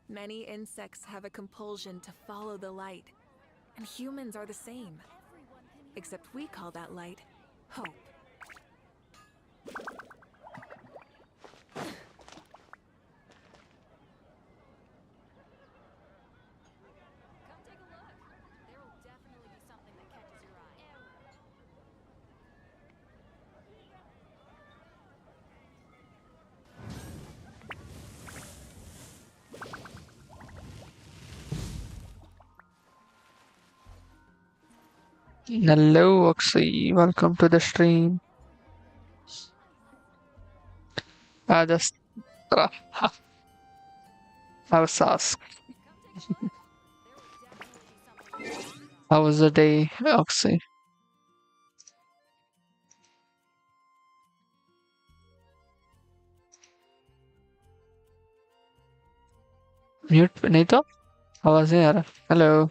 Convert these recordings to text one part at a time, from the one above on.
Many insects have a compulsion to follow the light, and humans are the same. Except we call that light hope. Come take a look. There will definitely be something that catches your eye. Hello, Oxy. Welcome to the stream. I just I was asked, Come take a look. There will definitely be something that catches your eye. how was the day, Oxy? Mute नहीं तो आवाज नहीं आ रहा. Hello.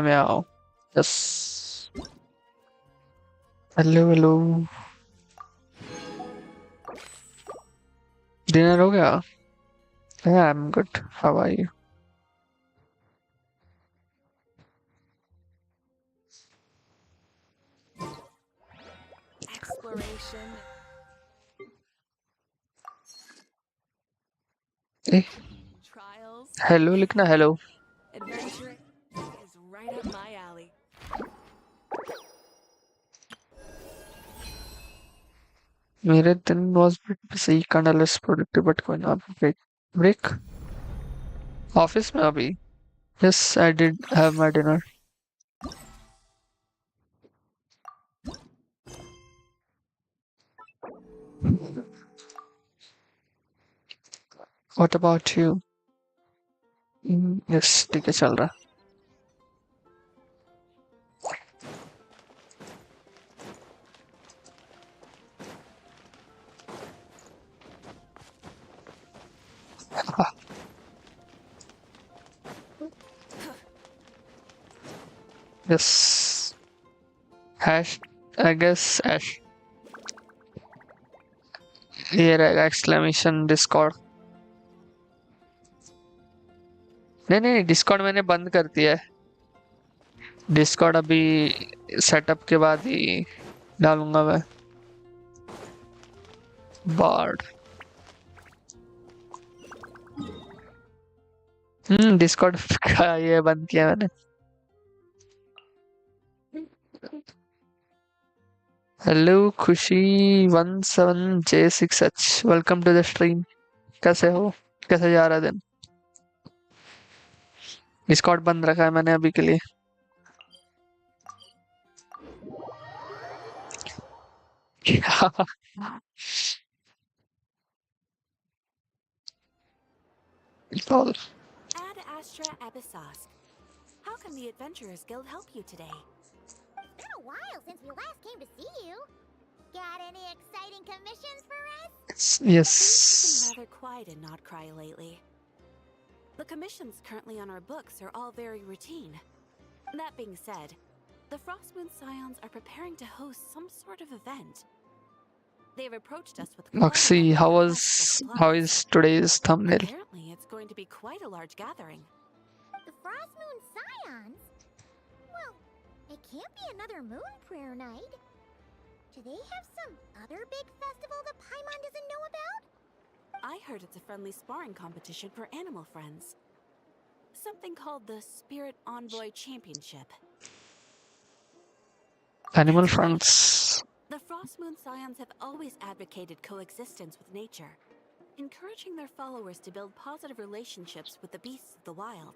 Meow. Yes. Hello, hello. Dinner हो गया? Yeah, I'm good. How are you? Exploration. Eh, Trials. hello लिखना hello. Adventure is right up my alley. मेरे दिन was bit busy, kinda less productive, but कोई ना. Break. Office में अभी. Yes, I did have my dinner. What about you? Yes, ठीक है चल रहा. Yes. Hash, I guess hash. ये रहेगा exclamation Discord. नहीं नहीं Discord मैंने बंद कर दिया है. Discord अभी सेटअप के बाद ही डालूंगा मैं. Bard. Discord का ये बंद किया मैंने. Hello खुशी 17J6H. Welcome to the stream. कैसे हो? कैसे जा रहा है दिन? Discord बंद रखा है मैंने अभी के लिए. Lol. Ad Astra Abyssos. How can the Adventurers Guild help you today? It's been a while since we last came to see you. Got any exciting commissions for us? Things have been Yes. rather quiet in Not Cry lately. The commissions currently on our books are all very routine. That being said, the Frostmoon Scions are preparing to host some sort of event. They've approached us with quite a Oxy, number of requests for how supplies. is today's thumbnail? Apparently, it's going to be quite a large gathering. The Frostmoon Scions? Well, it can't be another moon prayer night. Do they have some other big festival that Paimon doesn't know about? I heard it's a friendly sparring competition for animal friends. Something called the Spirit Envoy Championship. Animal That's right. friends. The Frostmoon Scions have always advocated coexistence with nature, encouraging their followers to build positive relationships with the beasts of the wild.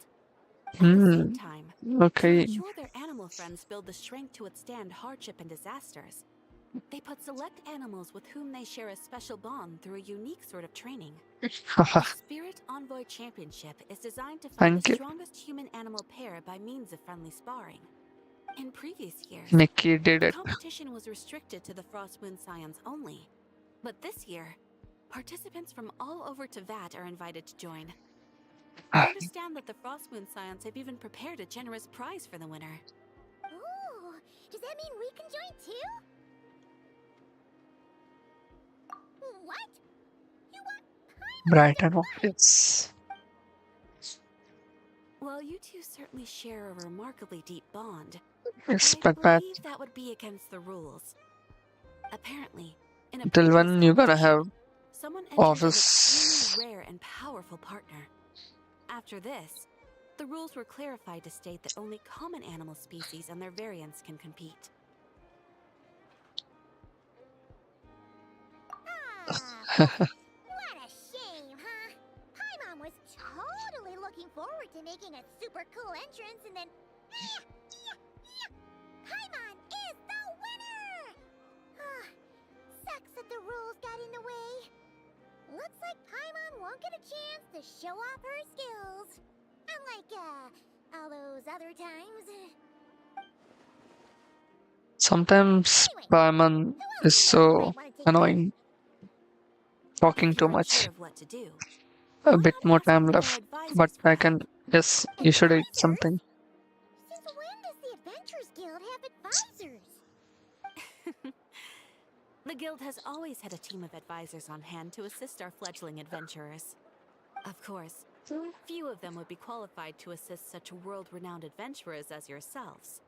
At the same time, to Okay. ensure their animal friends build the strength to withstand hardship and disasters, they put select animals with whom they share a special bond through a unique sort of training. The Spirit Envoy Championship is designed to find Thank the you. strongest human-animal pair by means of friendly sparring. In previous years, Nikki did the it. competition was restricted to the Frostmoon Scions only. But this year, participants from all over Tevat are invited to join. I understand that the Frostmoon Scions have even prepared a generous prize for the winner. Ooh, does that mean we can join too? What? You want Paimon? Brighton office. certainly share a remarkably deep bond, Yes, but I Pat. believe that would be against the rules. Apparently, in a Till previous when you gonna competition, have someone entered an extremely office? rare and powerful partner. After this, the rules were clarified to state that only common animal species and their variants can compete. Ah, what a shame, huh? Paimon was totally looking forward to making a super cool entrance and then... Paimon is the winner! Ah, sucks that the rules got in the way. Looks like Paimon won't get a chance to show off her skills. Unlike, all those other times. Sometimes Anyway, Paimon who else is do you think so might want to take part? annoying, talking If you too aren't sure much. of what to do, A why bit not more ask time one of our left, but advisors, I perhaps? can. Yes, you should eat Advisors? something. Since when does the Adventurers Guild have advisors? The guild has always had a team of advisors on hand to assist our fledgling adventurers. Of course, few of them would be qualified to assist such world-renowned adventurers as yourselves.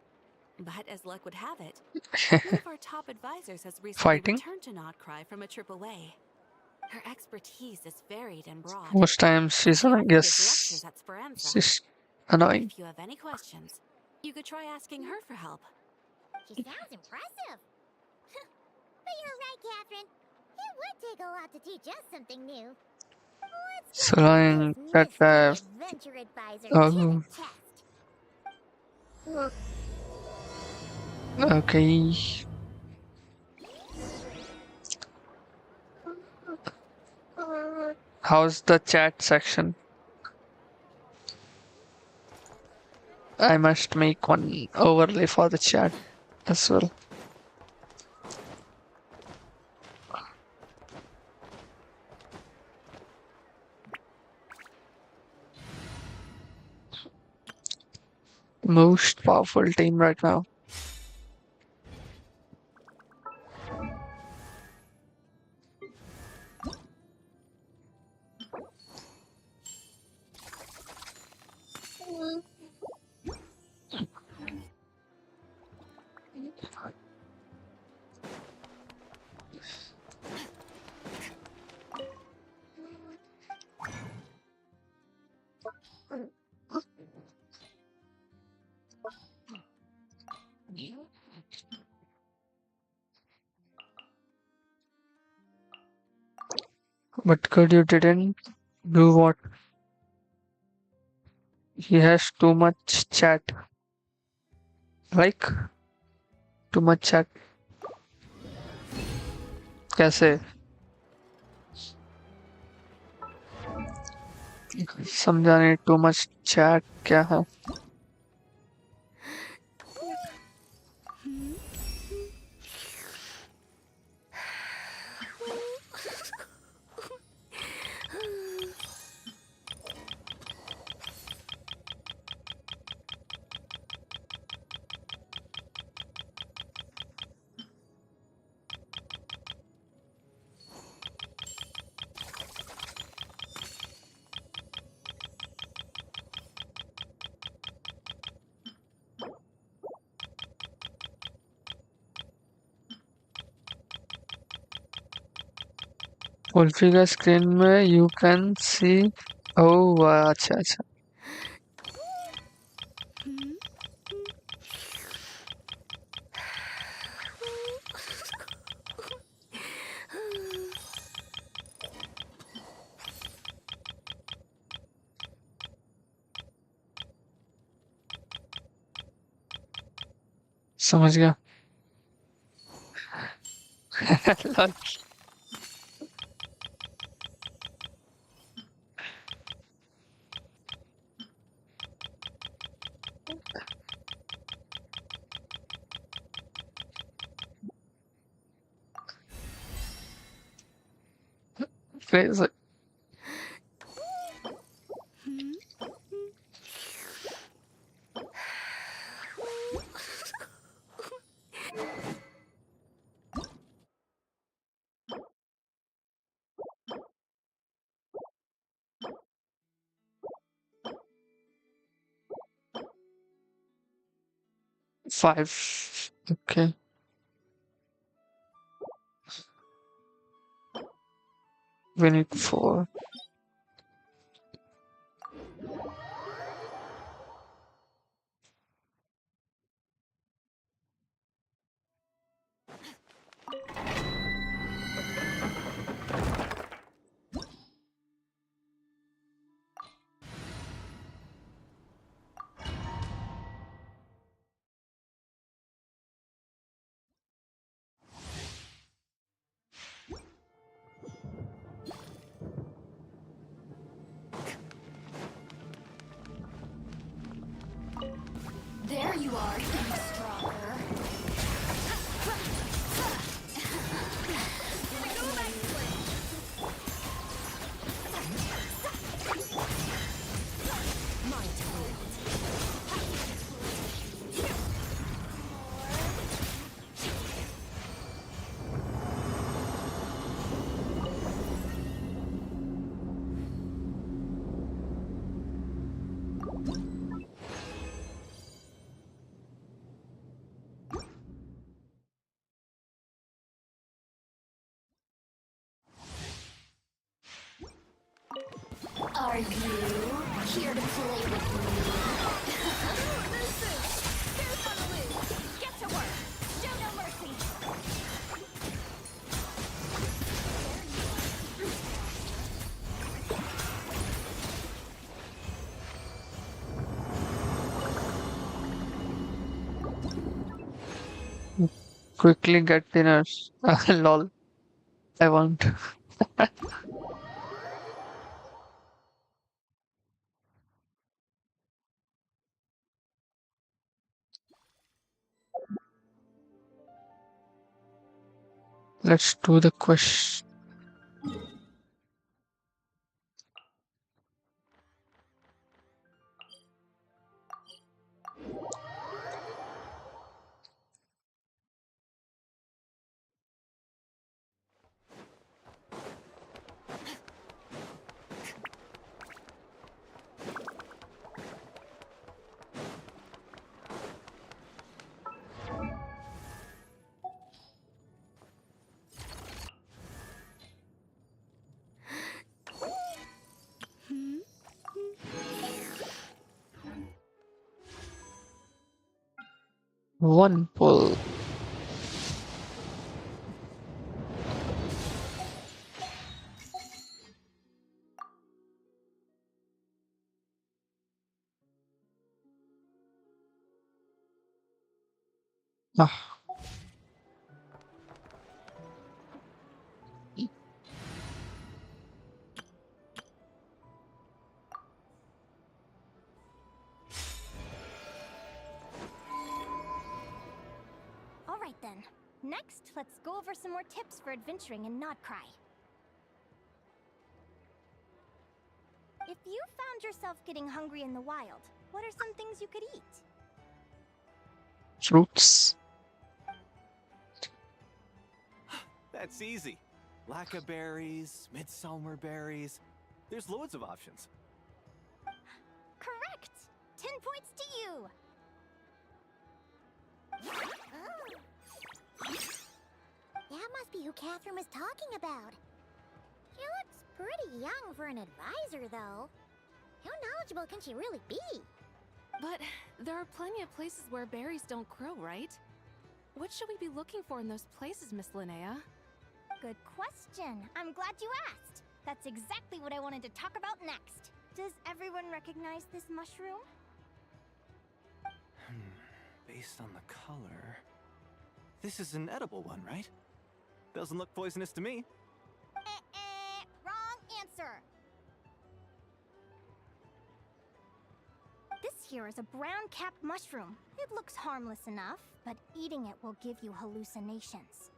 But as luck would have it, one of our top advisors has recently Fighting? returned to Notcry from a trip away. Her expertise is varied and broad, Most times and she's she annoying. often gives lectures Yes, at Speranza. she's annoying. If you have any questions, you could try asking her for help. She sounds impressive. But you're right, Catherine. It would take a lot to teach us something new. Let's So go put annoying this that mystery adventure advisor to the oh, test. okay. How's the chat section? I must make one overlay for the chat as well. Most powerful team right now. But could you didn't do what? He has too much chat. Like too much chat. कैसे? समझा नहीं too much chat क्या है? Full figure screen में you can see. Oh अच्छा अच्छा. समझ गया. Lol. Crazy. 5. Okay. We need 4. There you are, eavesdropper. My turn. Are you here to play with me? Who's on the loose? Get to work. Show no mercy. Quickly get dinner. Lol. I want. Let's do the quest. One pull. Ah, All right then. Next, let's go over some more tips for adventuring in Nodcry. If you found yourself getting hungry in the wild, what are some things you could eat? fruits. That's easy. Lacca berries, midsummer berries. There's loads of options. Correct! 10 points to you! That must be who Catherine was talking about. She looks pretty young for an advisor, though. How knowledgeable can she really be? But there are plenty of places where berries don't grow, right? What should we be looking for in those places, Miss Linnea? Good question. I'm glad you asked. That's exactly what I wanted to talk about next. Does everyone recognize this mushroom? Based on the color... This is an edible one, right? Doesn't look poisonous to me. Wrong answer. This here is a brown-capped mushroom. It looks harmless enough, but eating it will give you hallucinations.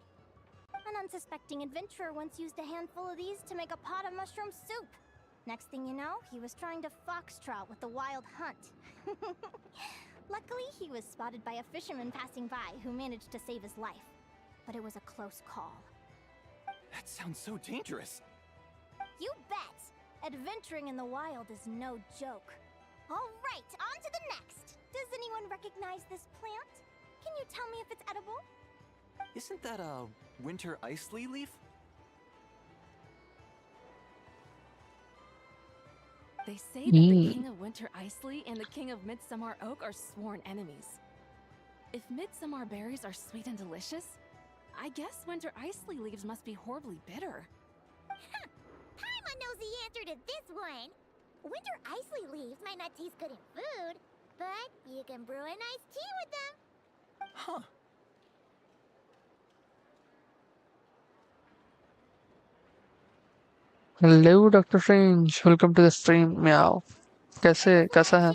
An unsuspecting adventurer once used a handful of these to make a pot of mushroom soup. Next thing you know, he was trying to foxtrot with the wild hunt. Luckily, he was spotted by a fisherman passing by who managed to save his life. But it was a close call. That sounds so dangerous. You bet! Adventuring in the wild is no joke. All right, on to the next. Does anyone recognize this plant? Can you tell me if it's edible? Isn't that a winter ice leaf? They say that the Mm. King of Winter Isley and the King of Midsummer Oak are sworn enemies. If Midsummer berries are sweet and delicious, I guess Winter Isley leaves must be horribly bitter. Paimon knows the answer to this one. Winter icy leaves might not taste good in food, but you can brew a nice tea with them. Huh. Hello, Dr. Strange. Welcome to the stream. Meow. कैसा है?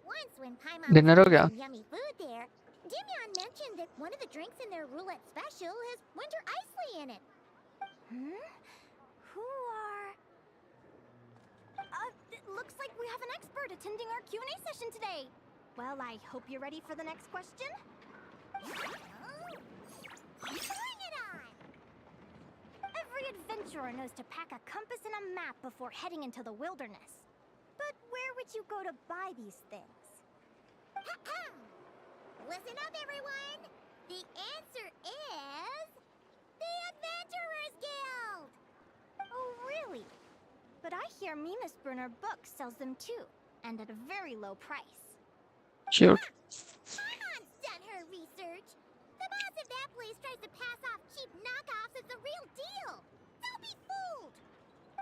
Once when Paimon Dinner was हो गया? eating yummy food there, Dimyon mentioned that one of the drinks in their roulette special has winter icy in it. Who are... it looks like we have an expert attending our Q&A session today. Well, I hope you're ready for the next question. Bring it on! Every adventurer knows to pack a compass and a map before heading into the wilderness. But where would you go to buy these things? Listen up, everyone! The answer is... the Adventurers Guild! Oh, really? But I hear Mimas Brunner Books sells them too, and at a very low price. Cute. Paimon's done her research. The boss of that place tries to pass off cheap knockoffs as the real deal. Don't be fooled!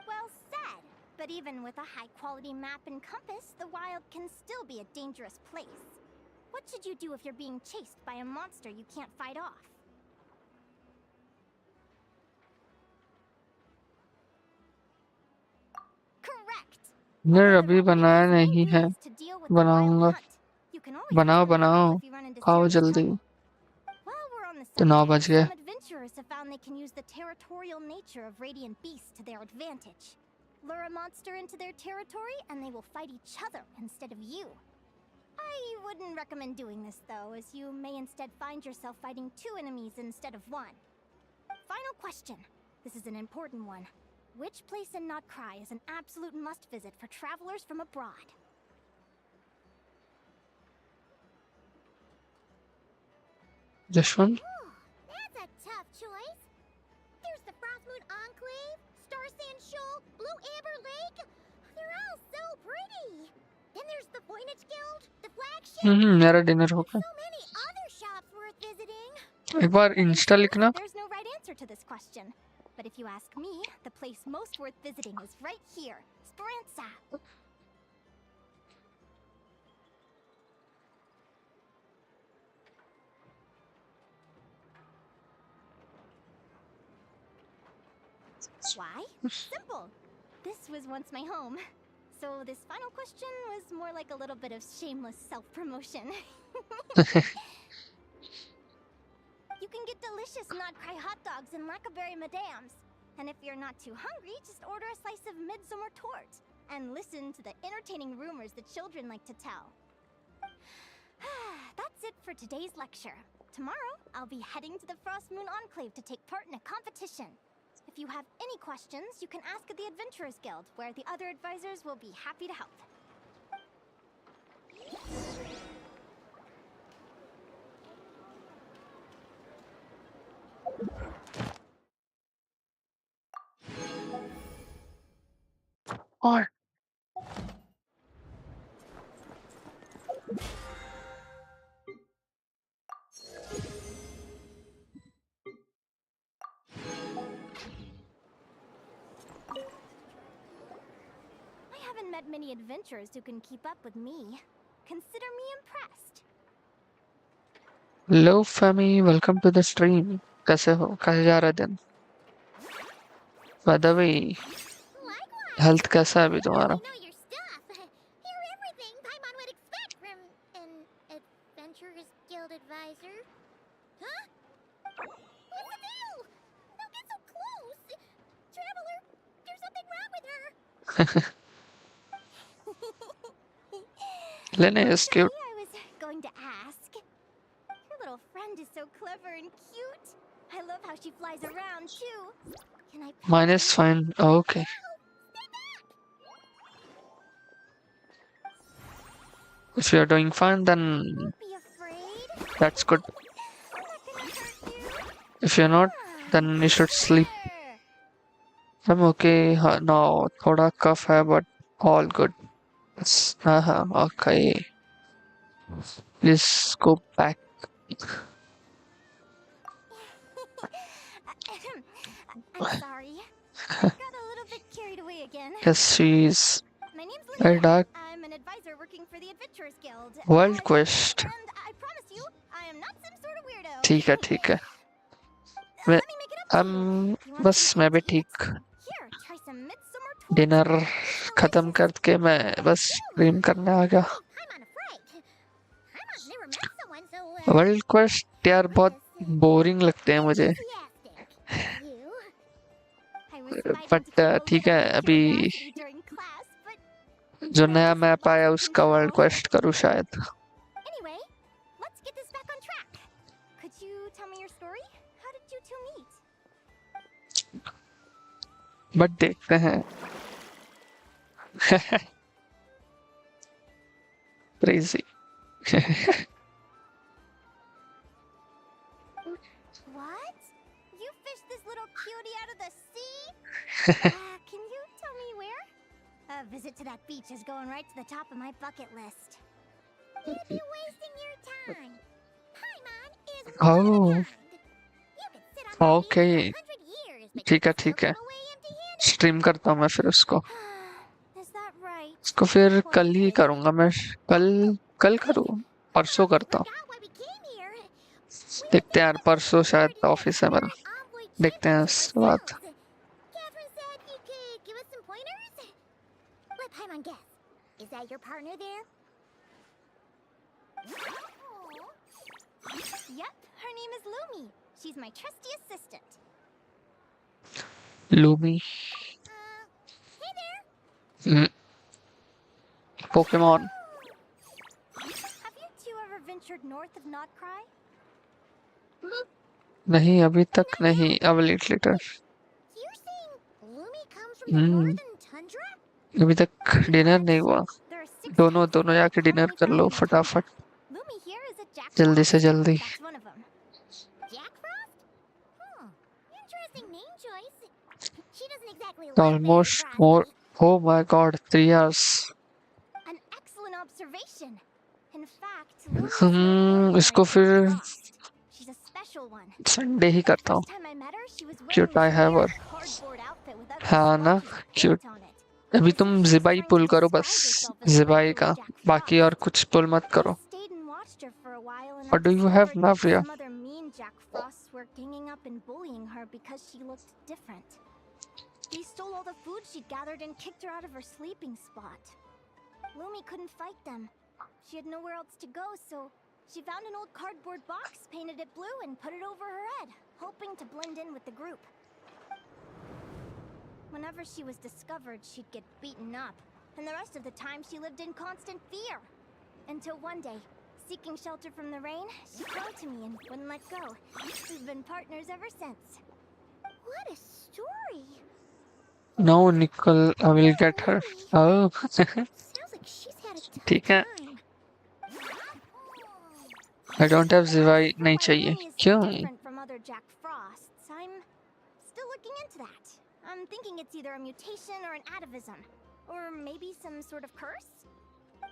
Well said. But even with a high-quality map and compass, the wild can still be a dangerous place. What should you do if you're being chased by a monster you can't fight off? Correct. यार Although अभी the right way बनाया to stay नहीं है. good is to deal with the wild बनाऊंगा. hunt. You can always बनाओ return to बनाओ. home if you run into आओ serious जल्दी. trouble. While we're on the तो 9 subject, बज गए. some adventurers have found they can use the territorial nature of radiant beasts to their advantage. Lure a monster into their territory and they will fight each other instead of you. I wouldn't recommend doing this though, as you may instead find yourself fighting 2 enemies instead of 1. Final question. This is an important one. Which place in Notcry is an absolute must visit for travelers from abroad? This one? That's a tough choice. There's the Frostmoon Enclave, Star Sand Shoal, Blue Amber Lake. They're all so pretty. Then there's the Voynich Guild, the flagship. मेरा dinner हो So गया. many other shops worth visiting. एक बार In Insta truth, लिखना. there's no right answer to this question. But if you ask me, the place most worth visiting is right here, Speranza. Why? Simple. This was once my home. So this final question was more like a little bit of shameless self-promotion. You can get delicious Notcry hot dogs and Lackaberry Madams. And if you're not too hungry, just order a slice of midsummer tort. And listen to the entertaining rumors the children like to tell. That's it for today's lecture. Tomorrow, I'll be heading to the Frostmoon Enclave to take part in a competition. If you have any questions, you can ask at the Adventurers Guild, where the other advisors will be happy to help. और I haven't met many adventurers who can keep up with me. Consider me impressed. Hello Femi, welcome to the stream. कैसे हो? कैसे जा रहा है दिन? By the way, Likewise. health कैसा है अभी तुम्हारा? You know your stuff. You're everything Paimon would expect from an Adventurers Guild advisor. Huh? What's the deal? Don't get so close. Traveler, there's something wrong with her. Linnea is Actually, cute. I was going to ask. Your little friend is so clever and cute. I love how she flies around too. Can I pet Mine her? is fine. Oh, okay. Ow! Stay back! If you're doing fine, then Don't be afraid. That's good. I'm not gonna hurt you. If you're not, then you should sleep. There. I'm okay now. थोड़ा cough है, but all good. Okay. Please go back. I'm sorry. I got a little bit carried away again. Yes, she's My name's very Linnea. dark. I'm an advisor working for the Adventurers Guild. World quest. And I promise you, I am not some sort of weirdo. ठीक है, ठीक है. मैं Let me make it up to you. You want बस something मैं भी to eat? ठीक. Here, try some midsummer toast. Dinner It's खत्म delicious. करके मैं बस स्ट्रीम करने आ गया. I'm on a break. I've never met someone so world quest यार बहुत बोरिंग लगते हैं मुझे. enthusiastic. You? I was fighting But, to keep a ठीक है, little अभी curiosity during class, but जो नया मैप आया उसका वर्ल्ड क्वेस्ट करूँ शायद. anyway, let's get this back on track. Could you tell me your story? How did you two meet? But देखते हैं. Crazy. What? You fished this little cutie out of the sea? Can you tell me where? A visit to that beach is going right to the top of my bucket list. You'd be wasting your time. Paimon is Oh. one of a kind. You could sit on that Okay. beach for 100 years, but ठीक है, you ठीक है. slip away empty-handed. Stream करता हूँ मैं फिर उसको. Is that right? उसको फिर कल ही करूँगा मैं. कल करूँ. परसों करता हूँ. Forgot why we came here. We देखते हैं were यार, thinking परसों शायद about the ऑफिस है मेरा. envoy देखते हैं championship इसके बाद. ourselves. Catherine said you could give us some pointers. Let Paimon guess. Is that your partner there? Yep, her name is Lumi. She's my trusty assistant. Lumi. Hey there. Pokemon. Have you two ever ventured north of Notcry? नहीं, अभी तक नहीं. अब letter. You're saying Lumi comes from the northern tundra? अभी तक dinner नहीं हुआ. There are 6 दोनों types of दोनों जाके plants डिनर commonly कर लो found in the tundra. फटाफट. Lumi here is a Jack जल्दी से Frost. जल्दी. That's one of them. Jack Frost? Interesting name choice. She doesn't exactly look very Almost frosty. more. Oh my god, 3 hours. An excellent observation. In fact, Lumi's no ordinary इसको Jack फिर Frost. She's a special one. Sunday ही करता हूँ. First time I met her, she was wearing Cute I this have weird her. cardboard outfit with ugly हाँ ना, splotches of cute. paint on it. अभी As तुम if she was जिबाई trying to पुल करो disguise बस. herself as a जिबाई regular का. Jack बाकी और Frost. कुछ पुल मत I करो. stayed and watched her for a while, and Or I do you have discovered that Navia? some other mean Jack Frosts were ganging up and bullying her because she looked different. They stole all the food she'd gathered and kicked her out of her sleeping spot. Lumi couldn't fight them. She had nowhere else to go, so she found an old cardboard box, painted it blue, and put it over her head, hoping to blend in with the group. Whenever she was discovered, she'd get beaten up, and the rest of the time she lived in constant fear. Until one day, seeking shelter from the rain, she clung to me and wouldn't let go. We've been partners ever since. What a story! No, Nicole, I will get her. Oh. Sounds like she's had a tough ठीक है. time. I don't have जिबाई नहीं Why चाहिए. Lumi is so क्यों? different from other Jack Frosts, I'm still looking into that. I'm thinking it's either a mutation or an atavism. Or maybe some sort of curse?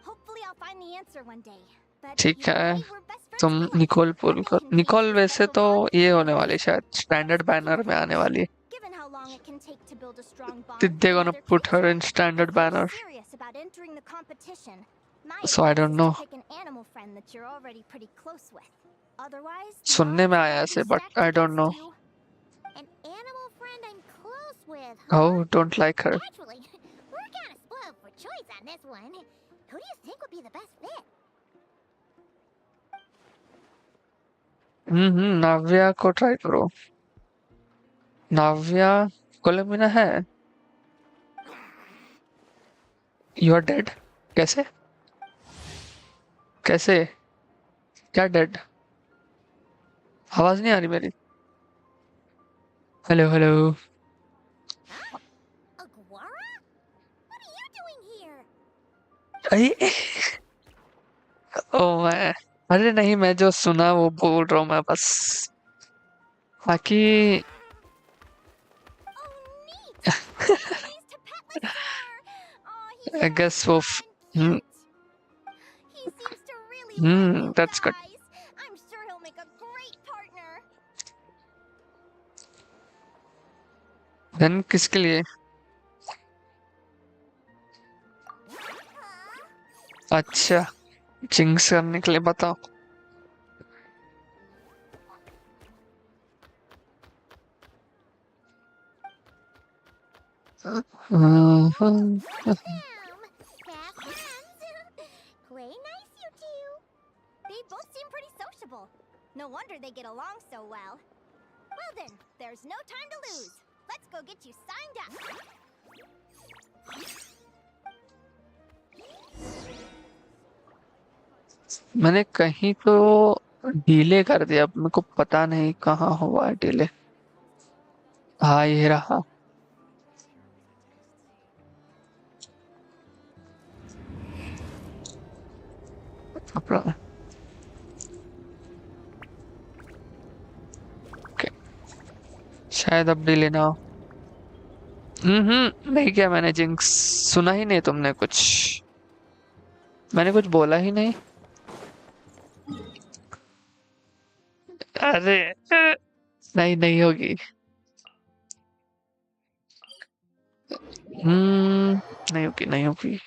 Hopefully I'll find the answer one day. But ठीक either है. way, we're best friends तुम for life. Nicole पुल Nothing कर. can Nicole change the वैसे special तो bond ये between होने us. वाली शायद स्टैंडर्ड बैनर में आने वाली है. Given how long it can take to build a strong bond Did they with gonna another put her creature, in standard if you're banner? serious about entering the competition, my So I advice don't is know. to pick an animal friend that you're already pretty close with. Otherwise, the सुनने में odds आया are ऐसे, stacked but I don't against know. you. An animal friend I'm close with, huh? Oh, don't like her. Actually, we're kind of spoiled for choice on this one. Who do you think would be the best fit? Navya को try करो. नाव्या कोलेमिना है. You are dead. कैसे? कैसे? क्या dead? आवाज नहीं आ रही मेरी. Hello hello. Aguara? What are you doing here? अरे. Oh man. अरे नहीं, मैं जो सुना वो बोल रहा हूँ मैं बस। बाकी Oh, neat! Enemies to Petlisaur! Oh, he's I so guess वो small and cute. He seems to really like you that's good. guys. I'm sure he'll make a great partner. Then किसके लिए? अच्छा, जिंक्स करने के लिए बताओ। Bam! Fast hands. Play nice, you two. They both seem pretty sociable. No wonder they get along so well. Well then, there's no time to lose. Let's go get you signed up. मैंने कहीं तो delay कर दिया, अब मेरे को पता नहीं कहाँ हुआ है डिले। हाँ, ये रहा। अपना ओके, शायद अब डिले ना हो। नहीं किया मैंने जिंक्स। सुना ही नहीं तुमने कुछ? मैंने कुछ बोला ही नहीं। अरे नहीं, नहीं होगी। नहीं होगी, नहीं होगी।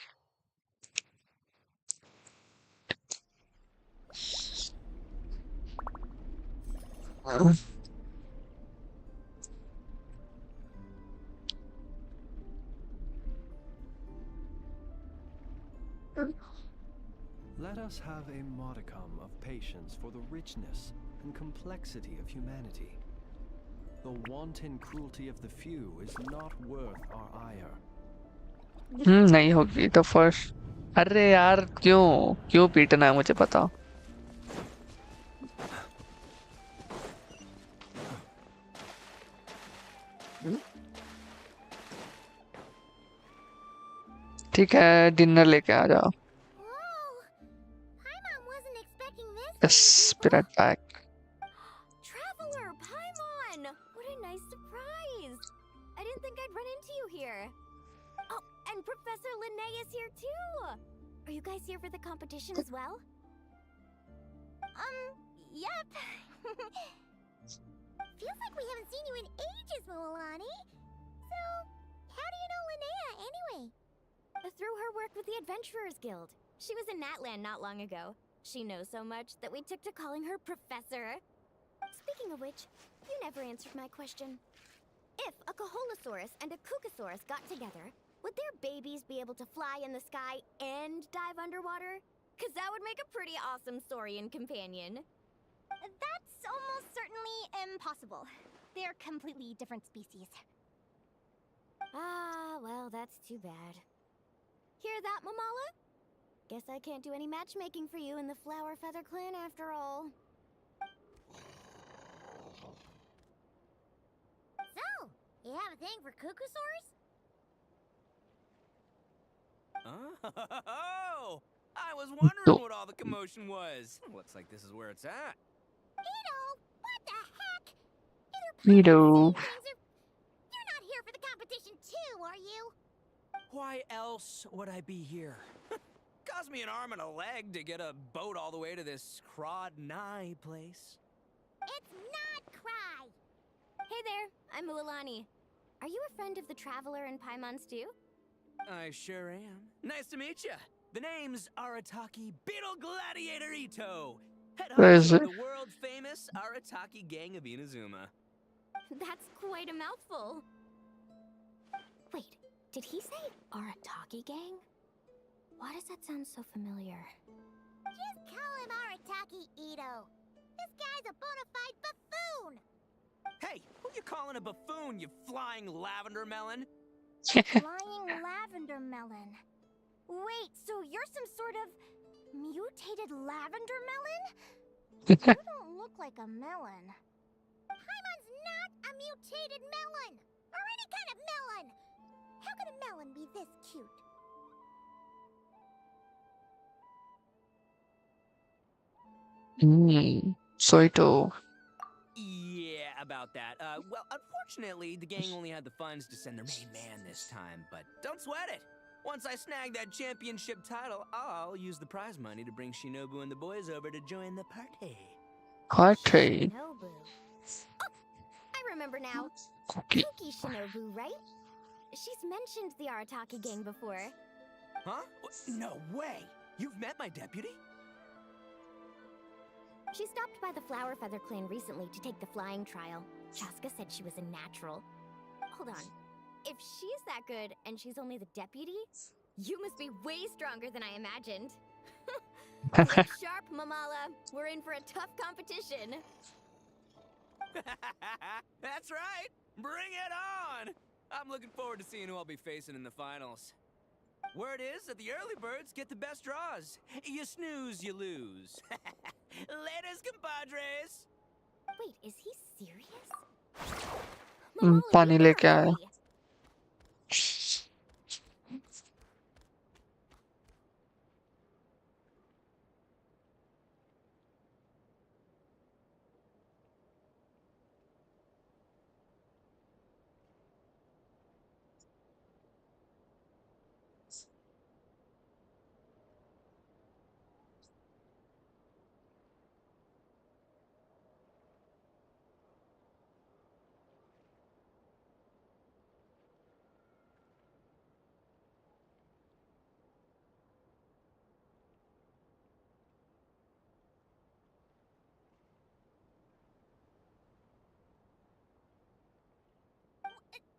Let us have a modicum of patience for the richness and complexity of humanity. The wanton cruelty of the few is not worth our ire. नहीं होगी तो फर्स्ट। अरे यार, क्यों क्यों पीटना है मुझे बताओ। ठीक है, डिनर लेके आ जाओ। Whoa! Paimon wasn't expecting this. Yes, be right back. Traveler, Paimon! What a nice surprise! I didn't think I'd run into you here. Oh, and Professor Linnea is here too! Are you guys here for the competition as well? Yep. Feels like we haven't seen you in ages, Moalani. So, how do you know Linnea anyway? Through her work with the Adventurers Guild. She was in Natland not long ago. She knows so much that we took to calling her Professor. Speaking of which, you never answered my question. If a Caholosaurus and a Kookasaurus got together, would their babies be able to fly in the sky and dive underwater? 'Cause that would make a pretty awesome saurian companion. That's almost certainly impossible. They're completely different species. Ah, well, that's too bad. Hear that, Mamala? Guess I can't do any matchmaking for you in the Flower Feather Clan after all. So, you have a thing for Kookasaurs? Oh! I was wondering तो what all the commotion was. Looks like this is where it's at. Edo, what the heck? Edo. You're not here for the competition too, are you? Why else would I be here? Cost me an arm and a leg to get a boat all the way to this Crod Nye place. It's not Cry. Hey there, I'm Mualani. Are you a friend of the Traveler and Paimon Stew? I sure am. Nice to meet ya. The name's Arataki Beetle Gladiator Ito. Head Where is honcho it? of the world-famous Arataki gang of Inazuma. That's quite a mouthful. Wait, did he say Arataki gang? Why does that sound so familiar? Just call him Arataki Ito. This guy's a bona fide buffoon. Hey, who you calling a buffoon, you flying lavender melon? Flying lavender melon. Wait, so you're some sort of mutated lavender melon? You don't look like a melon. Paimon's not a mutated melon, or any kind of melon. How could a melon be this cute? Soito. Yeah, about that. Well, unfortunately, the gang only had the funds to send their main man this time, but don't sweat it. Once I snag that championship title, I'll use the prize money to bring Shinobu and the boys over to join the party. Kate. Shinobu. I remember now. Cookie. Kuki Shinobu, right? She's mentioned the Arataki gang before. Huh? No way! You've met my deputy? She stopped by the Flower Feather clan recently to take the flying trial. Chaska said she was a natural. Hold on. If she's that good and she's only the deputy, you must be way stronger than I imagined. Look sharp, Mamala. We're in for a tough competition. That's right! Bring it on! I'm looking forward to seeing who I'll be facing in the finals. Word is that the early birds get the best draws. You snooze, you lose. Laters, compadres! Wait, is he serious? Mamala, पानी you better लेके आया. hurry.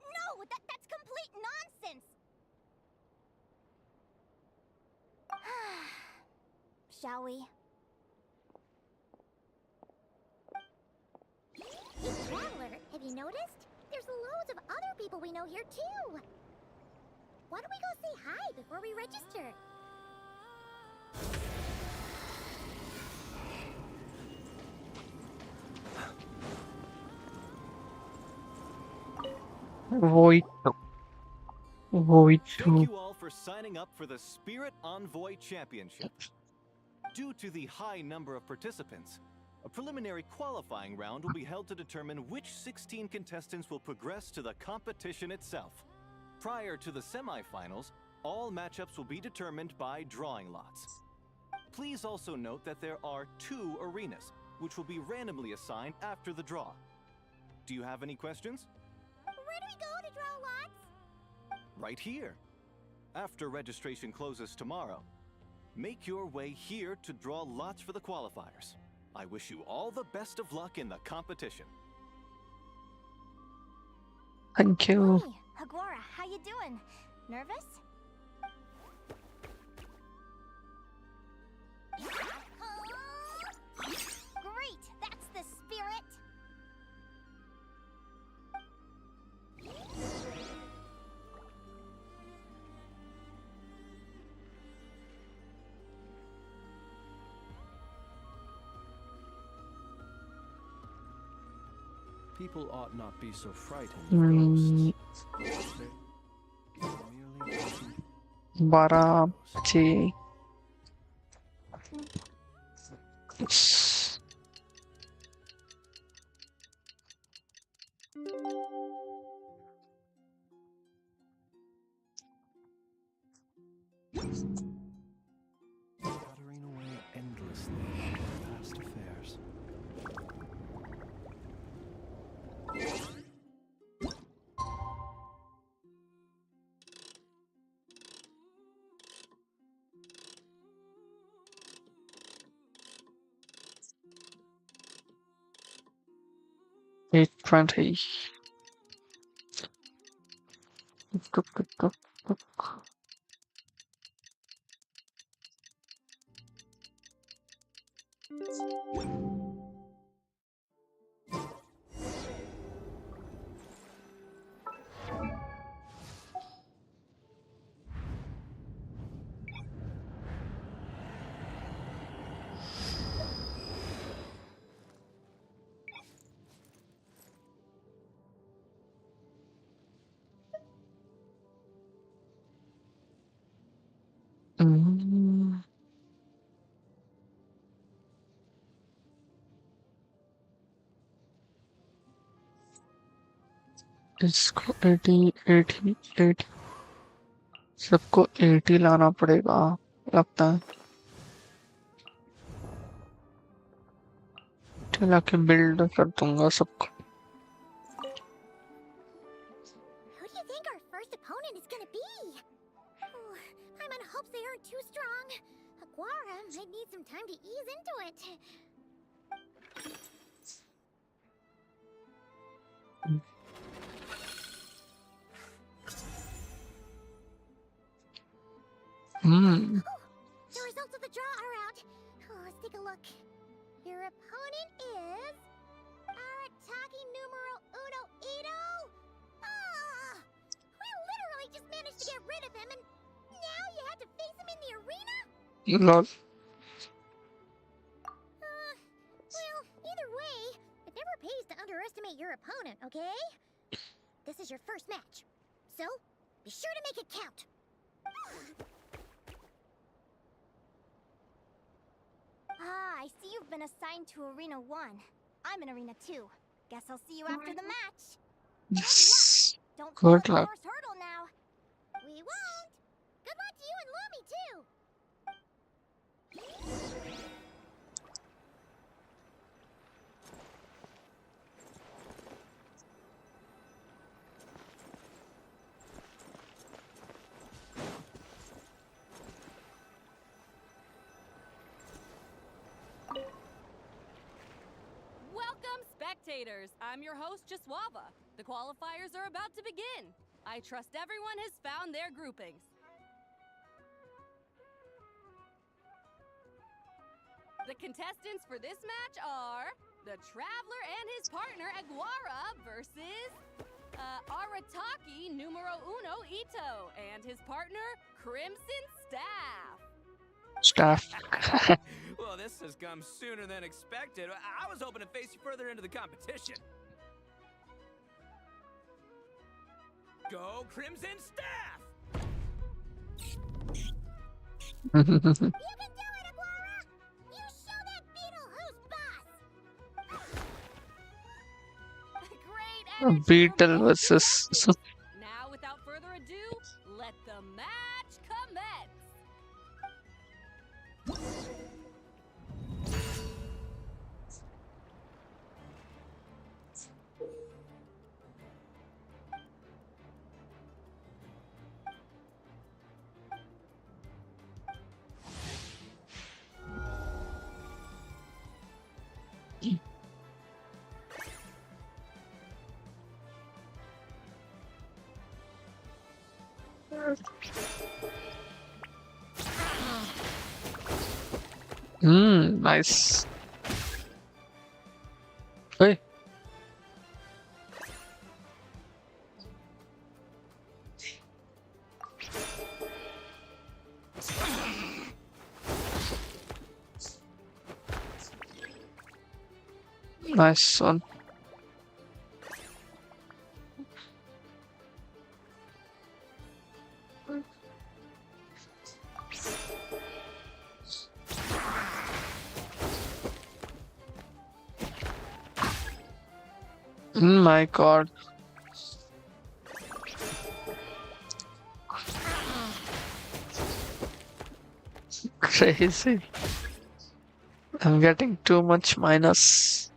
No, that's complete nonsense. Shall we? Hey, Traveler, have you noticed? There's loads of other people we know here, too. Why don't we go say hi before we register? Voito. Voito. Thank you all for signing up for the Spirit Envoy Championship. Due to the high number of participants, a preliminary qualifying round will be held to determine which 16 contestants will progress to the competition itself. Prior to the semifinals, all matchups will be determined by drawing lots. Please also note that there are 2 arenas, which will be randomly assigned after the draw. Do you have any questions? Where do we go to draw lots? Right here. After registration closes tomorrow, make your way here to draw lots for the qualifiers. I wish you all the best of luck in the competition. Thank you. Hey, Hagwara, how you doing? Nervous? Great, that's the spirit. People ought not be so frightened of Mm, ghosts. They're merely watching 12 shadows. बजे. Puttering away endlessly on their past affairs. Eight 20. इसको 80 सबको 80 लाना पड़ेगा लगता है। चला के build कर दूंगा सबको। Who do you think our first opponent is gonna be? Oh, Paimon hopes they aren't too strong. Aguara might need some time to ease into it. Hmm. The results of the draw are out. Oh, let's take a look. Your opponent is Arataki numero uno Ito. Ah, we literally just managed to get rid of him, and now you have to face him in the arena. Lol. Well, either way, it never pays to underestimate your opponent, okay? This is your first match, so be sure to make it count. I see you've been assigned to Arena 1. I'm in Arena 2. Guess I'll see you after the match. Yes. Don't fall Good at the luck. first hurdle now. We won't. Good luck to you and Lumi too. Welcome, spectators! I'm your host, Jaswava. The qualifiers are about to begin. I trust everyone has found their groupings. The contestants for this match are the Traveler and his partner Aguara versus Arataki numero uno Ito and his partner Crimson Staff. Staff. Well, this has come sooner than expected. I was hoping to face you further into the competition. Go Crimson Staff! You can do it, Aguara! You show that beetle who's boss! Great energy Beetle from both versus. contestants. Now, without further ado, let the match commence. Nice. Hey. Nice one. My god. Crazy. I'm getting too much minus.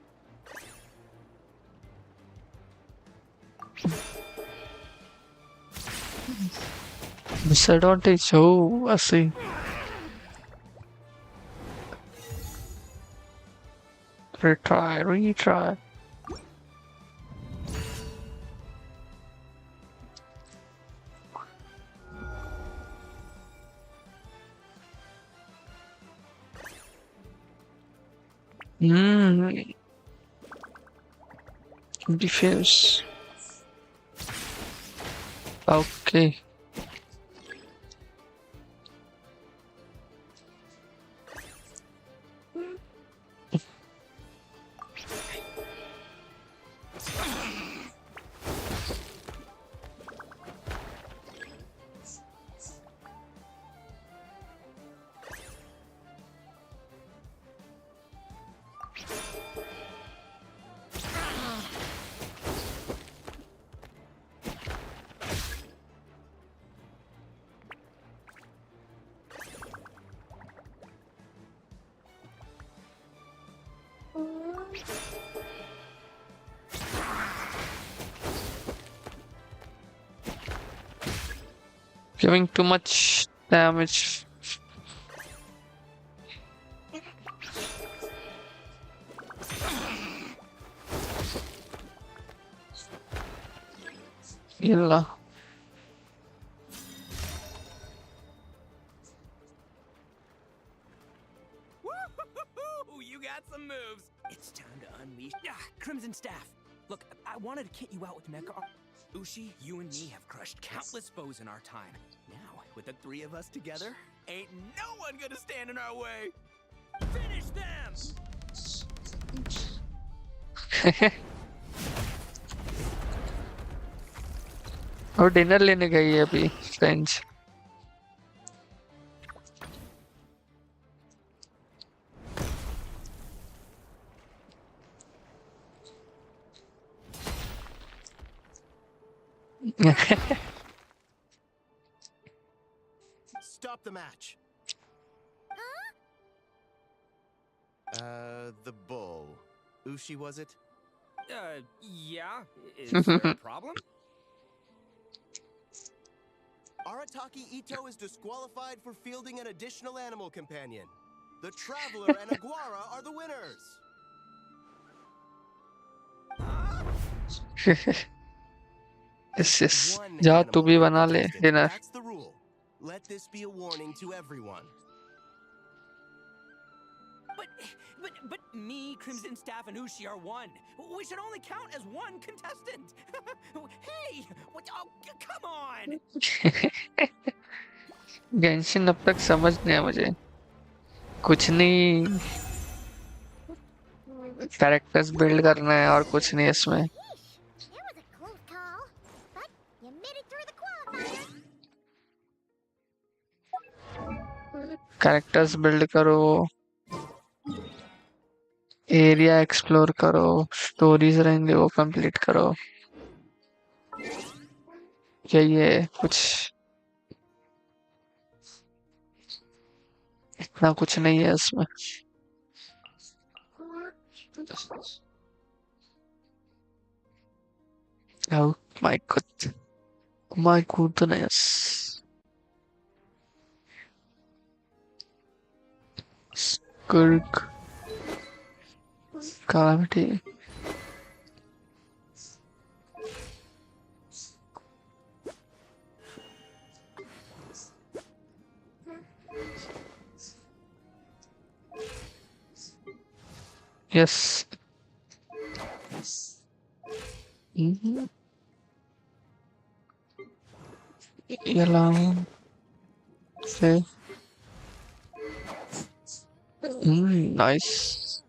Disadvantage. Oh, I see. Retry. Defense. Okay. Giving too much damage. ಇಲ್ಲ. Woo! You got some moves. It's time to unleash Crimson Staff. Look, I wanted to kit you out with Mecha. Ushi, you and me have crushed countless foes in our time. Now, with the three of us together, ain't no one gonna stand in our way. Finish them! और dinner लेने गई है अभी friends. Stop the match. The bull. Ushi, was it? Yeah. Is there a problem? Arataki Ito is disqualified for fielding an additional animal companion. The Traveler and Aguara are the winners. Yes. One जा animal तू भी per बना ले contestant. Dinner. That's the rule. Let this be a warning to everyone. But me, Crimson Staff, and Ushi are one. We should only count as one contestant. Hey, what? Oh, come on. Genshin अब तक समझ नहीं आया मुझे. कुछ नहीं. Characters build करना है और कुछ नहीं इसमें. Yeesh, that was a close call, but you made it through the qualifiers. Characters build करो, एरिया एक्सप्लोर करो, स्टोरीज रहेंगे वो कंप्लीट करो. यही है कुछ. इतना कुछ नहीं है इसमें. Oh my god. My goodness. Skurk. Calamity. Yes. Mm-hmm. Yellow. Okay. Nice.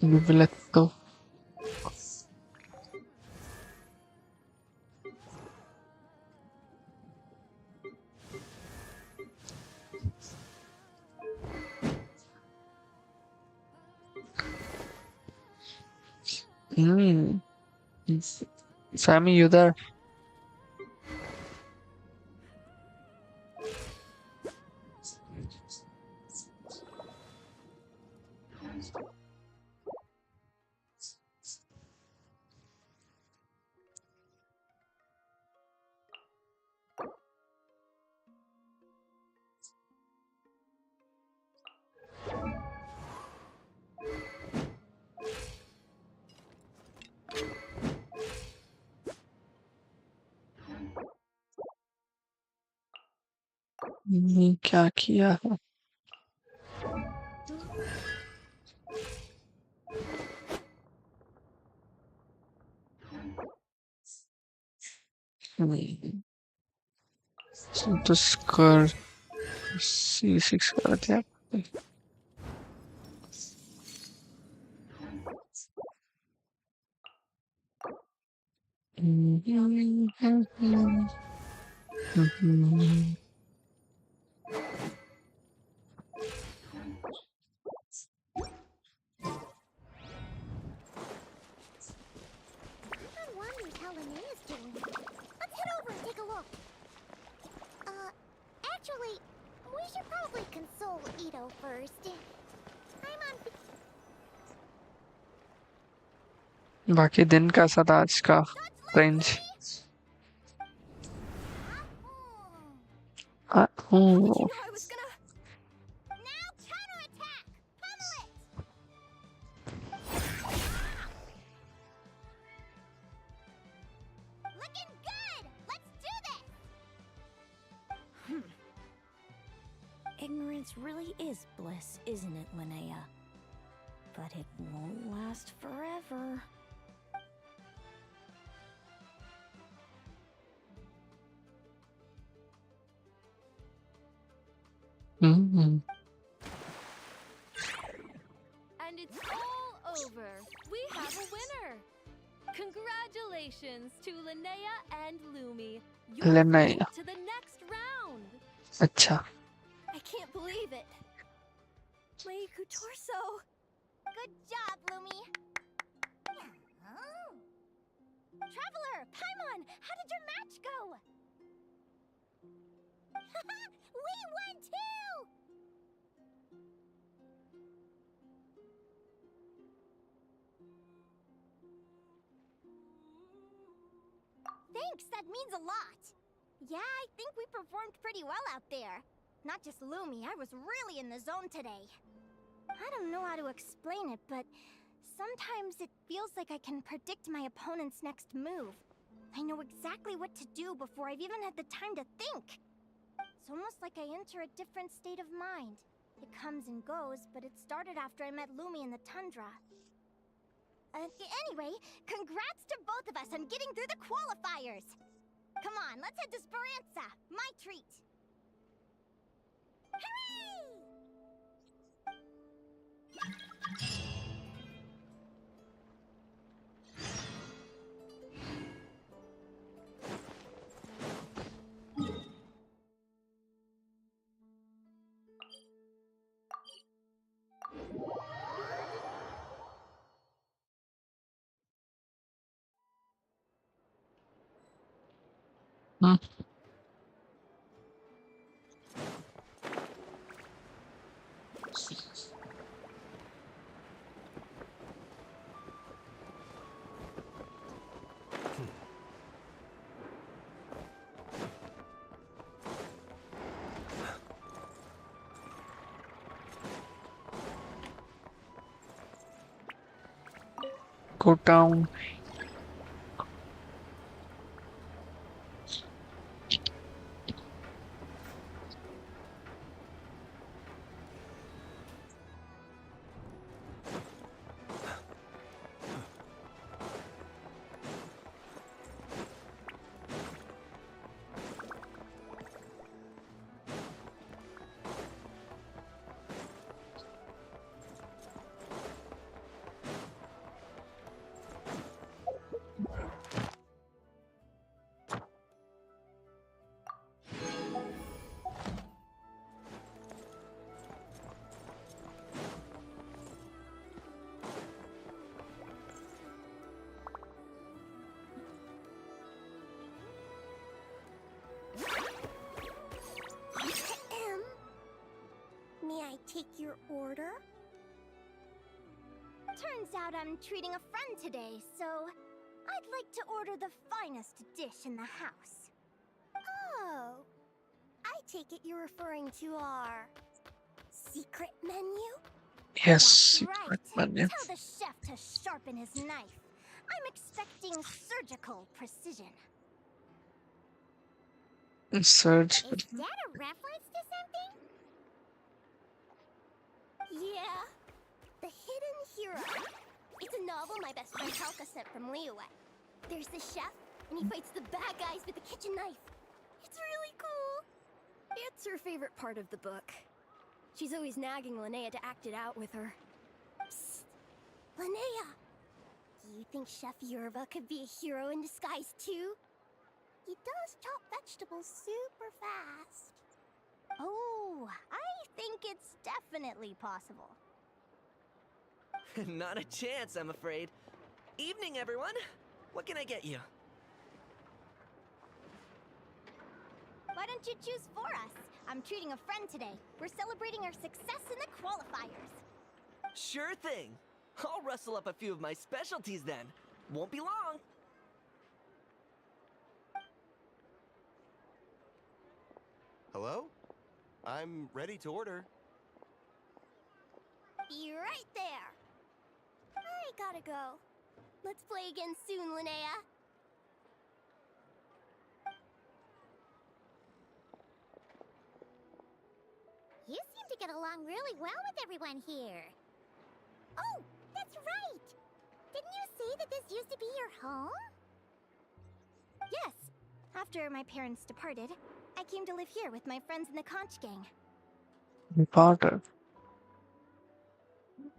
Let's go. Sammy, you there? क्या किया है? तो स्कोर C6 कर दिया. Everyone wonders how Linnea's doing. Let's head over and take a look. Actually, we should probably console Ito first. I'm on. बाकी दिन कैसा था आज का range? Did you know I was gonna... Now counterattack! Pummel it! Looking good! Let's do this! Ignorance really is bliss, isn't it, Linnea? But it won't last forever. Hmm And it's all over. We have a winner. Congratulations to Linnea and Lumi. You're Linnea. through to the next round. अच्छा I can't believe it. Leiku Torso. Good job, Lumi! Oh. Traveler, Paimon, how did your match go? We won too! Thanks, that means a lot. Yeah, I think we performed pretty well out there. Not just Lumi, I was really in the zone today. I don't know how to explain it, but sometimes it feels like I can predict my opponent's next move. I know exactly what to do before I've even had the time to think. It's almost like I enter a different state of mind. It comes and goes, but it started after I met Lumi in the tundra. Anyway, congrats to both of us on getting through the qualifiers! Come on, let's head to Speranza, my treat! Hooray! Hmm go down May I take your order? Turns out I'm treating a friend today, so I'd like to order the finest dish in the house. Oh, I take it you're referring to our secret menu? yes That's right. menu. Tell the chef to sharpen his knife. I'm expecting surgical precision. Search Is that a reference to something? Yeah. The Hidden Hero. It's a novel my best friend Halka sent from Liyue. There's the chef, and he fights the bad guys with a kitchen knife. It's really cool. It's her favorite part of the book. She's always nagging Linnea to act it out with her. Psst. Linnea! Do you think Chef Yerba could be a hero in disguise too? He does chop vegetables super fast. Oh, I think it's definitely possible. Not a chance, I'm afraid. Evening, everyone. What can I get you? Why don't you choose for us? I'm treating a friend today. We're celebrating our success in the qualifiers. Sure thing. I'll rustle up a few of my specialties then. Won't be long. Hello? I'm ready to order. Be right there. I gotta go. Let's play again soon, Linnea. You seem to get along really well with everyone here. Oh, that's right! Didn't you say that this used to be your home? Yes. After my parents departed, I came to live here with my friends in the conch gang. Potter.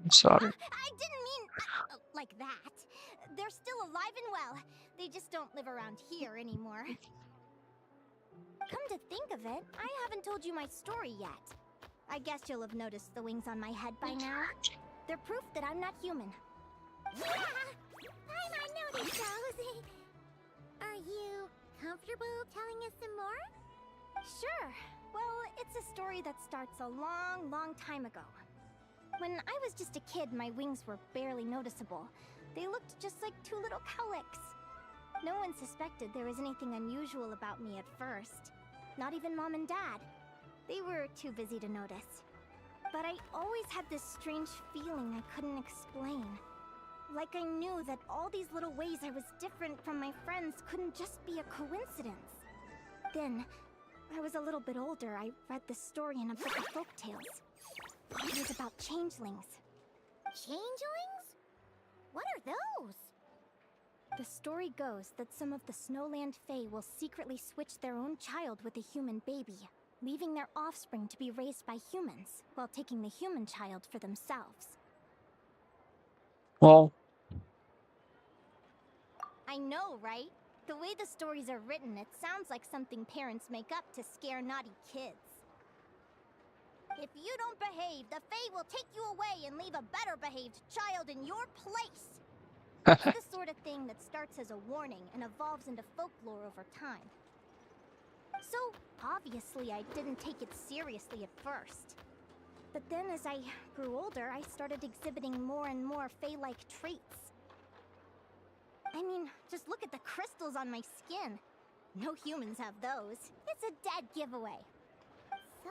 I'm sorry. I didn't mean like that. They're still alive and well. They just don't live around here anymore. Come to think of it, I haven't told you my story yet. I guess you'll have noticed the wings on my head by now. They're proof that I'm not human. Yeah! I noticed those. Are you comfortable telling us some more? Sure. Well, it's a story that starts a long, long time ago. When I was just a kid, my wings were barely noticeable. They looked just like two little cowlicks. No one suspected there was anything unusual about me at first. Not even Mom and Dad. They were too busy to notice. But I always had this strange feeling I couldn't explain. Like I knew that all these little ways I was different from my friends couldn't just be a coincidence. Then, I was a little bit older, I read this story in a book of folktales. It was about changelings. Changelings? What are those? The story goes that some of the Snowland Fae will secretly switch their own child with a human baby, leaving their offspring to be raised by humans, while taking the human child for themselves. Wow. I know, right? The way the stories are written, it sounds like something parents make up to scare naughty kids. If you don't behave, the Fae will take you away and leave a better-behaved child in your place. It's the sort of thing that starts as a warning and evolves into folklore over time. So, obviously, I didn't take it seriously at first. But then as I grew older, I started exhibiting more and more Fae-like traits. I mean, just look at the crystals on my skin. No humans have those. It's a dead giveaway. So,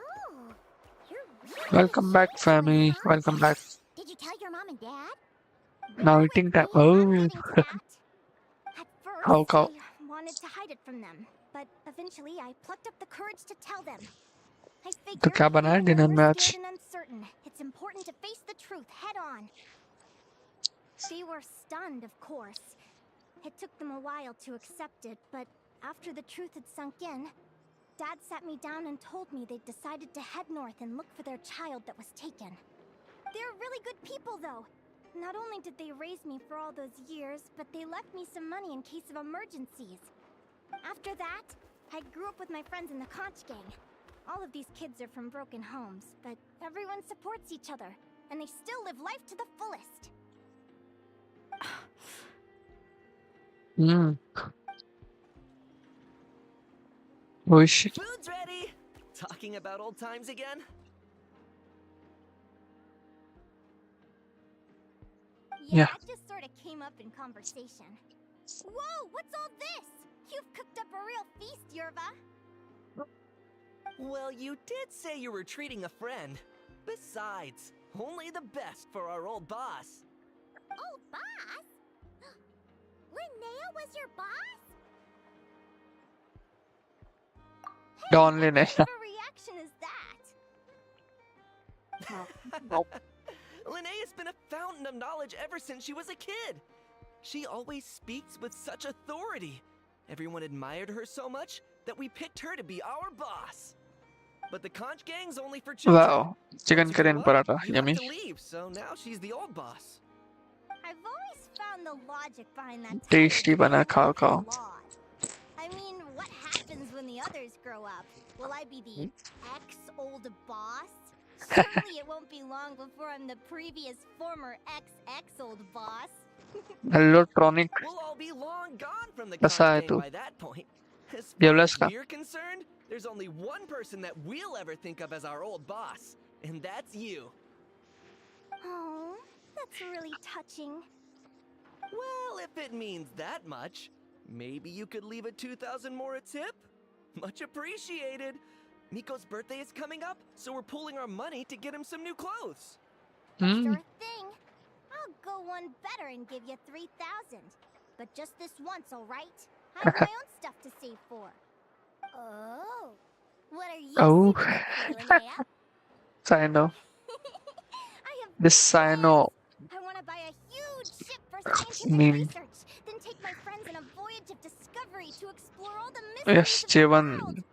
you're really Welcome back, changeling, family. huh? Welcome back. Did you tell your mom and dad? Now Bear eating with time. me, I'm Oh, getting to that. At how first, cow. I wanted to hide it from them, but eventually I plucked up the courage to tell them. I तो figured, क्या बना है even though dinner में we're आज? scared and uncertain, it's important to face the truth head on. They were stunned, of course. It took them a while to accept it, but after the truth had sunk in, Dad sat me down and told me they'd decided to head north and look for their child that was taken. They're really good people, though. Not only did they raise me for all those years, but they left me some money in case of emergencies. After that, I grew up with my friends in the conch gang. All of these kids are from broken homes, but everyone supports each other, and they still live life to the fullest. Hmm. Oh shit. Food's ready. Talking about old times again? Yeah, Yeah. it just sort of came up in conversation. Whoa, what's all this? You've cooked up a real feast, Yerva. Well, you did say you were treating a friend. Besides, only the best for our old boss. Old boss? Linnea was your boss? Don What Linnea. kind of a reaction is that? Nope. Linnea's been a fountain of knowledge ever since she was a kid. She always speaks with such authority. Everyone admired her so much that we picked her to be our boss. But the conch gang's only for children. Wow. Chicken Once you curry grow and up, paratha. you Yummy. have to leave, so now she's the old boss. I've always found the logic behind that title Tasty bana khao khao. flawed. I mean, what happens when the others grow up? Will I be the ex-old boss? Surely it won't be long before I'm the previous former ex-old boss. Electronic. We'll all be long gone from the Basa conch hai gang tu. by that point. As far Diablas as ka. we're concerned, there's only one person that we'll ever think of as our old boss, and that's you. Oh, that's really touching. Well, if it means that much, maybe you could leave a 2,000 more a tip? Much appreciated. Miko's birthday is coming up, so we're pooling our money to get him some new clothes. Hmm. Sure thing. I'll go one better and give you 3,000. But just this once, alright? I have my own stuff to save for. Oh. What are you Oh. saving up for, Linnea? Cyano. I have This big Cyano plans. I want to buy a huge ship for scientific meme. research, then take my friends on a voyage of discovery to explore all the mysteries Yes, of the world. Jevan.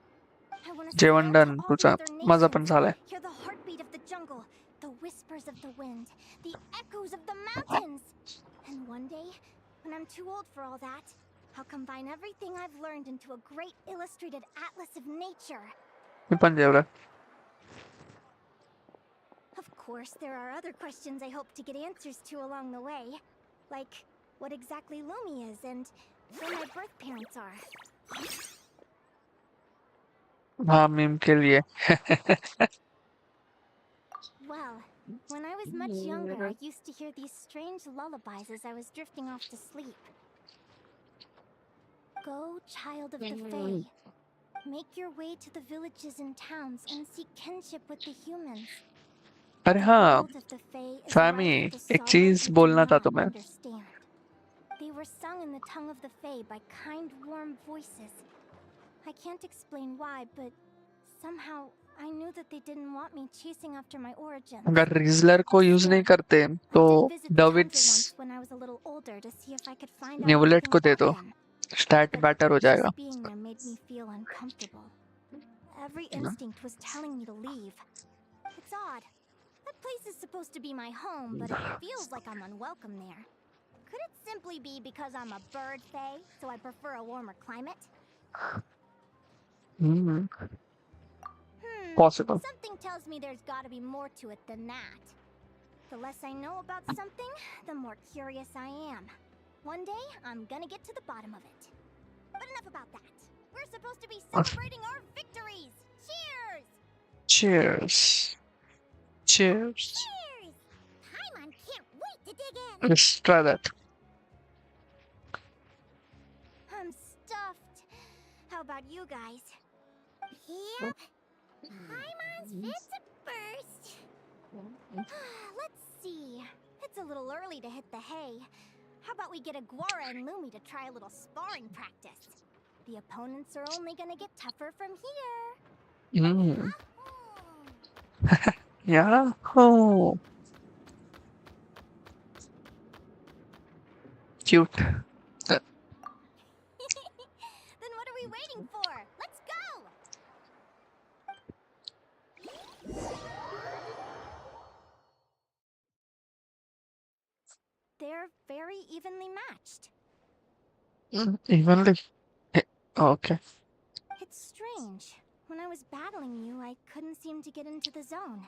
I want to Jevan sail done. to all the तुझा other माझा पण nations, झालाय. hear the heartbeat of the jungle, the whispers of the wind, the echoes of the mountains. And one day, when I'm too old for all that, I'll combine everything I've learned into a great illustrated atlas of nature. मी पण जेवलं. Of course, there are other questions I hope to get answers to along the way. Like, what exactly Lumi is and where my birth parents are. हाँ meme के लिए. Well, when I was much younger, I used to hear these strange lullabies as I was drifting off to sleep. Go, child of the Fae. Make your way to the villages and towns and seek kinship with the humans. अरे The हाँ world of the Fae is फैमी rife with the एक sorrows चीज we do बोलना था not तुम्हें. understand. They were sung in the tongue of the Fae by kind, warm voices. I can't explain why, but somehow I knew that they didn't want me chasing after my origins. अगर रिजलर को use नहीं करते I तो did visit the tundra डविट्स once when I was a little older to see if I could find out नेवलेट anything को दे about दो. them. Stat But batter हो जाएगा. just being there made me feel uncomfortable. Every instinct was telling me to leave. It's odd. That place is supposed to be my home, but it feels like I'm unwelcome there. Could it simply be because I'm a bird fae, so I prefer a warmer climate? Hmm. Hmm. Possible. Something tells me there's gotta be more to it than that. The less I know about something, the more curious I am. One day, I'm gonna get to the bottom of it. But enough about that. We're supposed to be celebrating our victories! Cheers! Cheers. Cheers. Cheers! Paimon can't wait to dig in! Let's try that. I'm stuffed. How about you guys? Yep. Paimon's fit to burst. Let's see. It's a little early to hit the hay. How about we get Aguara and Lumi to try a little sparring practice? The opponents are only gonna get tougher from here. Mm. Yahoo! Cute. Then what are we waiting for? Let's go! They're very evenly matched. Evenly. Okay. It's strange. When I was battling you, I couldn't seem to get into the zone.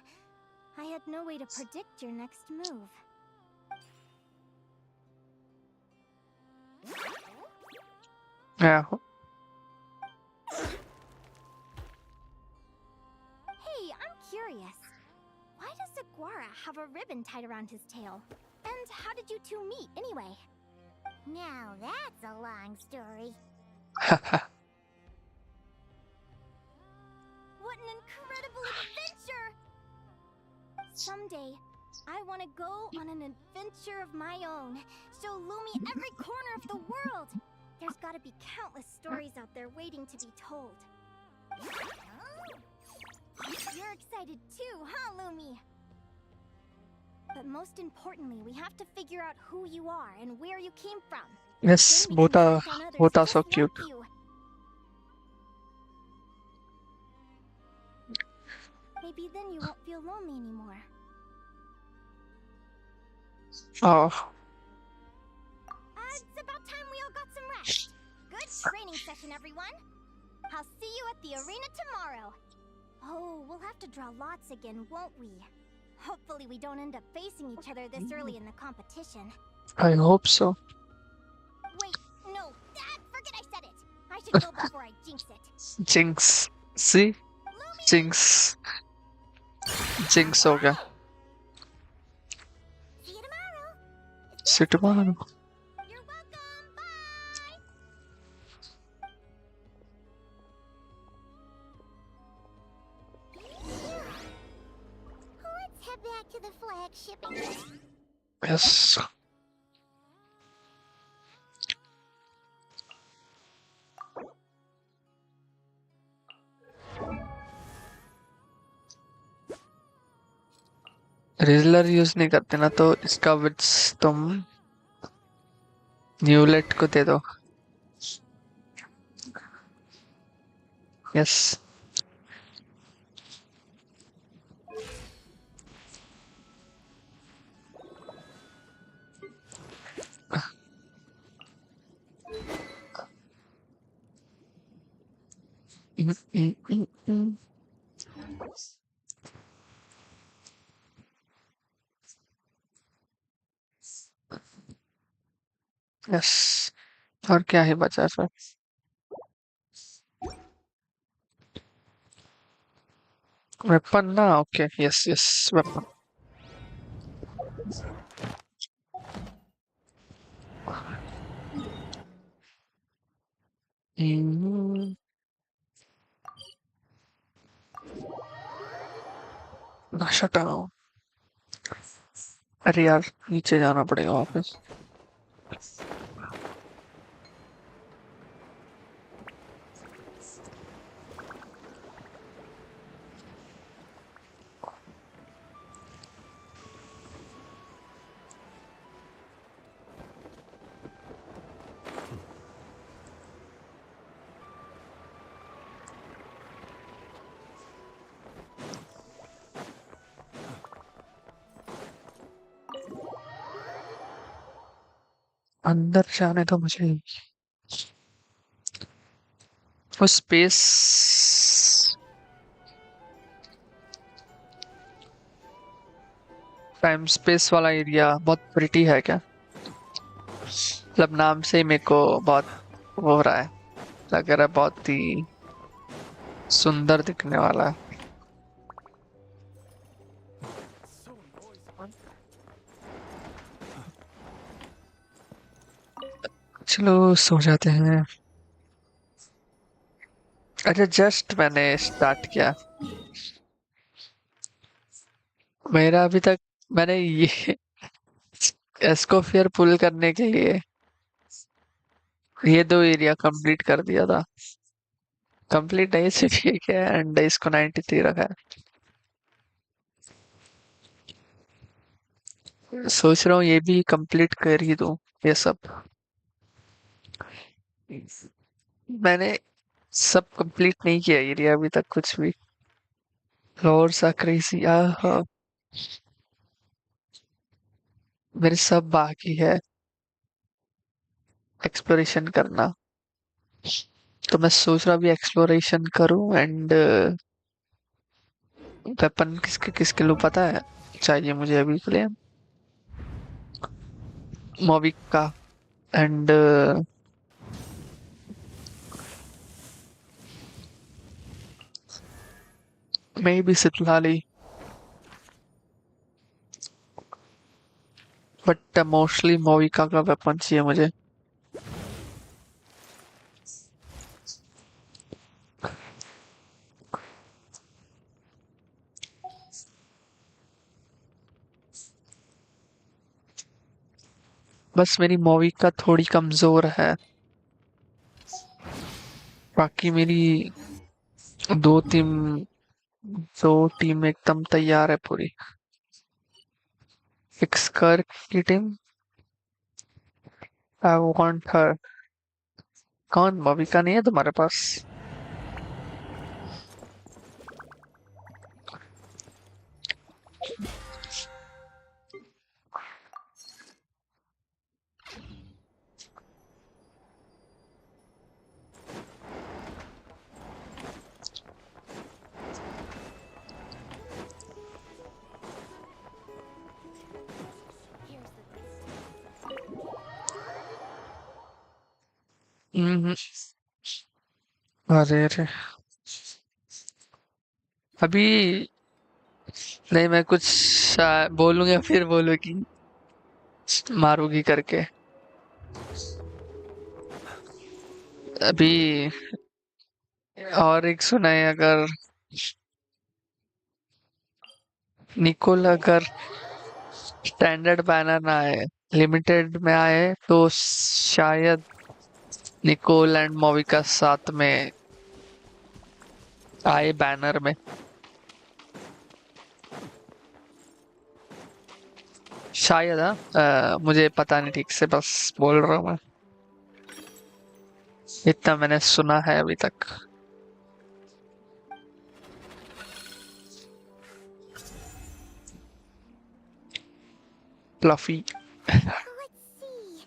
I had no way to predict your next move. Yeah. Hey, I'm curious. Why does Aguara have a ribbon tied around his tail? And how did you two meet, anyway? Now that's a long story. What an incredible adventure! Someday, I want to go on an adventure of my own. Show Lumi every corner of the world. There's got to be countless stories out there waiting to be told. You're excited too, huh, Lumi? But most importantly, we have to figure out who you are and where you came from. Yes, Then we both can are count on others both are just so like cute. you. Maybe then you won't feel lonely anymore. Oh, It's about time we all got some rest. Good training session, everyone. I'll see you at the arena tomorrow. Oh, we'll have to draw lots again, won't we? Hopefully we don't end up facing each other this early in the competition. I hope so. Wait, no, forget I said it. I should go before I jinx it. Jinx. See? Jinx. Jinx हो गया. See you tomorrow. See you tomorrow. next shipping. Yes. Wrestler use नहीं करते ना, तो इसका wits तुम न्यूलेट को दे दो। यस। यस। और क्या ही बचा सर? वेपन ना, okay, yes yes, weapon. Shut down. अरे यार, नीचे जाना पड़ेगा वापस। अंदर जाने तो मुझे वो स्पेस, टाइम स्पेस वाला एरिया बहुत प्रिटी है क्या? मतलब नाम से ही मेरे को बहुत वो हो रहा है, लग रहा है बहुत ही सुंदर दिखने वाला है। चलो सो जाते हैं। अच्छा, जस्ट मैंने स्टार्ट किया। मेरा अभी तक, मैंने ये एस्कोफियर पुल करने के लिए ये 2 एरिया कंप्लीट कर दिया था। कंप्लीट नहीं, सिर्फ ये क्या है, एंड इसको 93 रखा है। सोच रहा हूँ ये भी कंप्लीट कर ही दूं, ये सब। मैंने सब कंप्लीट नहीं किया एरिया अभी तक कुछ भी। फ्लोर सा क्रेजी, मेरे सब बाकी है एक्सप्लोरेशन करना। तो मैं सोच रहा अभी एक्सप्लोरेशन करूं, एंड वेपन किसके किसके लिए पता है चाहिए मुझे अभी के लिए? मोबिक का, एंड मे बी सितलाली, बट मोस्टली मोविका का वेपन चाहिए मुझे। बस मेरी मोविका थोड़ी कमजोर है, बाकी मेरी दो टीम दो टीम एकदम तैयार है पूरी। फिक्स कर की टीम, आई वांट हर। कौन, मोविका नहीं है तुम्हारे पास? हम्म। अरे अरे, अभी नहीं, मैं कुछ बोलूंगा फिर बोलूंगी मारूंगी करके। अभी और एक सुना है, अगर निकोल अगर स्टैंडर्ड बैनर ना आए, लिमिटेड में आए तो शायद निकोल एंड मोविका साथ में आए बैनर में। शायद मुझे पता नहीं ठीक से, बस बोल रहा हूँ मैं, इतना मैंने सुना है अभी तक। Fluffy. Let's see.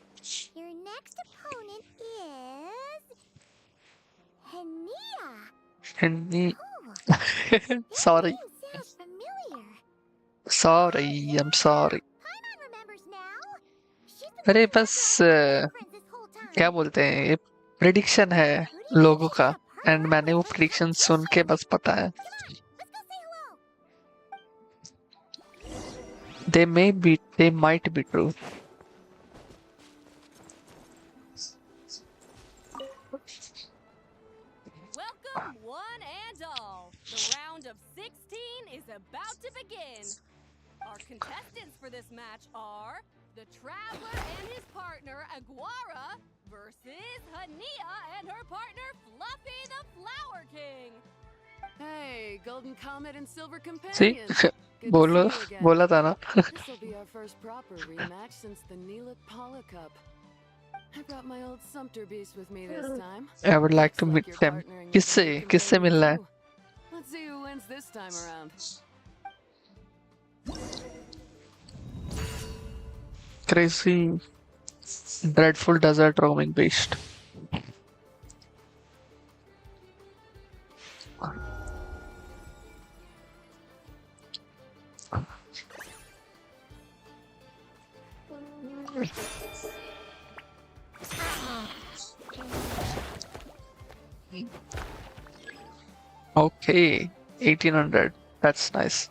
Your next opponent is Linnea. Hindi. Oh, that sorry name sounds familiar. Sorry, I'm sorry। Paimon remembers now. She's been अरे talking बस about our friends this whole time. क्या बोलते हैं, ये प्रिडिक्शन है Pretty लोगों sure का, she's a and partner मैंने वो with a प्रिडिक्शन सुन के competition. बस पता है। Come on, let's go say hello. They might be true। Welcome, one and all. The round of 16 is about to begin. Our contestants for this match are the Traveler and his partner Aguara versus Linnea and her partner Fluffy the Flower King. Hey, Golden Comet and Silver See, Companion. Good to बोलो see you again. बोला था ना। This'll be our first proper rematch since the Neelit Paula Cup. I brought my old Sumter beast with me this time. I would like to Looks meet you're them। partnering with किससे a new किससे companion मिलना है? too. Let's see who wins this time around. Crazy, dreadful desert roaming beast। Okay, 1800। That's nice।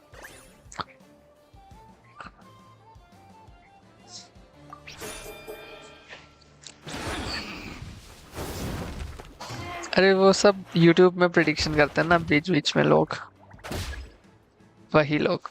अरे वो सब YouTube में prediction करते हैं ना बीच बीच में लोग, वही लोग।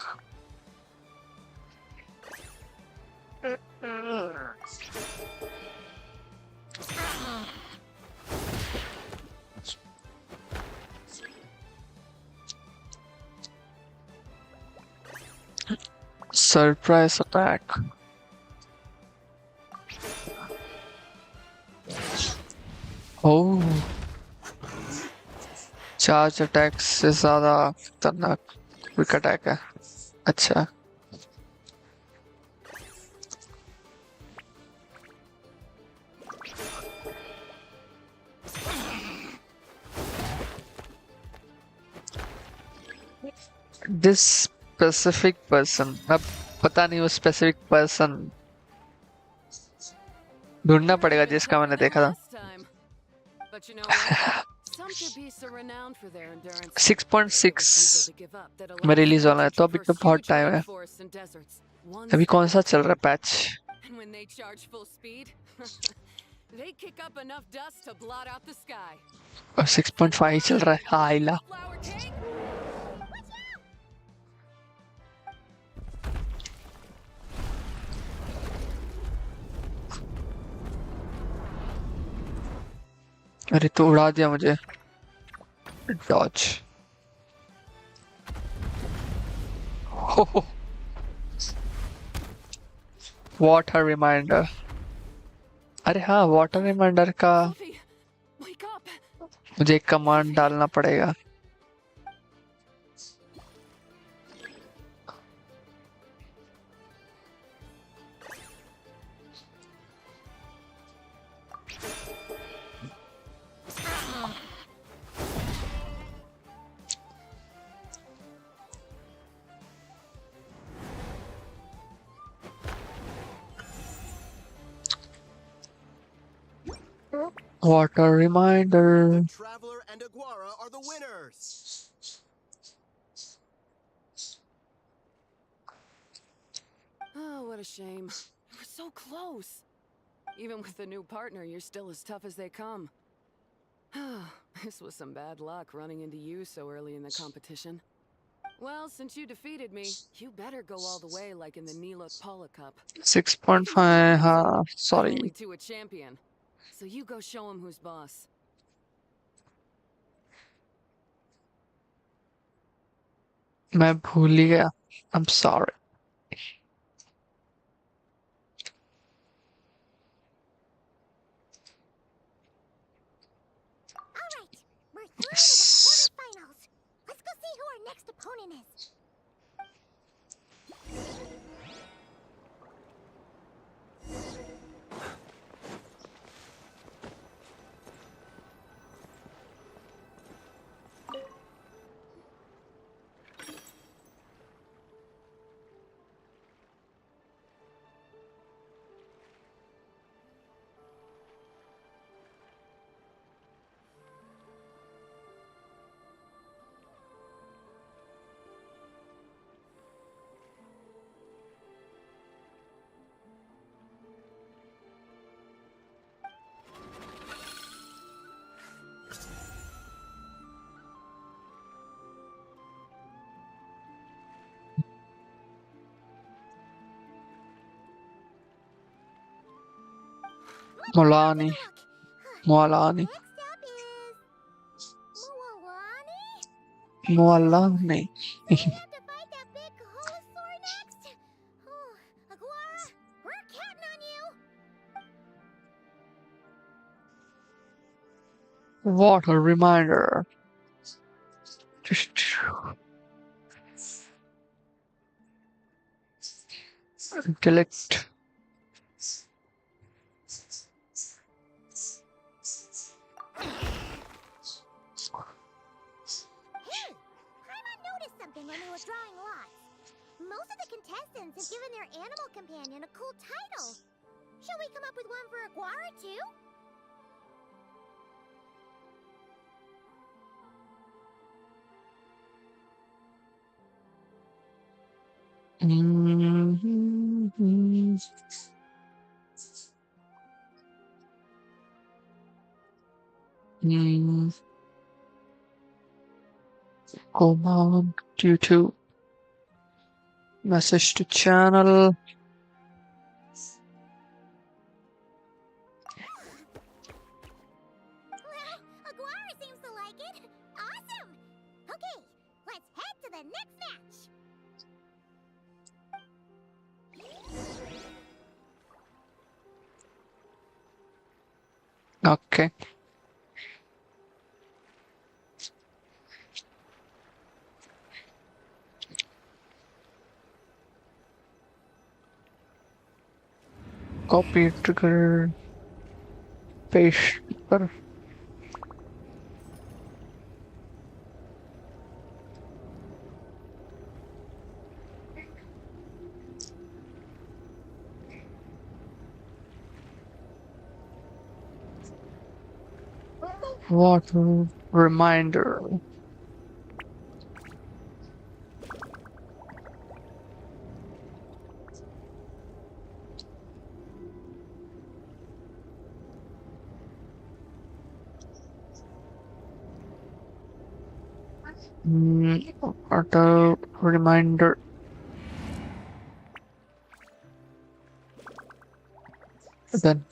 Surprise attack। ओह, चार्ज अटैक से ज्यादा खतरनाक क्विक अटैक है। अच्छा, दिस स्पेसिफिक पर्सन, अब पता नहीं वो स्पेसिफिक पर्सन ढूंढना पड़ेगा जिसका मैंने देखा था। Last time. But you know what? Sumter beasts are renowned for their endurance. 6.6 Refusal to give up that में allows रिलीज them होना है, to तो अभी तो traverse बहुत huge टाइम है। rainforests and deserts, one अभी कौन सा step चल रहा है patch? And when they charge full speed, they kick up enough dust to blot out the sky. और 6.5 ही चल रहा है। हाँ आइला। Flower King. अरे तो उड़ा दिया मुझे। डॉज। Water reminder. अरे हाँ, वाटर रिमाइंडर का Fluffy, wake up! मुझे एक कमांड डालना पड़ेगा। Water reminder। Traveler and Aguara are the winners. Oh, what a shame. We're so close. Even with the new partner, you're still as tough as they come. This was some bad luck running into you so early in the competition. Well, since you defeated me, you better go all the way like in the Nilot Paula Cup. 6.5 हाँ I'm sorry only to a champion. So you go show him who's boss. मैं भूल ही गया I'm sorry Alright, we're through to the quarterfinals. Let's go see who our next opponent is. Molani Moalani Next up is Mualani. Moalani We have to fight that big Holosaur next. Oh, Aguara, we're counting on you. What a reminder intellect Hey, Paimon noticed something when we were drawing lots. Most of the contestants have given their animal companion a cool title. Shall we come up with one for Aguara too? command due to message to channel Well, Aguara seems to like it. Awesome! Okay, let's head to the next match. okay copy trigger paste पर what a reminder what a reminder then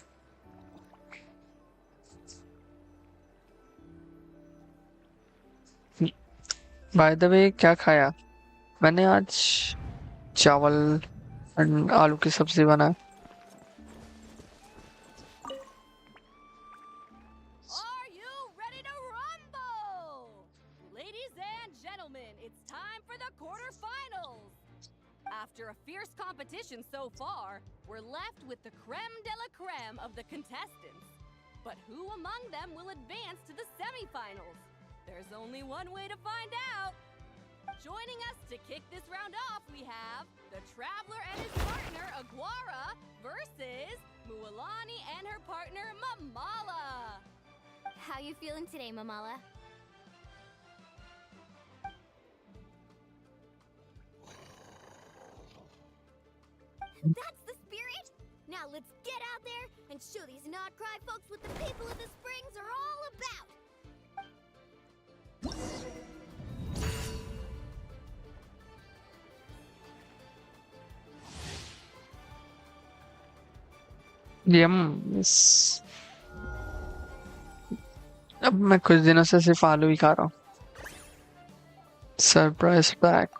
by the way क्या खाया मैंने आज चावल and आलू की सब्जी बनाया Are you ready to rumble? Ladies and gentlemen, it's time for the quarterfinals. After a fierce competition so far, we're left with the creme de la creme of the contestants. But who among them will advance to the semifinals? There's only one way to find out. Joining us to kick this round off, we have the Traveler and his partner, Aguara, versus Mualani and her partner, Mamala. How you feeling today, Mamala? That's the spirit! Now let's get out there and show these not-cry folks what the people of the Springs are all about! Yes. अब मैं कुछ दिनों से सिर्फ आलू ही खा रहा हूँ। Surprise pack.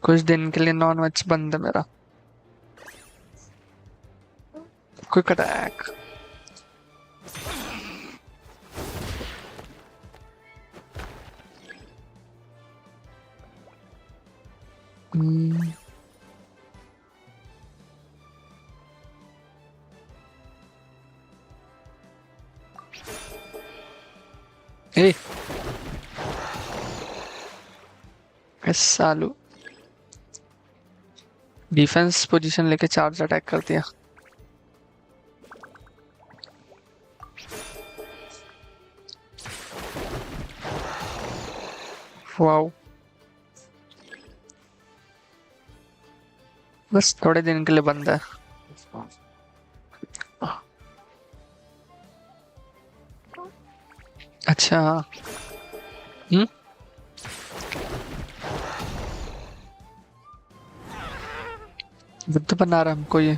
कुछ दिन के लिए नॉन वेज बंद है मेरा। Quick attack. ए सालू डिफेंस पोजीशन लेके चार्ज अटैक कर दिया। वाओ, बस थोड़े दिन के लिए बंद है। अच्छा बुद्ध बना रहा हमको ये।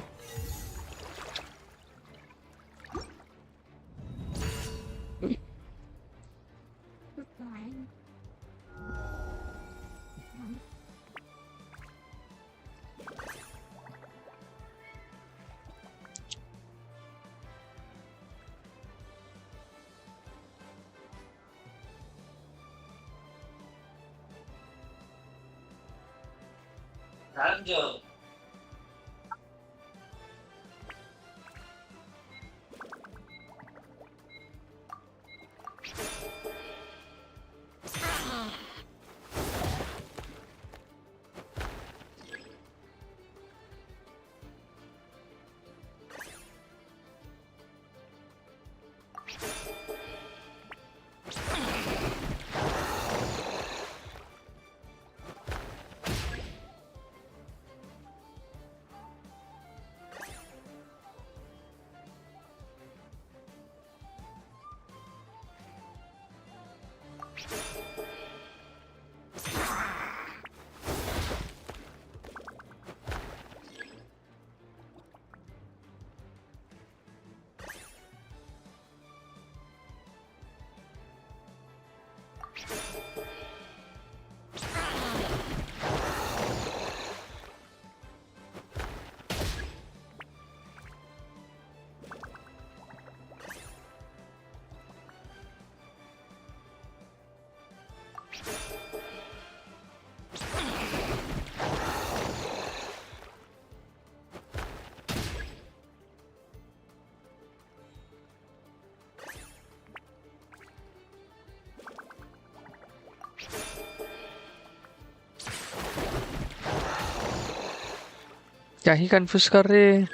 क्या ही कंफ्यूज कर रहे हैं।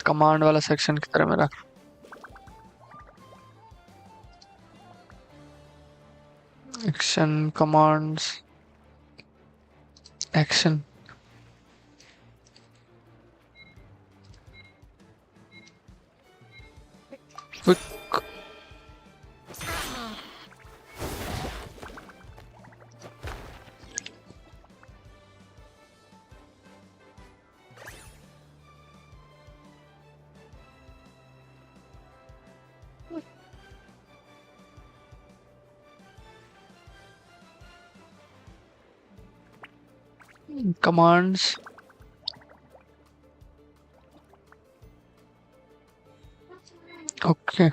कमांड वाला सेक्शन की तरह मेरा। Action commands action commands. Okay.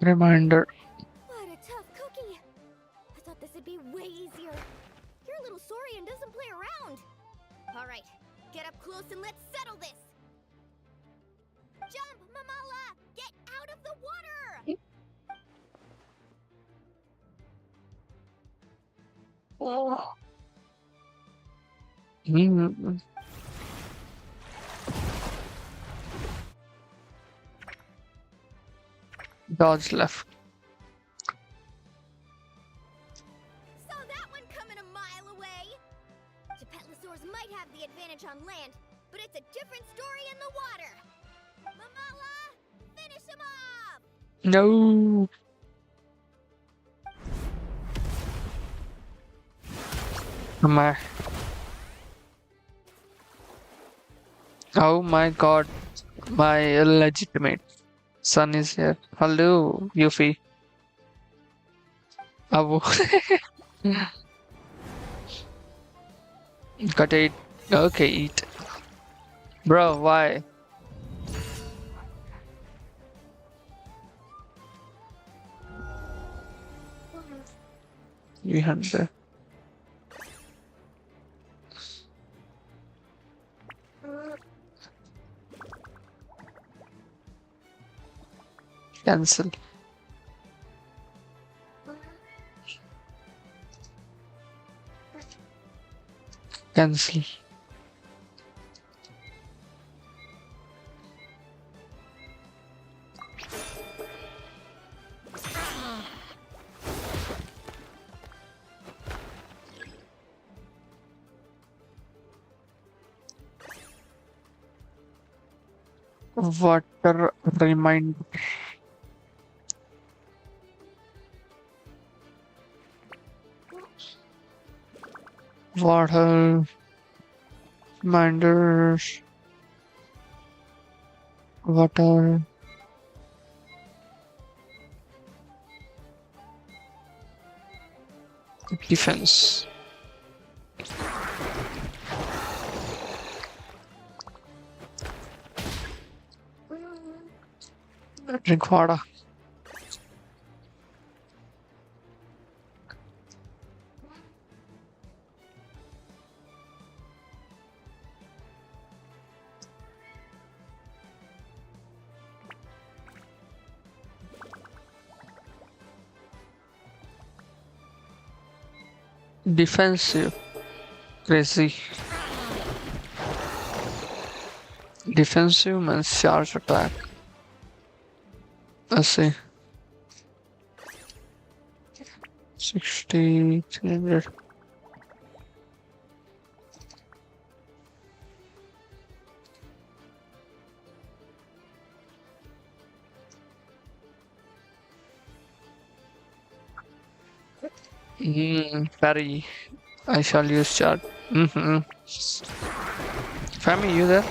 Reminder. What a tough cookie. I thought this would be way easier. Your little Saurian doesn't play around. All right, get up close and let's settle this. Jump, Mamala! Get out of the water! Dodge left. Saw that one coming a mile away. Gepetlosaurs might have the advantage on land, but it's a different story in the water. Mamala, finish him off! No. My. Oh my god. My illegitimate son is here. Hello, Yuffie. Abu. Got it. Okay, eat. Bro, why? You had the cancel. Cancel. Water remind. Water reminders. Water. Defense. Drink water. Defensive. Crazy. Defensive means charge attack. Let's see. 60, 300. Parry. I shall use chart. Fami, you there?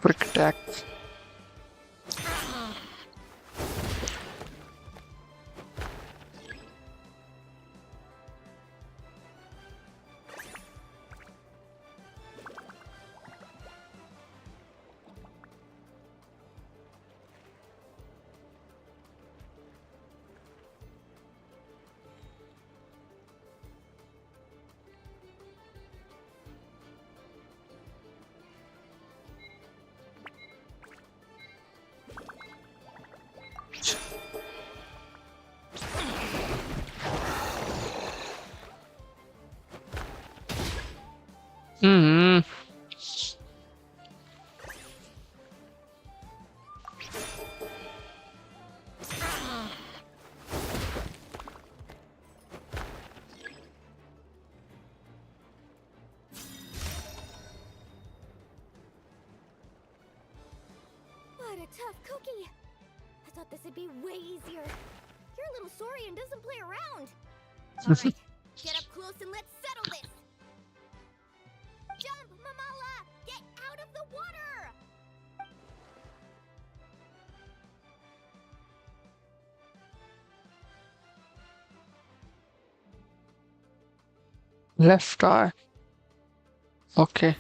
Quick attack. Hmm. What a tough cookie. I thought this would be way easier. Your little Saurian doesn't play around. Alright, get up close and let's settle this. Jump, Mamala! Get out of the water! Left eye. Okay.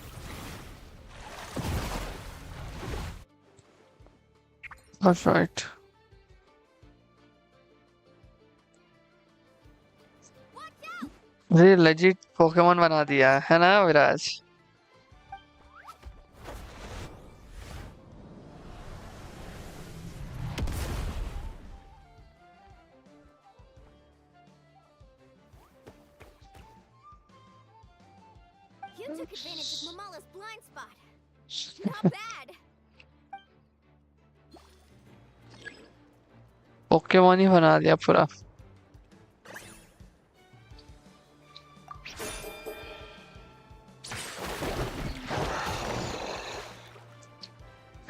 That's right. Watch out! ये legit Pokemon बना दिया है ना Viraj? You took advantage of Mamala's blind spot. Not bad. Pokemon ही बना दिया पूरा।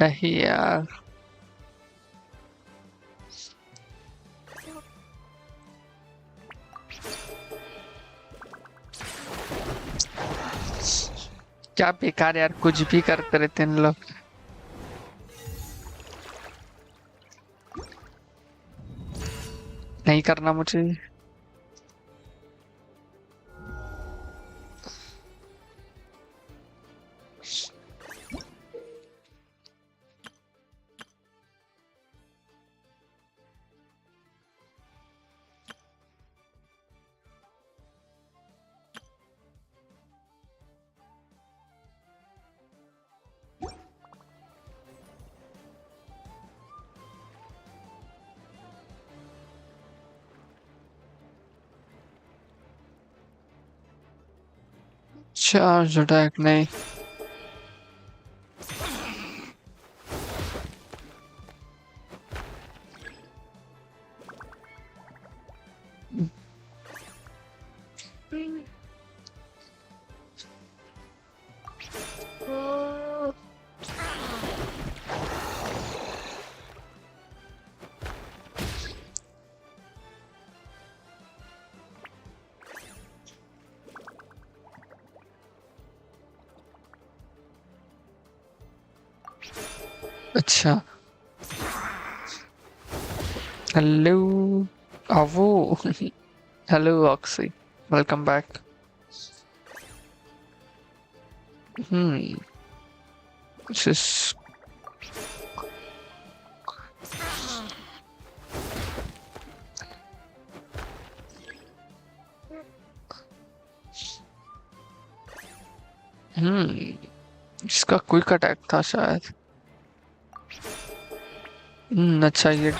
नहीं यार, क्या बेकार यार, कुछ भी करते रहते हैं इन लोग। नहीं करना मुझे। चार्ज अटैक नहीं। अच्छा, हेलो आवो। Hello oxy, welcome back. This is इसका क्विक अटैक था शायद। अच्छा ये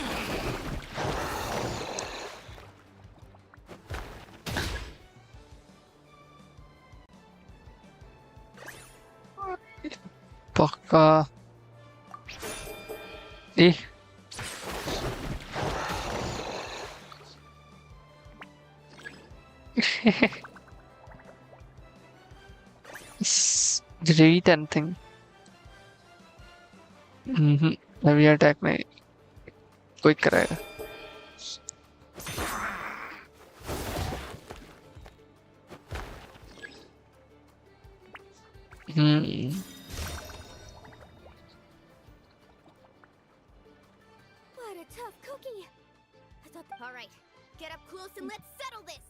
पक्का। ए did you eat anything? अभी अटैक नहीं, क्विक कराएगा। What a tough cookie. I thought. All right, get up close and let's settle this.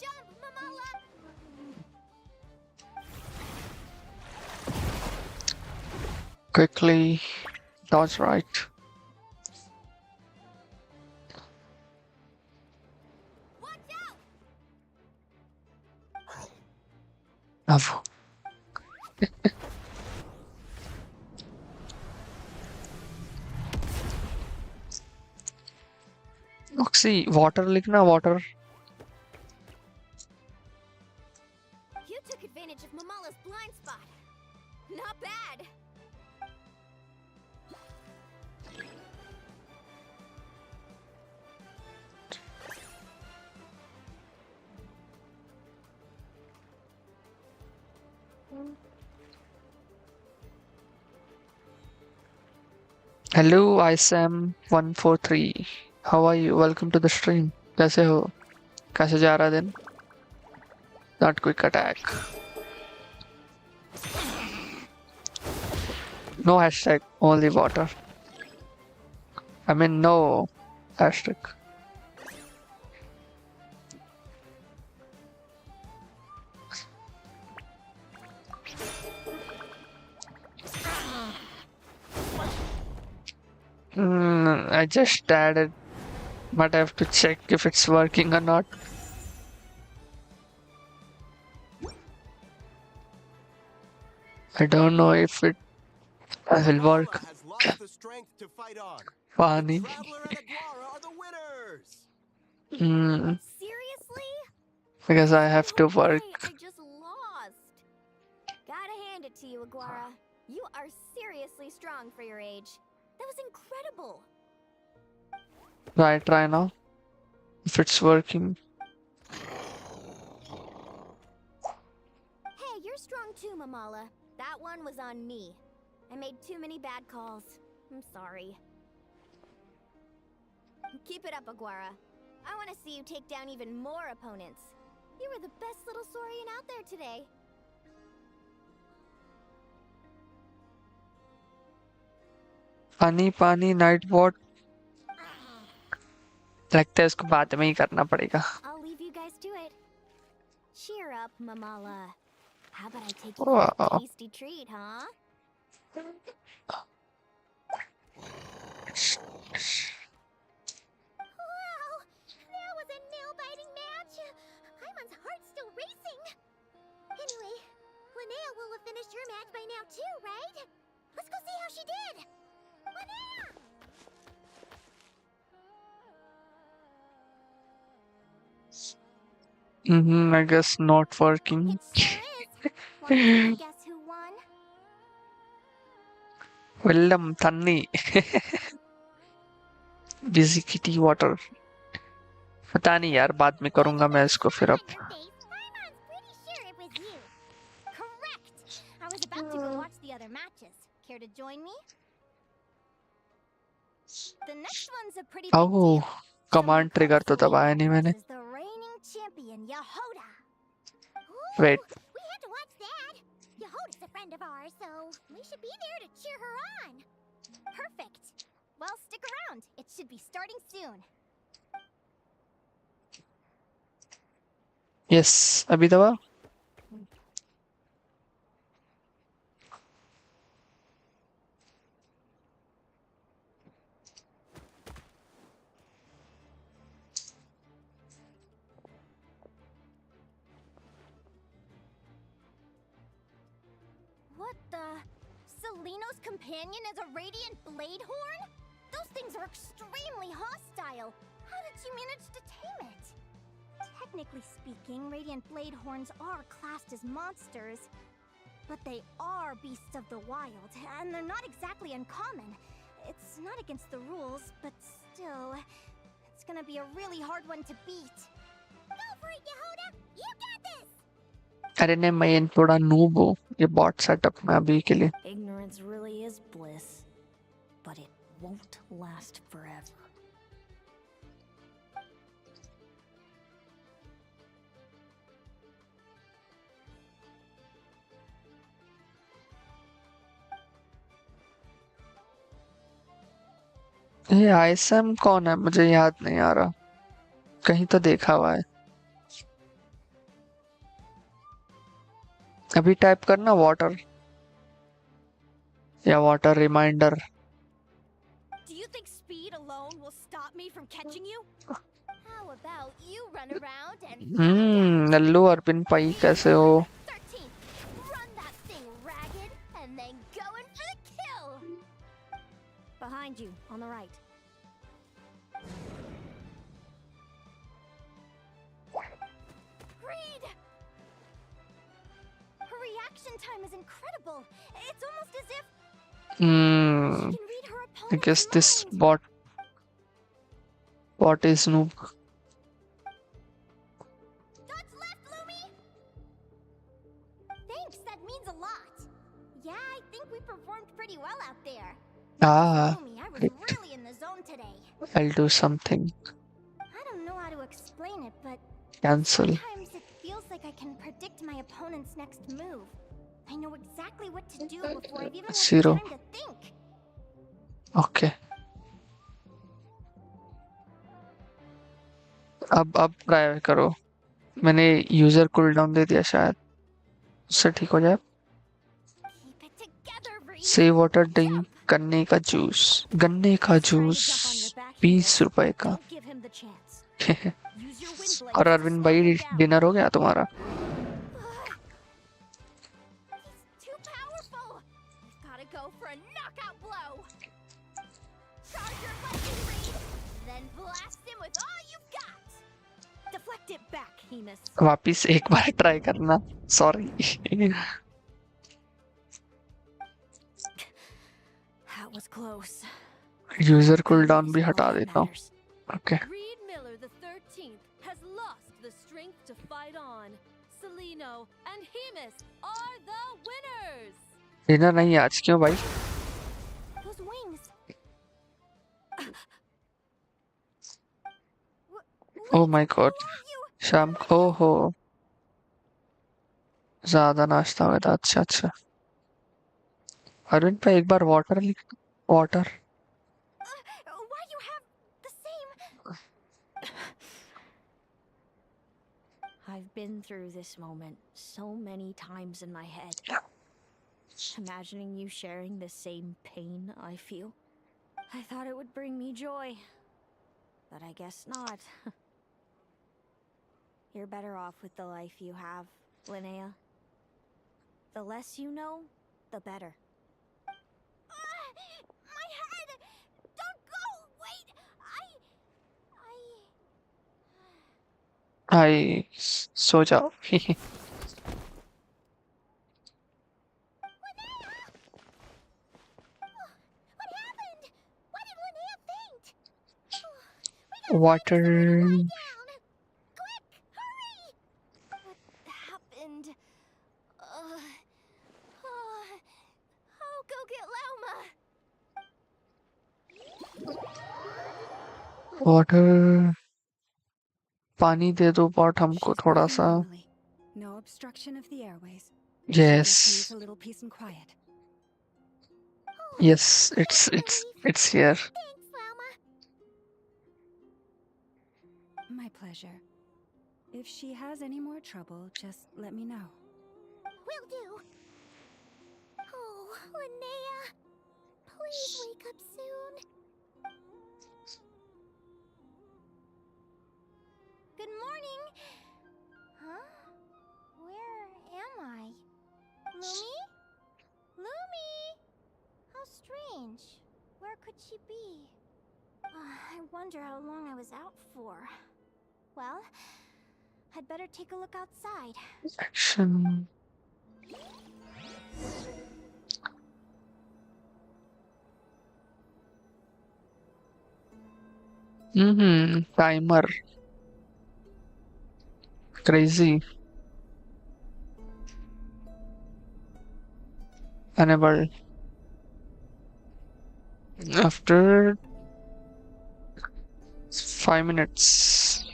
Jump, Mamala. Quickly dodge right. Watch out. Bravo. Oxy, water लिखना water. You took advantage of Mamala's blind spot. Not bad. Hello, ISAM143. How are you? Welcome to the stream. कैसे हो? कैसे जा रहा दिन? Not quick attack. No hashtag, only water. I mean, no hashtag. I just added, but I have to check if it's working or not. I don't know if it will Mama work. has lost the strength to fight on. The Funny. Traveler and Aguara are the winners! Hmm. Seriously? Because I have to No work. way, I just lost. Gotta hand it to you, Aguara. You are seriously strong for your age. That was incredible. Try now. If it's working. Hey, you're strong too, Mamala. That one was on me. I made too many bad calls. I'm sorry. Keep it up, Aguara. I want to see you take down even more opponents. You were the best little Saurian out there today. पानी night what लगता है इसको बाद में ही करना पड़ेगा. I'll leave you guys to it. Cheer up, Mamala. How about I take you for a Wow. tasty treat, huh? Wow! That was a nail-biting match! Paimon's heart's still racing! Anyway, Linnea will have finished her match by now too, right? Let's go see how she did! Linnea! I guess not working. It sure is. Want to take a guess who won? Willem Tanni. Busy kitty water. पता नहीं यार बाद में करूंगा मैं इसको फिर अब. Your face, Paimon's pretty sure it was you. Correct! I was about to go watch the other matches. Care to join me? The next one's a pretty big Oh, deal. command trigger तो दबाया नहीं मैंने. This is the reigning champion, Yehoda. Ooh, Wait. we had to watch that. Yehoda's a friend of ours, so we should be there to cheer her on. Perfect. Well, stick around. It should be starting soon. Yes, अभी दबा. What the? Seleno's companion is a radiant blade horn? Those things are extremely hostile. How did you manage to tame it? Technically speaking, radiant blade horns are classed as monsters. But they are beasts of the wild, and they're not exactly uncommon. It's not against the rules, but still, it's gonna be a really hard one to beat. Go for it, Yehoda! You got this! अरे नहीं मैं थोड़ा noob हूँ ये bot setup में अभी के लिए. Ignorance really is bliss, but it won't last forever. ये आईएसएम कौन है मुझे याद नहीं आ रहा. कहीं तो देखा हुआ है. अभी टाइप करना वाटर या water reminder. Do you think speed alone will stop me from catching you? How about you run around and नल्लू अरविंद पाई कैसे हो. 13. Run that thing ragged and then go in for the kill. Behind you, on the right. Reed! Her reaction time is incredible. It's almost as if she can read her I opponent's guess this mind. bot is noob. Dodge left, Lumi! Thanks, that means a lot. Yeah, I think we performed pretty well out there. Ah, Lumi, I was wait. really in the zone today. I'll do something. I don't know how to explain it, but Cancel. sometimes it feels like I can predict my opponent's next move. I know exactly what to do before I've even had Zero. time to think. Okay. अब try करो. मैंने user cooldown दे दिया शायद उससे ठीक हो जाए. Keep it together, Reed. से वाटर ड्रिंक गन्ने का जूस. गन्ने का जूस 20 रुपए का. Don't give him the chance. Use your wind blades और to अरविंद slow भाई him down. डिनर हो गया तुम्हारा. He's too powerful. Hemus. वापिस एक बार ट्राई करना. Sorry. That was close. User cooldown Finally, भी all हटा that देता हूँ. matters. Okay. Reed Miller the 13th has lost the strength to fight on. Celino and Hemus are the winners. Dinner नहीं है आज क्यों भाई? Those wings. Oh my God. शाम को हो. ज़्यादा नाश्ता हुआ था. अच्छा अच्छा. अरविंद पे एक बार water water. Why you have the same? I've been through this moment so many times in my head. Imagining you sharing the same pain I feel. I thought it would bring me joy. But I guess not. You're better off with the life you have, Linnea. The less you know, the better. My head! Don't go! Wait! हाय सो जाओ. What happened? Why did Linnea faint? Water. Down. Quick, hurry! What happened? I'll go get Lauma. Water. पानी दे दो bot हमको She's थोड़ा breathing सा. normally. No obstruction of the airways. She Yes. just needs a little peace and quiet. Yes. It's here. Thanks, Lauma. My pleasure. If she has any more trouble, just let me know. Will do. Oh, Linnea. Please wake up soon. Good morning. Huh? Where am I? Lumi? Lumi! How strange. Where could she be? I wonder how long I was out for. Well, I'd better take a look outside. Action. Timer. Crazy. Enable. After 5 minutes.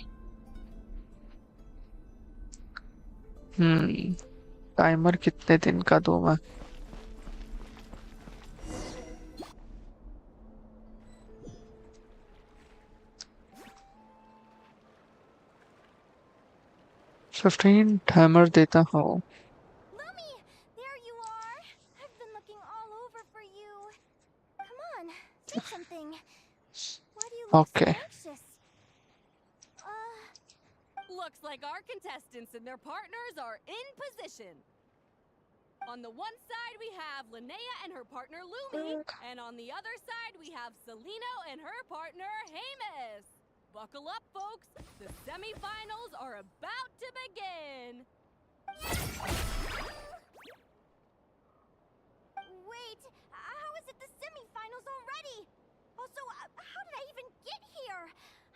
Timer कितने दिन का दूं मैं? $15 timer देता हूँ. Lumi! There you are! I've been looking all over for you. Come on, say something. Why do you look Okay. so anxious? Looks like our contestants and their partners are in position. On the one side, we have Linnea and her partner Lumi, and on the other side, we have Celino and her partner Hemus. Buckle up, folks. The semifinals are about to begin. Wait, how is it the semifinals already? Also, how did I even get here?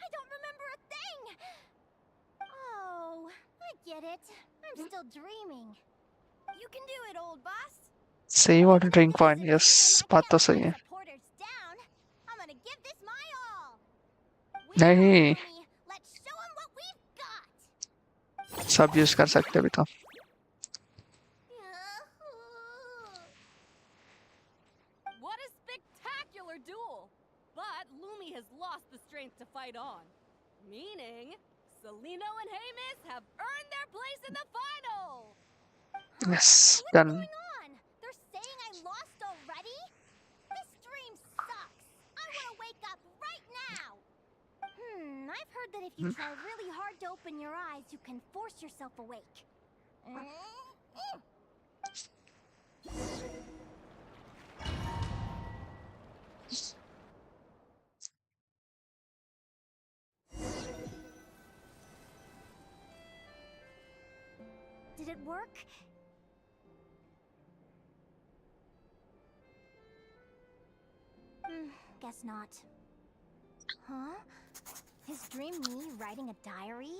I don't remember a thing. Oh, I get it. I'm still dreaming. You can do it, old boss. Say you want to drink wine. Yes, बात तो सही है. Supporters down. I'm gonna give this my all. नहीं. Let's show 'em what we've got. सब use कर सकते अभी तो. What a spectacular duel! But Lumi has lost the strength to fight on. Meaning, Celino and Hemus have earned their place in the final! Yes, What's done. going on? They're saying I lost already? This dream sucks. I want to wake up right now. I've heard that if you try really hard to open your eyes, you can force yourself awake. it work? Guess not. Huh? Is Dream me writing a diary?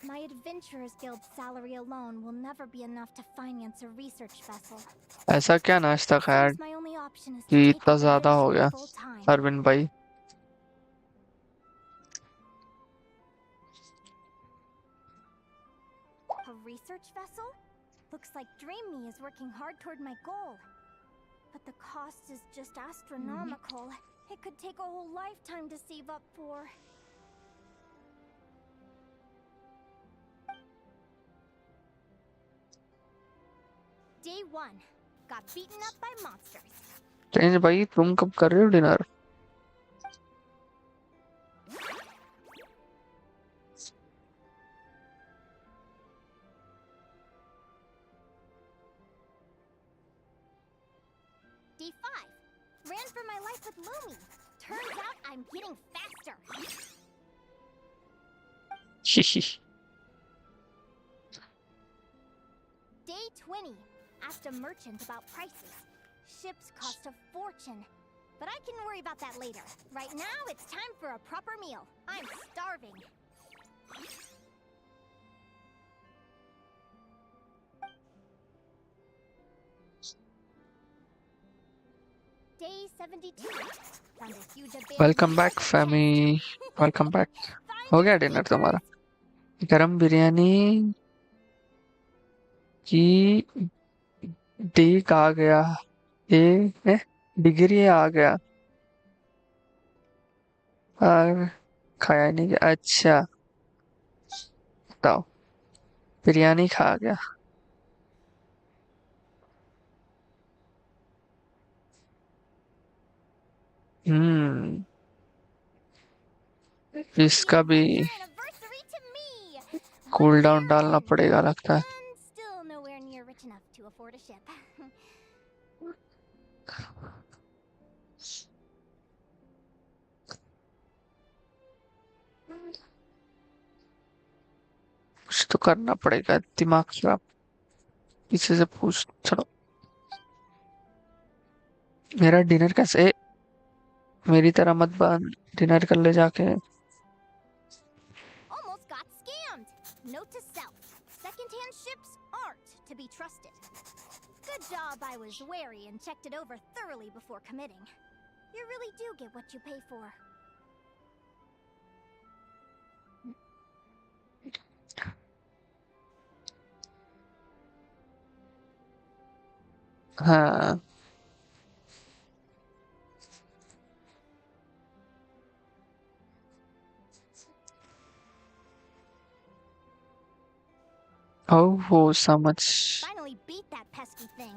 My Adventurers Guild salary alone will never be enough to finance a research vessel. ऐसा क्या नाश्ता खाया Seems my only option is to कि take इतना up ज्यादा हो adventuring गया full time. Arvind भाई? A research vessel? Looks like Dream Me is working hard toward my goal. But the cost is just astronomical. It could take a whole lifetime to save up for. Day 1. Got beaten up by monsters. Change भाई, तुम कब कर रहे हो dinner? Day 5. Ran for my life with Lumi. Turns out I'm getting faster. Day 20. Asked a merchant about prices. Ships cost a fortune. But I can worry about that later. Right now, it's time for a proper meal. I'm starving. Day 72. Found a huge abandoned welcome back treasure फैमी, chest. Welcome back. Find हो your गया dinner तुम्हारा? papers. गरम बिरयानी की डीक आ गया। ए degree आ गया। और खाया नहीं गया। अच्छा बताओ, बिरयानी खा गया। हम्म, इसका Happy भी adventure anniversary to me! 1 cool down year डालना in, पड़ेगा लगता है। and still nowhere near rich enough to afford a ship. कुछ तो करना पड़ेगा, दिमाग खराब। किसी से पूछ चलो। मेरा डिनर कैसे? मेरी तरह मत बन, डिनर कर ले जाके। Almost got scammed! Note to self. Second-hand ships aren't to be trusted. Good job I was wary and checked it over thoroughly before committing. You really do get what you pay for. हाँ, oh so much. Finally beat that pesky thing.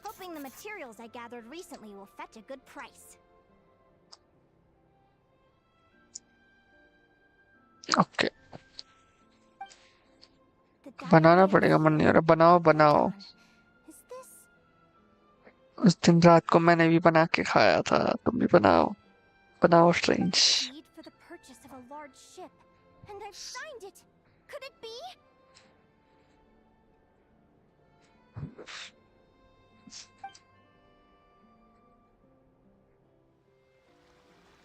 Hoping the materials I gathered recently will fetch a good price. Okay, The banana diary पड़ेगा। मन of नहीं हो रहा। बनाओ बनाओ। Photon. Is this उस दिन रात को मैंने भी बना के खाया था, तुम भी बनाओ। बनाओ strange. deed for the purchase of a large ship? And I've signed it. Could it be?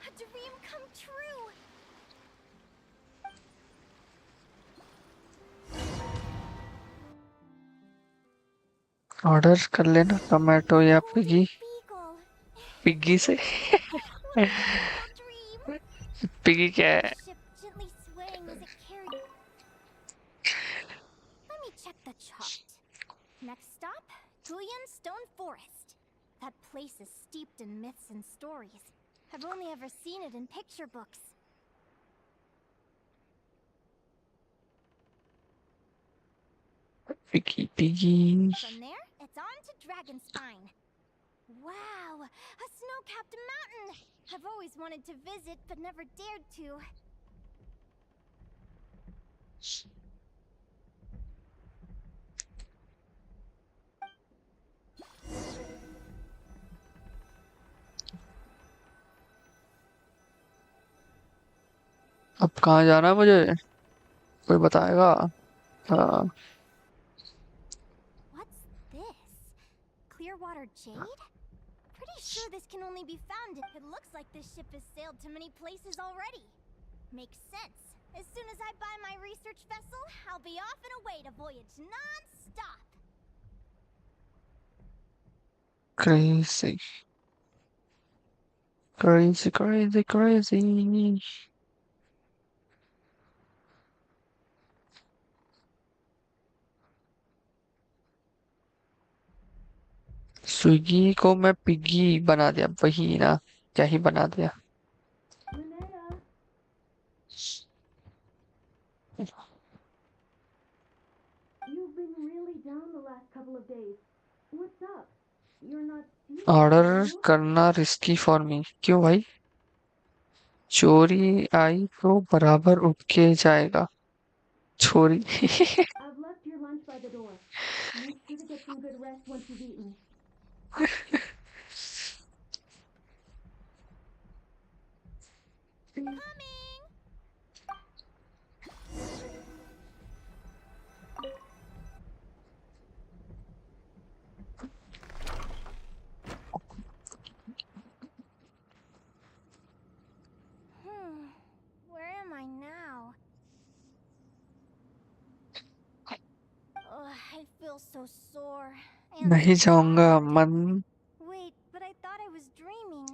A dream come true. Order कर लेना टोमेटो या पिगी। Beagle. पिग्गी से। What a wonderful dream. Piggy क्या है? The ship gently swaying as it carried. Let me check the chart. Next stop, Guyan Stone Forest. That place is steeped in myths and stories. I've only ever seen it in picture books. Piggy piggy. From there, it's on to Dragonspine. Wow, a snow-capped mountain! I've always wanted to visit, but never dared to. अब कहाँ जाना है मुझे? कोई बताएगा? हाँ, What's this? Clearwater jade? Pretty sure this can only be found if it looks like this ship has sailed to many places already. Makes sense. As soon as I buy my research vessel, I'll be off and away to voyage non-stop. crazy, crazy, crazy, crazy. Swiggy को मैं piggy बना दिया, वही ना, क्या ही बना दिया। Linnea, you've been really down the last couple of days. What's up? You're not feeling order well, are you? करना रिस्की फॉर मी, क्यों भाई? चोरी आई तो बराबर उठ के जाएगा। छोरी। I've left your lunch by the door. Make sure to get some good rest once you've eaten. Coming! Where am I now? I feel so sore. And नहीं जाऊंगा, tired. मन Wait, but I thought I was dreaming.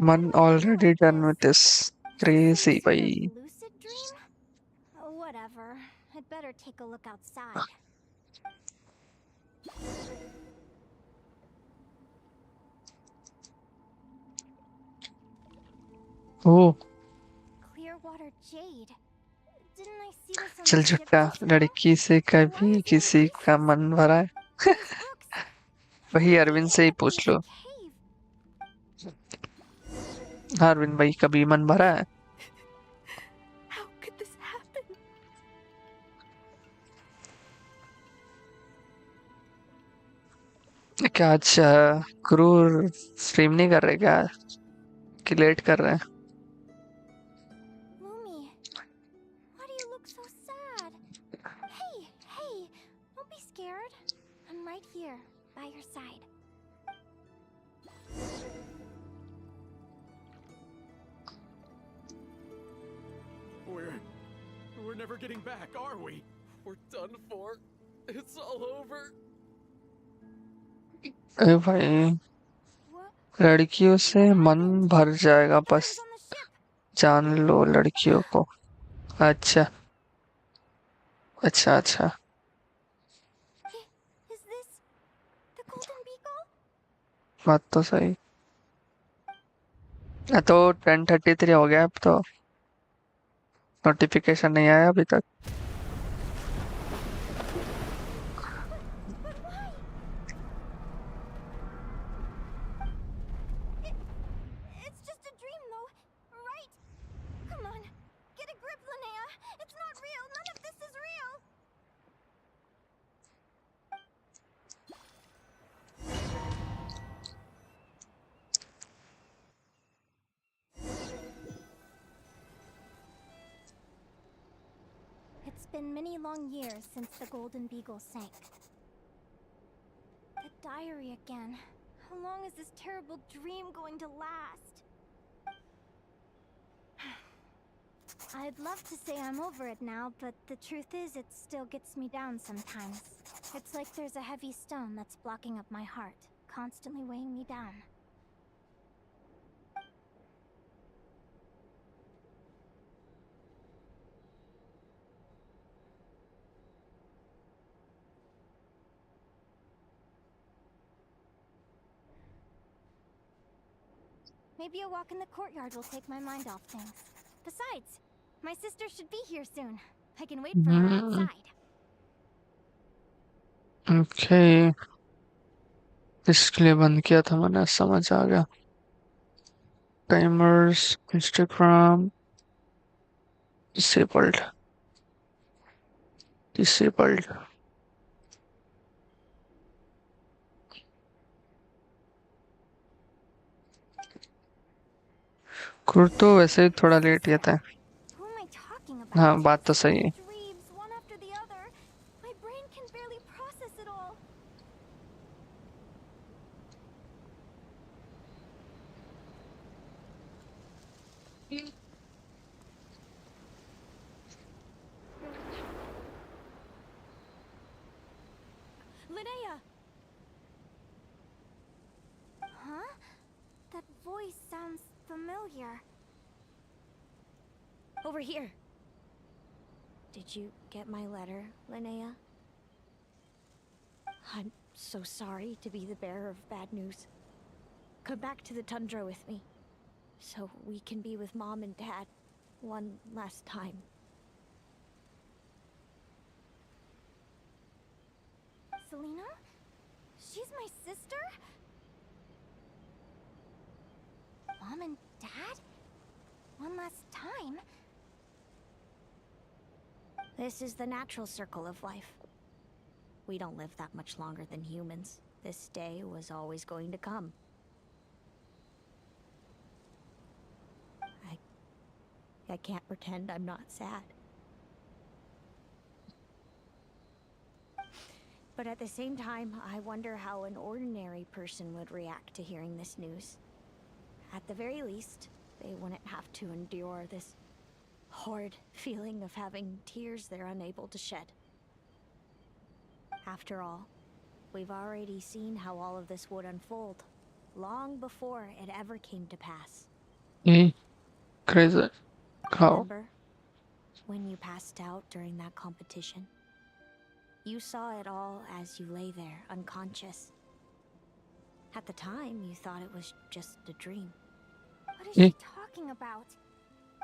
मन Why do I feel already like done this? With this. Some crazy sort भाई। of lucid dream? Whatever. I'd better take a look outside. Oh Clearwater jade. Didn't I see this on चल the ship झुट्टा, just now? लड़की से Why कभी is it in किसी का pieces? मन भरा है? Those books. वही How अरविंद did से they he end up in पूछ the लो। cave? हाँ अरविंद भाई, कभी मन भरा है? How could this happen? क्या आज क्रू स्ट्रीम नहीं कर रहे क्या? कि लेट कर रहे हैं? Lumi, why do you look so sad? Hey, hey, don't be scared. I'm right here, by your side. We're never getting back, are we? We're done for. It's all over. अरे भाई, What? लड़कियों से What मन happened? भर जाएगा, I thought I बस was on the ship. जान लो लड़कियों को। अच्छा अच्छा अच्छा। Is this the Golden Beagle? बात तो सही। तो 10:33 हो गया, अब तो नोटिफिकेशन नहीं आया अभी तक। But why? It's just a dream, though, right? Come on, get a grip, Linnea. It's not real. None of this is real. It's been many long years since the Golden Beagle sank. The diary again. How long is this terrible dream going to last? I'd love to say I'm over it now, but the truth is it still gets me down sometimes. It's like there's a heavy stone that's blocking up my heart, constantly weighing me down. Maybe a walk in the courtyard will take my mind off things. Besides, my sister should be here soon. I can wait for her outside. Okay, इसके लिए बंद किया था मैंने, समझ आ गया। Timers, Instagram disabled, disabled. Crew तो वैसे ही थोड़ा लेट ही था। Who am I talking हाँ बात तो सही है। Dreams, one after the other. My brain can barely process it all. Linnea! Huh? That voice sounds familiar. Over here. Did you get my letter, Linnea? I'm so sorry to be the bearer of bad news. Come back to the tundra with me, so we can be with Mom and Dad one last time. Selena? She's my sister? Mom and Dad? One last time? This is the natural circle of life. We don't live that much longer than humans. This day was always going to come. I can't pretend I'm not sad. But at the same time, I wonder how an ordinary person would react to hearing this news. At the very least, they wouldn't have to endure this horrid feeling of having tears they're unable to shed. After all, we've already seen how all of this would unfold, long before it ever came to pass. Crazy. How? Remember when you passed out during that competition? You saw it all as you lay there, unconscious. At the time, you thought it was just a dream. What is she talking about?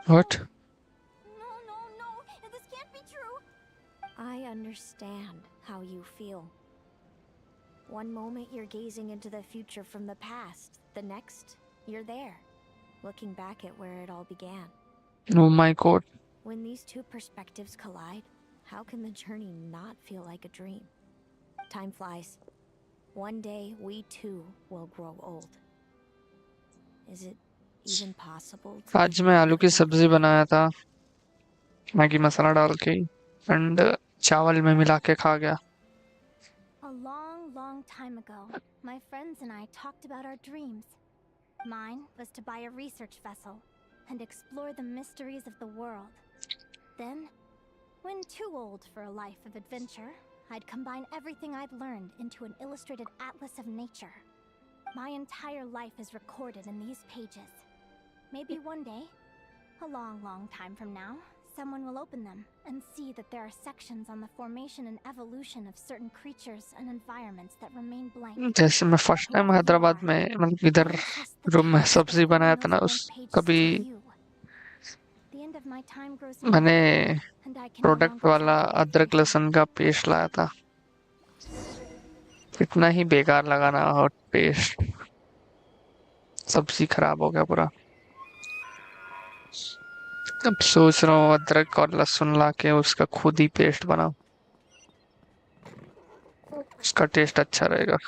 What? No, this can't be true. I understand how you feel. One moment you're gazing into the future from the past, the next, you're there, looking back at where it all began. Oh my god. When these two perspectives collide, how can the journey not feel like a dream? Time flies. One day, we too will grow old. Is it even possible to आज be मैं happy आलू की without सब्जी pain? बनाया था Maggi मसाला डाल के and चावल में मिला के खा गया। A long time ago, my friends and I talked about our dreams. Mine was to buy a research vessel and explore the mysteries of the world. Then, when too old for a life of adventure, I'd combine everything I'd learned into an illustrated atlas of nature. My entire life is recorded in these pages. Maybe one day, a long time from now, someone will open them and see that there are sections on the formation and evolution of certain creatures and environments that remain blank. जैसे मैं first time Hyderabad में मतलब इधर room में सब्जी बनाया था ना उस कभी The end of my time grows मैंने near, and I can no product longer वाला tell you अदरक everything. लहसुन का पेस्ट लाया था। इतना ही बेकार लगा ना और पेस्ट सब्जी खराब हो गया पूरा। अब सोच रहा हूँ अदरक और लहसुन लाके उसका खुद ही पेस्ट बनाऊं, उसका टेस्ट अच्छा रहेगा।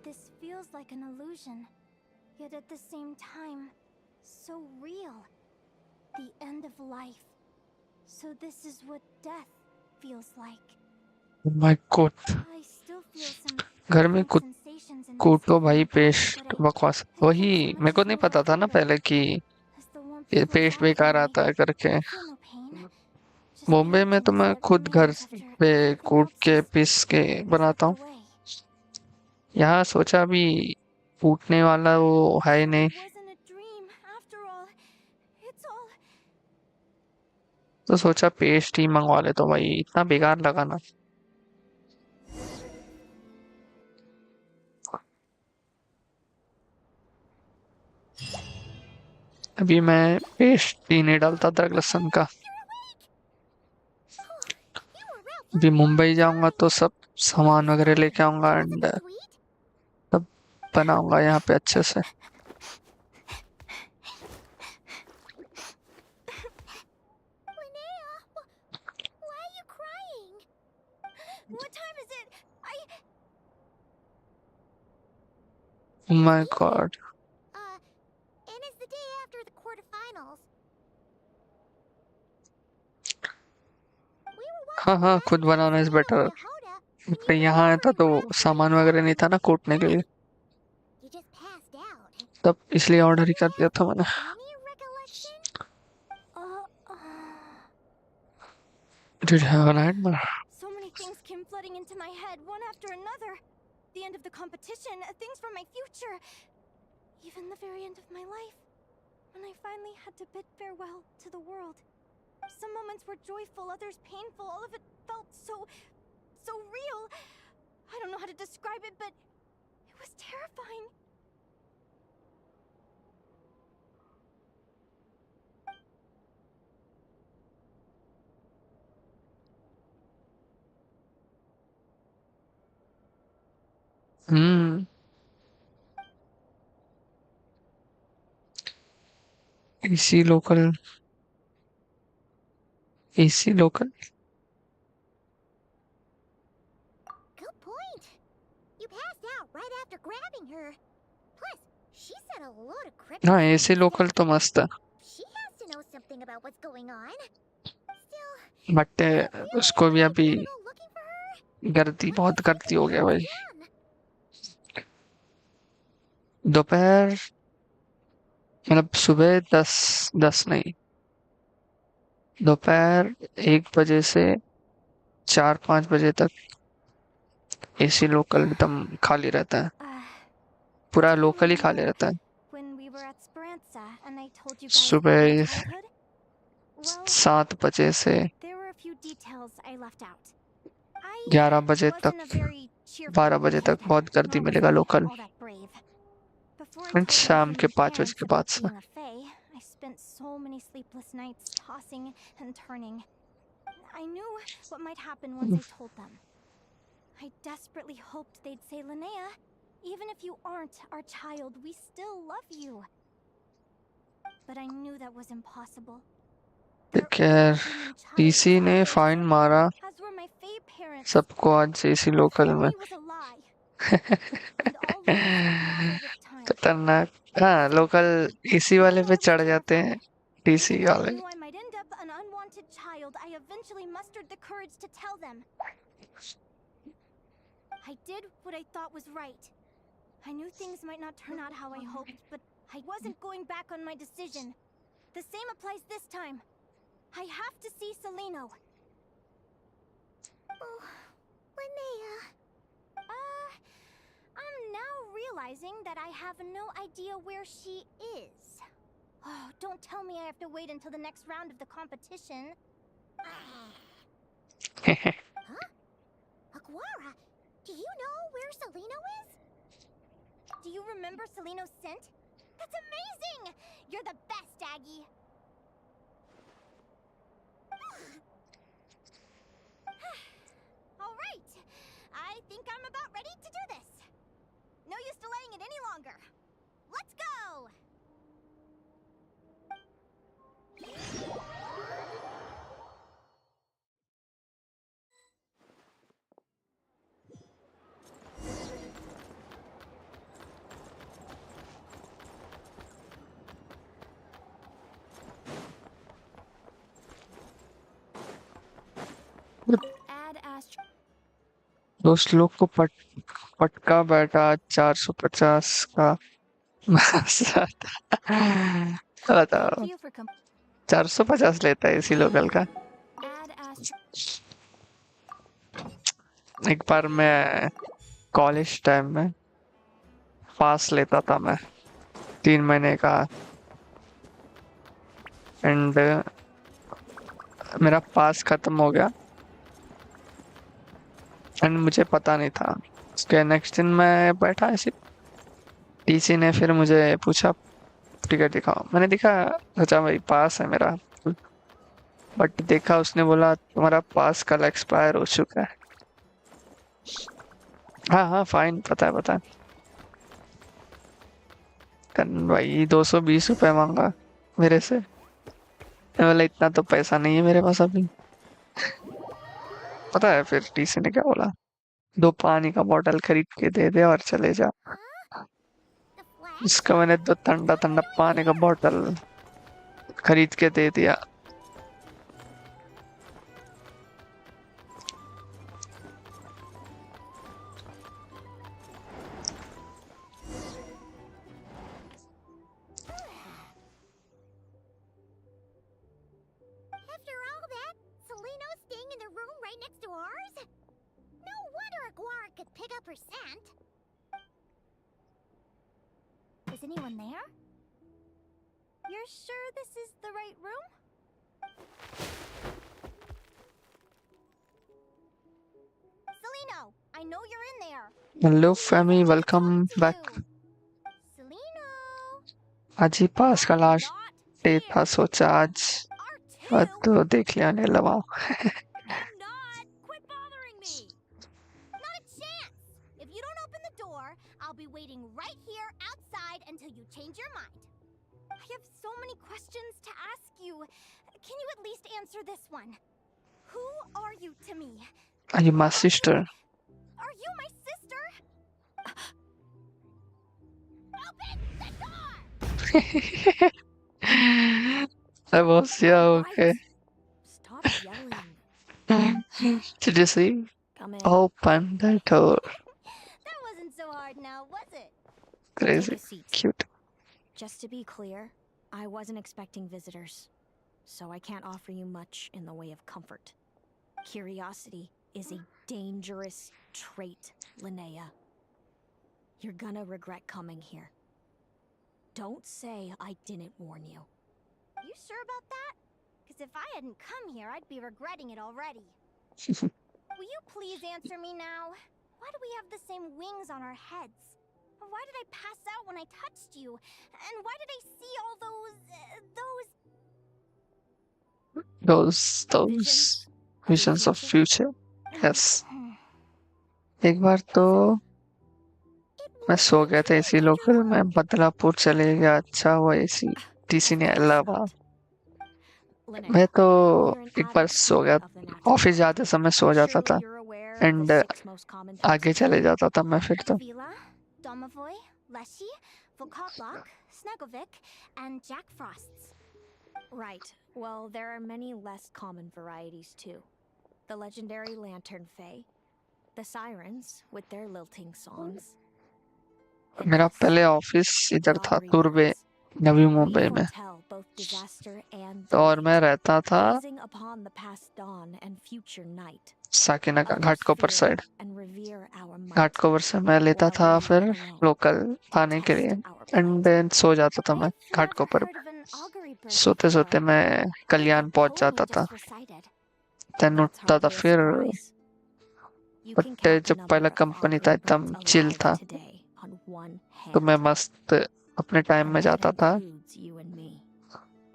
This feels like an illusion, yet at the same time, so real. The end of life. So this is what death feels like. Oh my God, I still feel some घर में faint कुछ sensations in my कूटो skin भाई and body, paste but बकवास। it वही can't so मेरे much को as नहीं feel पता था ना lighthearted, पहले कि as the warmth ये flows पेस्ट out बेकार from आता my... है करके। I feel no pain. Just Bombay में तो emptiness मैं that खुद घर remains after पे everything कूट else के is पीस के बनाता हूँ। swept away. यहाँ सोचा अभी फूटने वाला वो है ही So नहीं, it wasn't a dream after all. It's all... तो सोचा पेस्ट ही मंगवा ले। तो भाई इतना बेकार लगा ना। अभी मैं पेस्ट ही नहीं डालता अदरक लहसुन का। अभी मुंबई जाऊंगा तो सब सामान वगैरह लेके आऊंगा Wasn't एंड it sweet? तब बनाऊंगा यहाँ पे अच्छे से। Linnea, why are you crying? What time is it? Oh my God. And it's the day after the quarterfinals. We were हाँ हाँ, खुद बनाना इज बेटर। यहाँ आया था तो सामान वगैरह नहीं था ना कूटने के लिए, You just passed out. तब इसलिए ऑर्डर ही कर दिया था मैंने। Any recollection? Did you have a nightmare? So many things came flooding into my head, one after another. The end of the competition, things from my future, even the very end of my life. When I finally had to bid farewell to the world. Some moments were joyful, others painful. All of it felt so real. I don't know how to describe it, but it was terrifying. AC local. AC local. Good point. You passed out right after grabbing her. Plus, she said a load of cryptic हाँ, things AC local that तो मस्त है, she has to know something about what's going on. Still, but I don't feel उसको like भी I अभी wanna go looking for her. गर्दी What बहुत do you गर्दी think हो the गया भाई। girl's done? दोपहर मतलब सुबह 10 नहीं, दोपहर 1 बजे से 4-5 बजे तक AC लोकल एकदम खाली रहता है, पूरा Do you लोकल ही खाली remember रहता है। when we were at Speranza and I told you guys about सुबह my childhood? Well, 7 बजे से there were a few details I left out. I 11 बजे wasn't a तक, very cheerful 12 बजे kid, तक बहुत गर्दी nor was मिलेगा I local, all that brave. Before I and told शाम anything के my 5 बजे parents के बाद about से। being a fae, I spent so many sleepless nights tossing and turning. I knew what might happen once I told them. I desperately hoped they'd say, Linnea, even if you aren't our child, we still love you. But I knew that was impossible. There खैर are human child TC ने inside fine those, मारा as were my fae parents. सबको आज AC local में। Family was a lie. And all lies unravel with time. खतरनाक। हाँ, local AC वाले Even पे though I was चढ़ जाते हैं terrified, TC even though I वाले। knew I might end up an unwanted child, I eventually mustered the courage to tell them. I did what I thought was right. I knew things might not turn out how I hoped, but I wasn't going back on my decision. The same applies this time. I have to see Celino. Oh, Linnea. I'm now realizing that I have no idea where she is. Oh, don't tell me I have to wait until the next round of the competition. Aguara, do you know where Celino is? Do you remember Celino's scent? That's amazing! You're the best, Aggie! Alright! I think I'm about ready to do this. No use delaying it any longer. Let's go! Add Astro. दोस्त लोग को पटका बैठा 450 का बताओ, Thank you for 450 लेता है इसी लोकल का। Add Astro. एक बार मैं कॉलेज टाइम में पास लेता था मैं 3 महीने का, एंड मेरा पास खत्म हो गया एंड मुझे पता नहीं था। उसके नेक्स्ट दिन मैं बैठा ऐसे, टीसी ने फिर मुझे पूछा टिकट दिखाओ, मैंने दिखा, सोचा भाई पास है मेरा, बट देखा उसने बोला तुम्हारा पास कल एक्सपायर हो चुका है। हाँ हाँ फाइन, पता है। भाई 220 रुपए मांगा मेरे से। मैं बोला इतना तो पैसा नहीं है मेरे पास अभी। पता है फिर टीसी ने क्या बोला, 2 पानी का बोतल खरीद के दे दे और चले जा। The flag? इसका मैंने 2 ठंडा पानी का बोतल खरीद के दे दिया। After all that, Seleno's staying in the room right next to ours? No wonder Aguara could pick up her scent. Is anyone there? You're sure this is the right room? Seleno, I know you're in there. Hello फैमी, welcome back. Seleno! आज ही पास का last Not day here. था, सोचा आज R2? तो देख लिया ने लगा। I'm not! Quit bothering me! Not a chance! If you don't open the door, I'll be waiting right here outside until you change your mind. I have so many questions to ask you. Can you at least answer this one? Who are you to me? Are you my sister? Are you my sister? Open the door! I was, yeah, okay. Stop yelling. Did you see? Come in. Open the door. That wasn't so hard now, was it? Crazy. Take a seat. Cute. Just to be clear, I wasn't expecting visitors, so I can't offer you much in the way of comfort. Curiosity is a dangerous trait, Linnea. You're gonna regret coming here. Don't say I didn't warn you. You sure about that? Because if I hadn't come here, I'd be regretting it already. Will you please answer me now? Why do we have the same wings on our heads? Why did I pass out when I touched you? And why did I see all those Those visions of future. Yes. एक बार तो मैं सो गया था इसी local में, बदलापुर चले गया। अच्छा हुआ इसी टीसी ने अलावा। Linnea, मैं तो you're an एक बार avid सो गया, student of the natural office जाते समय सो जाता Surely था you're aware of and the 6 most common types आगे of चले जाता था मैं फिर तो। Vila, Domovoy, Leshy, Volkotlok, Snegovic, and Jack Frosts. Right. Well, there are many less common varieties too. The legendary lantern fae, the sirens with their lilting songs. and मेरा yes, पहले office इधर the था augury तुर्बे, birds. Navi We Mumbai में, foretell both disaster and तो और मैं delight, रहता था gazing upon the past dawn and future night. साकिना का Others Ghatkopar fear side. and revere our might, Ghatkopar से मैं लेता while था we फिर live alone लोकल to आने के लिए test our and plight. Then सो जाता था मैं I've never Ghatkopar heard of an augury bird सोते सोते before. मैं Like कल्याण the पहुंच poem जाता you था, just recited. देन That's उठता था hardly a फिर। surprise. You can but count the जब पहला number of कंपनी था augury एकदम birds चिल alive था, today on one तो मैं hand, मस्त अपने टाइम and में that जाता था, includes you and me.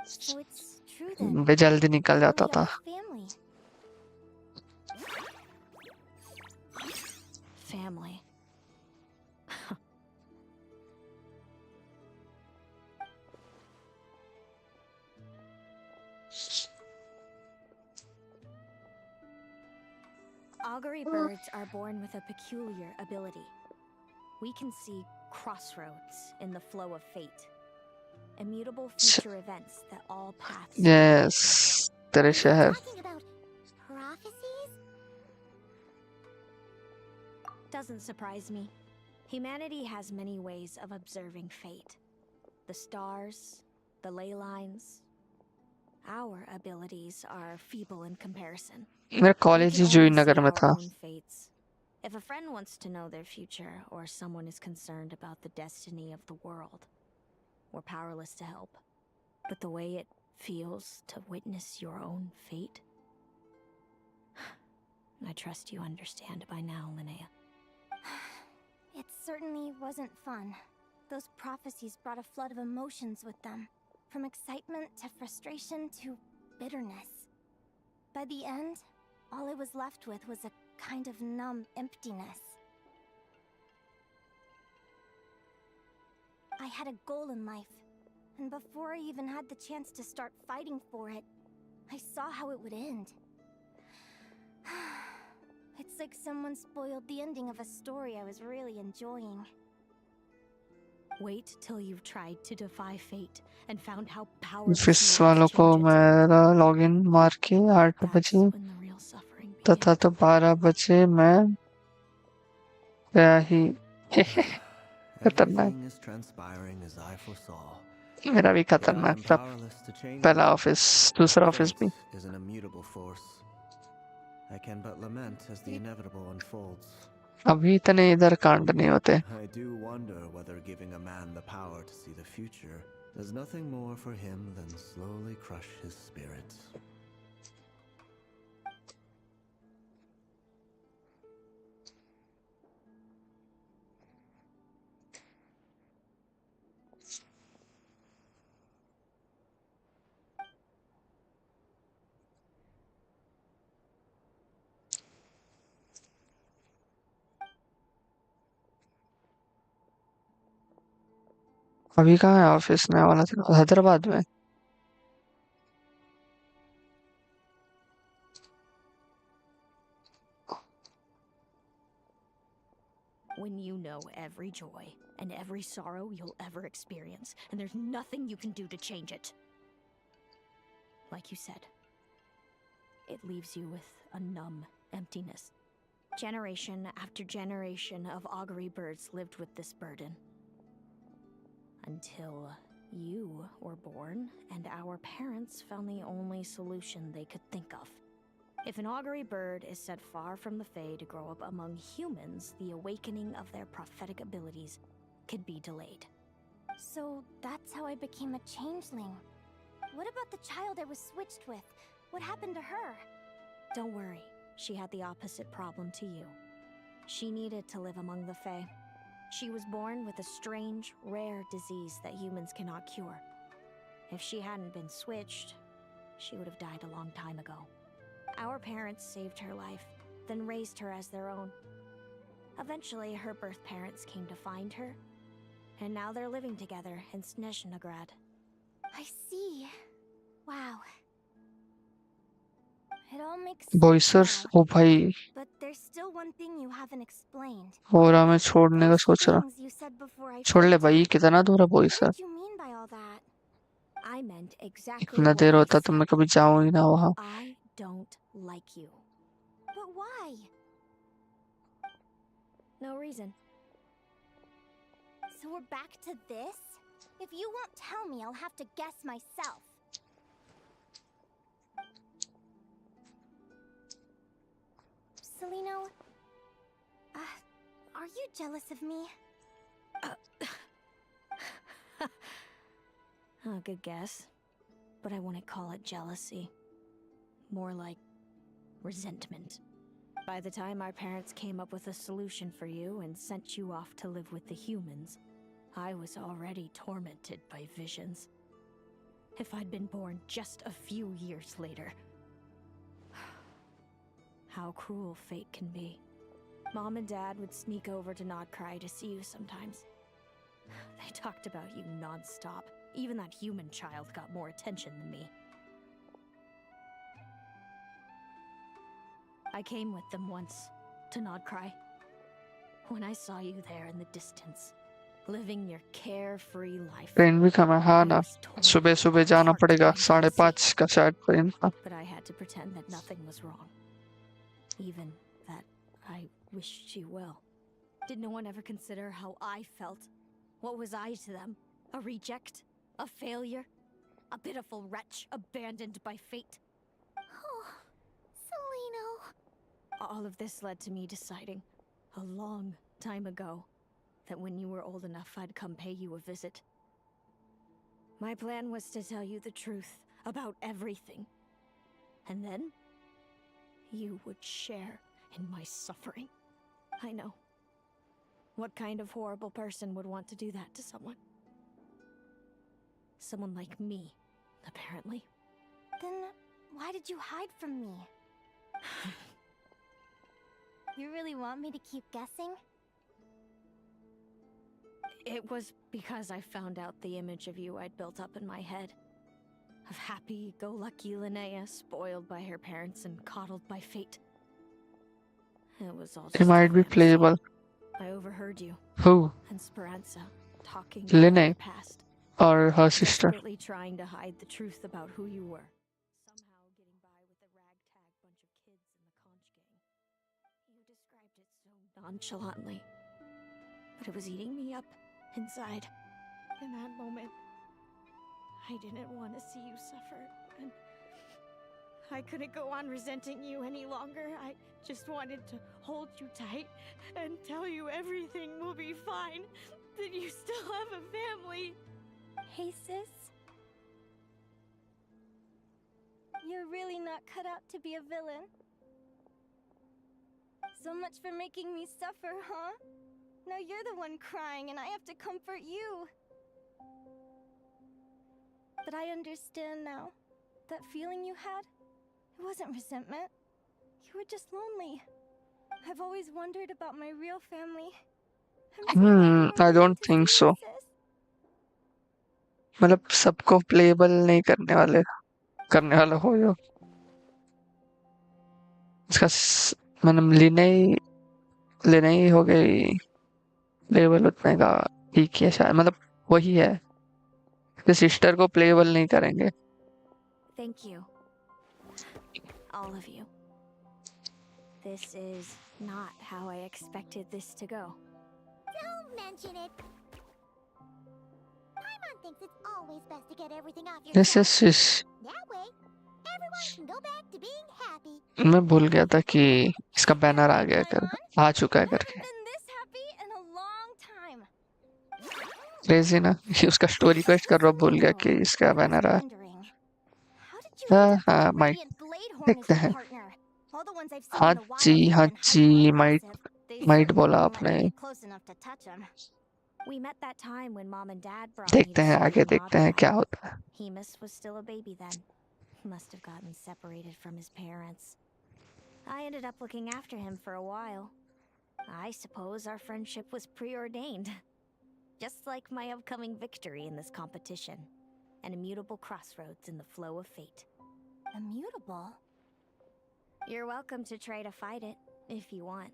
So it's true then. मैं जल्दी निकल We जाता really था। are family. Family. Augury birds are born with a peculiar ability. We can see crossroads in the flow of fate. Immutable future events that all paths yes, तेरे Are you शहर। talking about prophecies? doesn't surprise me. Humanity has many ways of observing fate. The stars, the ley lines. Our abilities are feeble in comparison. मेरा We college can ही जोई only नगर see में our था। own fates. If a friend wants to know their future, or someone is concerned about the destiny of the world, we're powerless to help. But the way it feels to witness your own fate, I trust you understand by now, Linnea. It certainly wasn't fun. Those prophecies brought a flood of emotions with them. From excitement to frustration to bitterness. By the end, all I was left with was a kind of numb emptiness. I had a goal in life, and before I even had the chance to start fighting for it, I saw how it would end. It's like someone spoiled the ending of a story I was really enjoying. Wait till you've tried to defy fate and found how powerless office you are वालों to को change it. मेरा login मार के 8 That's बजे when the real suffering तथा तो 12 बजे मैं गया ही खतरनाक Everything is transpiring as I foresaw. मेरा भी But I खतरनाक am था powerless to change पहला it. ऑफिस दूसरा ऑफिस भी Fate is an immutable force. I can but lament as the inevitable unfolds. अभी इतने इधर कांड नहीं होते I do wonder whether giving a man the power to see the future does nothing more for him than slowly crush his spirit. अभी कहाँ है office में वाला था हैदराबाद में When you know every joy and every sorrow you'll ever experience, and there's nothing you can do to change it. Like you said, it leaves you with a numb emptiness. Generation after generation of augury birds lived with this burden. Until you were born, and our parents found the only solution they could think of. If an augury bird is set far from the Fae to grow up among humans, the awakening of their prophetic abilities could be delayed. So that's how I became a changeling. What about the child I was switched with? What happened to her? Don't worry, she had the opposite problem to you. She needed to live among the Fae. She was born with a strange, rare disease that humans cannot cure. If she hadn't been switched, she would have died a long time ago. Our parents saved her life, then raised her as their own. Eventually, her birth parents came to find her, and now they're living together in Snezhnegrad. I see. Wow. It all makes sense बॉयसर्स now. ओ भाई But there's still one thing you haven't explained. हो रहा मैं छोड़ने का Those सोच रहा things you said before I छोड़ ले fainted. भाई कितना दूर है What Boisar did you mean by all that? I meant exactly इतना what देर I होता तो मैं said. कभी जाऊं ही ना वहां I don't like you. But why? No reason. So we're back to this? If you won't tell me, I'll have to guess myself. Celino, are you jealous of me? Good guess. But I wouldn't call it jealousy. More like resentment. By the time our parents came up with a solution for you and sent you off to live with the humans, I was already tormented by visions. If I'd been born just a few years later. How cruel fate can be. Mom and Dad would sneak over to Nodcry to see you sometimes. They talked about you non-stop. Even that human child got more attention than me. I came with them once, to Nodcry. When I saw you there in the distance, living your carefree life, train भी कम है हाँ ना सुबह सुबह जाना पड़ेगा 5:30 का शायद ट्रेन का but I had to pretend that nothing was wrong. Even that I wished you well. Did no one ever consider how I felt? What was I to them? A reject? A failure? A pitiful wretch abandoned by fate? Oh, Celino. All of this led to me deciding, a long time ago, that when you were old enough I'd come pay you a visit. My plan was to tell you the truth about everything. And then, you would share in my suffering. I know. What kind of horrible person would want to do that to someone? Someone like me, apparently. Then Why did you hide from me? You really want me to keep guessing? It was because I found out the image of you I'd built up in my head. Of happy-go-lucky Linnea, spoiled by her parents and coddled by fate. It was all He just a might be fantasy. playable. I overheard you Who? and Speranza talking about Linnea your past, or her sister? desperately trying to hide the truth about who you were. Somehow getting by with the ragtag bunch of kids in the conch gang. You described it so nonchalantly, but it was eating me up inside. In that moment, I didn't want to see you suffer, and I couldn't go on resenting you any longer. I just wanted to hold you tight and tell you everything will be fine, that you still have a family. Hey, sis. You're really not cut out to be a villain. So much for making me suffer, huh? Now you're the one crying and I have to comfort you. But I understand now. That feeling you had, it wasn't resentment. You were just lonely. I've always wondered about my real family. I'm so glad you were I willing don't to think see so. me, sis. मतलब सबको payable नहीं करने वाला हो जो मतलब लिने हो गई प्लेबल उतने का ठीक है शायद मतलब वही है कि सिस्टर को प्लेबल नहीं करेंगे. Thank you. All of you. This is not how I expected this to go. Don't mention it. Paimon thinks it's always best to get everything off your This chest. is That way, everyone can go back to being happy. मैं भूल गया था कि इसका banner आ गया कर आ चुका है I haven't करके. been this happy in a long time. Crazy ना उसका स्टोरी क्वेस्ट कर रहा भूल गया कि इसका बैनर आ. Wondering, how did you end up हाँ with might Radiant Bladehorn as देखते your हैं. partner? All the ones I've seen हाँ in the wild have been hyper जी aggressive. They माइट certainly बोला wouldn't let me आपने. get close enough to touch 'em. We met that time when Mom and Dad brought me देखते to हैं see आगे you in देखते हैं Oddblood. क्या होता है. Hemus was still a baby then. Must have gotten separated from his parents. I ended up looking after him for a while. I suppose our friendship was preordained. Just like my upcoming victory in this competition. An immutable crossroads in the flow of fate. Immutable? You're welcome to try to fight it, if you want.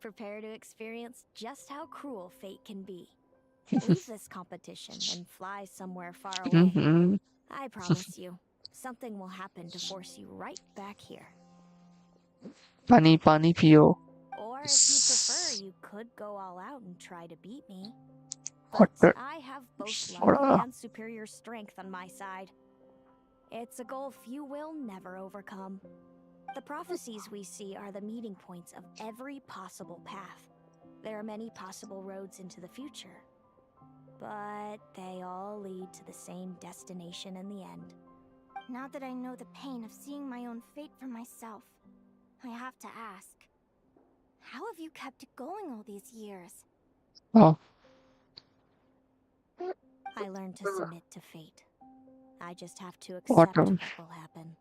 Prepare to experience just how cruel fate can be. Leave this competition and fly somewhere far away. Mhm. I promise you, something will happen to force you right back here. पानी पानी पियो. Or if you prefer, you could go all out and try to beat me. What But the- I have both Soda. luck and superior strength on my side. It's a goal few will never overcome. The prophecies we see are the meeting points of every possible path. There are many possible roads into the future. But they all lead to the same destination in the end. Now that I know the pain of seeing my own fate for myself, I have to ask, how have you kept it going all these years? Oh, I learned to submit to fate. I just have to What accept a- what will happen.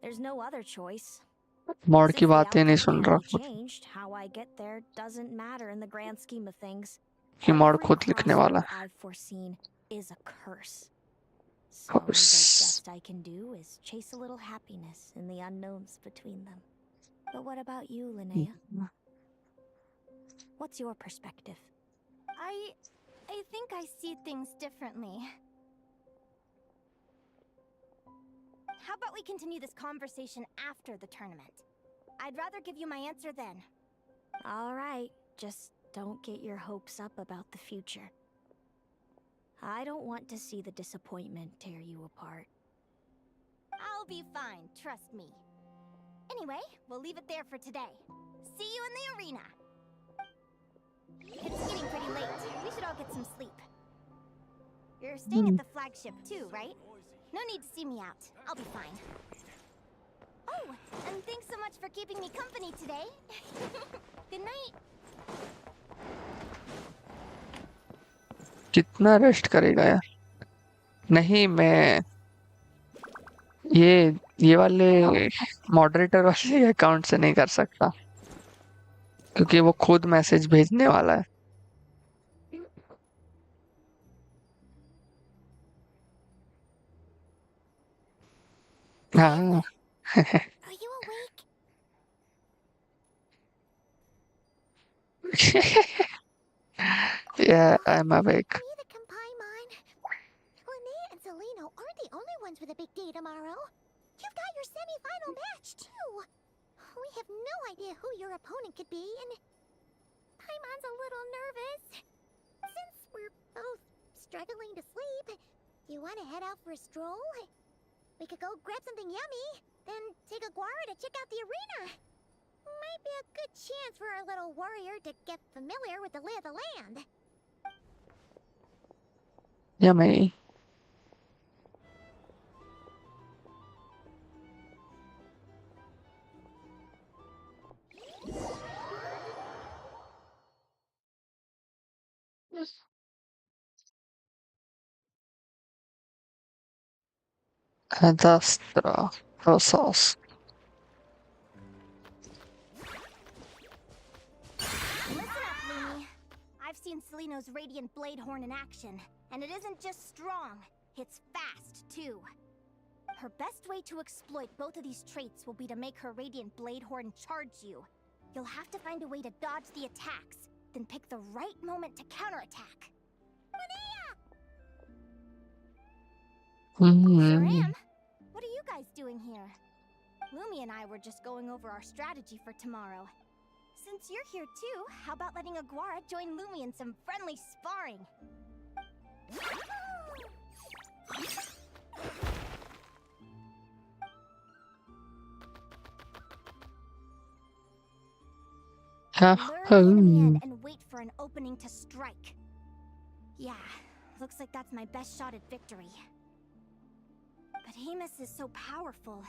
There's no other choice. Mod Since की the बातें नहीं outcome soon can't रहा be changed, how I get there doesn't matter in the grand scheme of things. कि mod Every खुद लिखने वाला crossroad I've foreseen is a curse. So Curse. the best I can do is chase a little happiness in the unknowns between them. But what about you, Linnea? What's your perspective? I think I see things differently. How about we continue this conversation after the tournament? I'd rather give you my answer then. All right, just don't get your hopes up about the future. I don't want to see the disappointment tear you apart. I'll be fine, trust me. Anyway, we'll leave it there for today. See you in the arena! It's getting pretty late. We should all get some sleep. You're staying at the flagship too, right? No need to see me out. I'll be fine. Oh, and thanks so much for keeping me company today. Good night. कितना rest करेगा यार. नहीं मैं ये वाले moderator वाले account से नहीं कर सकता क्योंकि वो खुद मैसेज भेजने वाला है। हाँ। Are you awake? Yeah, I'm awake. Me the Kanpaimon. Linnea and Zelino aren't the only ones with a big day tomorrow. You've got your semi-final match, too. We have no idea who your opponent could be, and Paimon's a little nervous. Since we're both struggling to sleep, do you want to head out for a stroll? We could go grab something yummy, then take a Guara to check out the arena. Might be a good chance for our little warrior to get familiar with the lay of the land. Yummy. Adastra sauce. Listen up, Looney. I've seen Seleno's Radiant Blade Horn in action, and it isn't just strong, it's fast, too. Her best way to exploit both of these traits will be to make her Radiant Blade Horn charge you. You'll have to find a way to dodge the attacks, then pick the right moment to counterattack. Sure am. What are you guys doing here? Lumi and I were just going over our strategy for tomorrow. Since you're here too, how about letting Aguara join Lumi in some friendly sparring? Lure the enemy in and wait for an opening to strike. Yeah, looks like that's my best shot at victory. But Hemus is so powerful.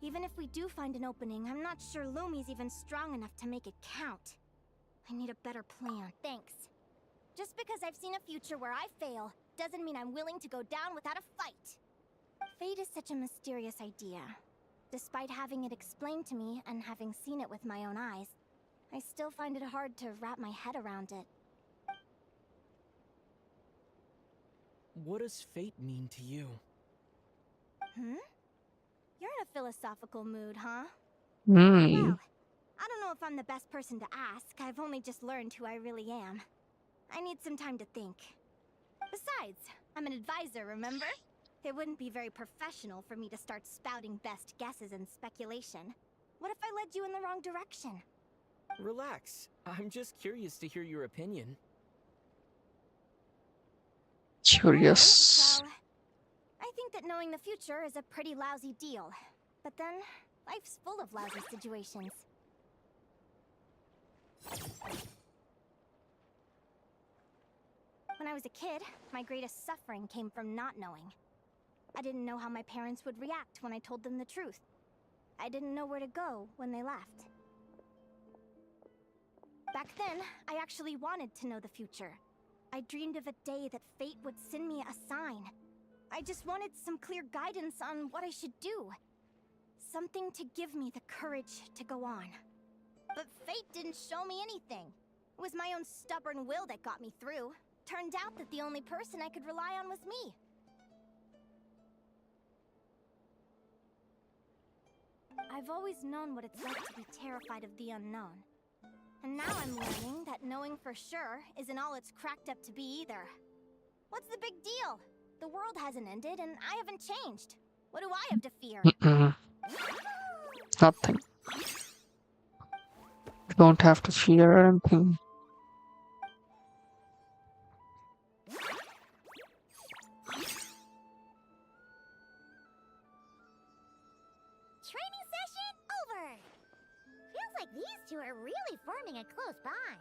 Even if we do find an opening, I'm not sure Lumi's even strong enough to make it count. I need a better plan. Thanks. Just because I've seen a future where I fail, doesn't mean I'm willing to go down without a fight. Fate is such a mysterious idea. Despite having it explained to me and having seen it with my own eyes, I still find it hard to wrap my head around it. What does fate mean to you? You're in a philosophical mood, huh? Hmm. Well, I don't know if I'm the best person to ask. I've only just learned who I really am. I need some time to think. Besides, I'm an advisor, remember? It wouldn't be very professional for me to start spouting best guesses and speculation. What if I led you in the wrong direction? Relax. I'm just curious to hear your opinion. Curious. Well, I think that knowing the future is a pretty lousy deal. But then, life's full of lousy situations. When I was a kid, my greatest suffering came from not knowing. I didn't know how my parents would react when I told them the truth. I didn't know where to go when they left. Back then, I actually wanted to know the future. I dreamed of a day that fate would send me a sign. I just wanted some clear guidance on what I should do. Something to give me the courage to go on. But fate didn't show me anything. It was my own stubborn will that got me through. Turned out that the only person I could rely on was me. I've always known what it's like to be terrified of the unknown. And now I'm learning that knowing for sure isn't all it's cracked up to be either. What's the big deal? The world hasn't ended and I haven't changed. What do I have to fear? Nothing. You don't have to fear anything. Training session over! Feels like these two are really forming a close bond.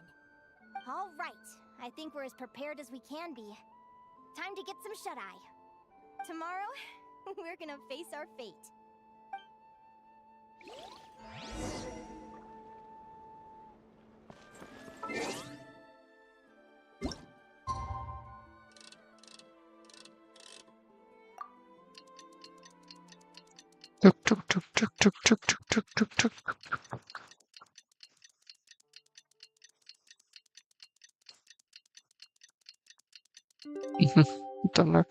All right, I think we're as prepared as we can be. Time to get some shut-eye. Tomorrow, we're gonna face our fate. Chuk, chuk, chuk, chuk, chuk, chuk. तो मैं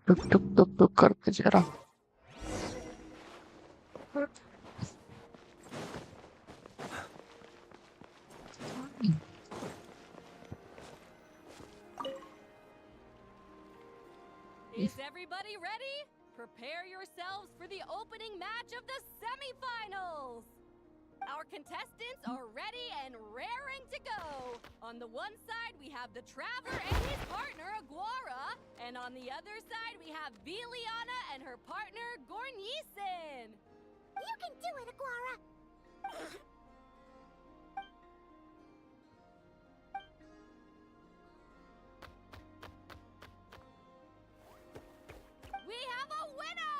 टुक टुक टुक टुक करके जरा Is everybody ready? Prepare yourselves for the opening match of the semifinals! Our contestants are ready and raring to go! On the one side, we have the Traveler and his partner, Aguara. And on the other side, we have Viliana and her partner, Gornisen. You can do it, Aguara! We have a winner!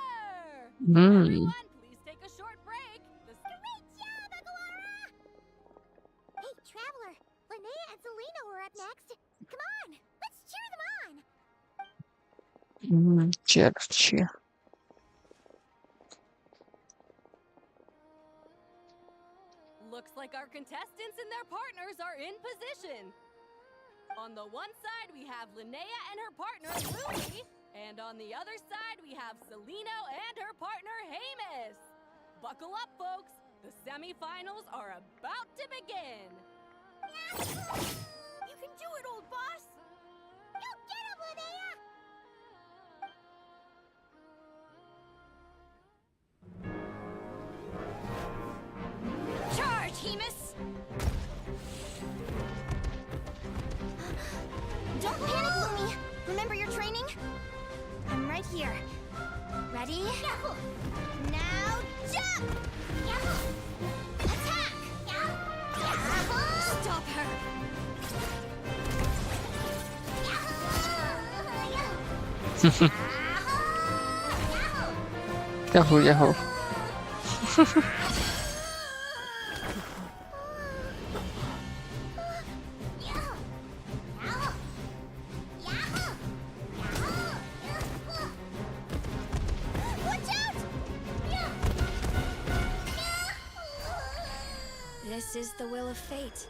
Hmm. Everyone, please take a short break. Great job, Aguara! Hey, Traveler! Linnea and Selena were up next. Come on, let's cheer them on! Cheer, cheer. Looks like our contestants and their partners are in position. On the one side, we have Linnea and her partner, Louie. And on the other side, we have Celino and her partner, Hamus. Buckle up, folks. The semifinals are about to begin. You can do it, old boss! Go get him, Linnea! Charge, Hemus! Don't panic, Lumi. Remember your training? I'm right here. Ready? Now jump! Attack! Stop her! Yahoo, yahoo. This is the will of fate.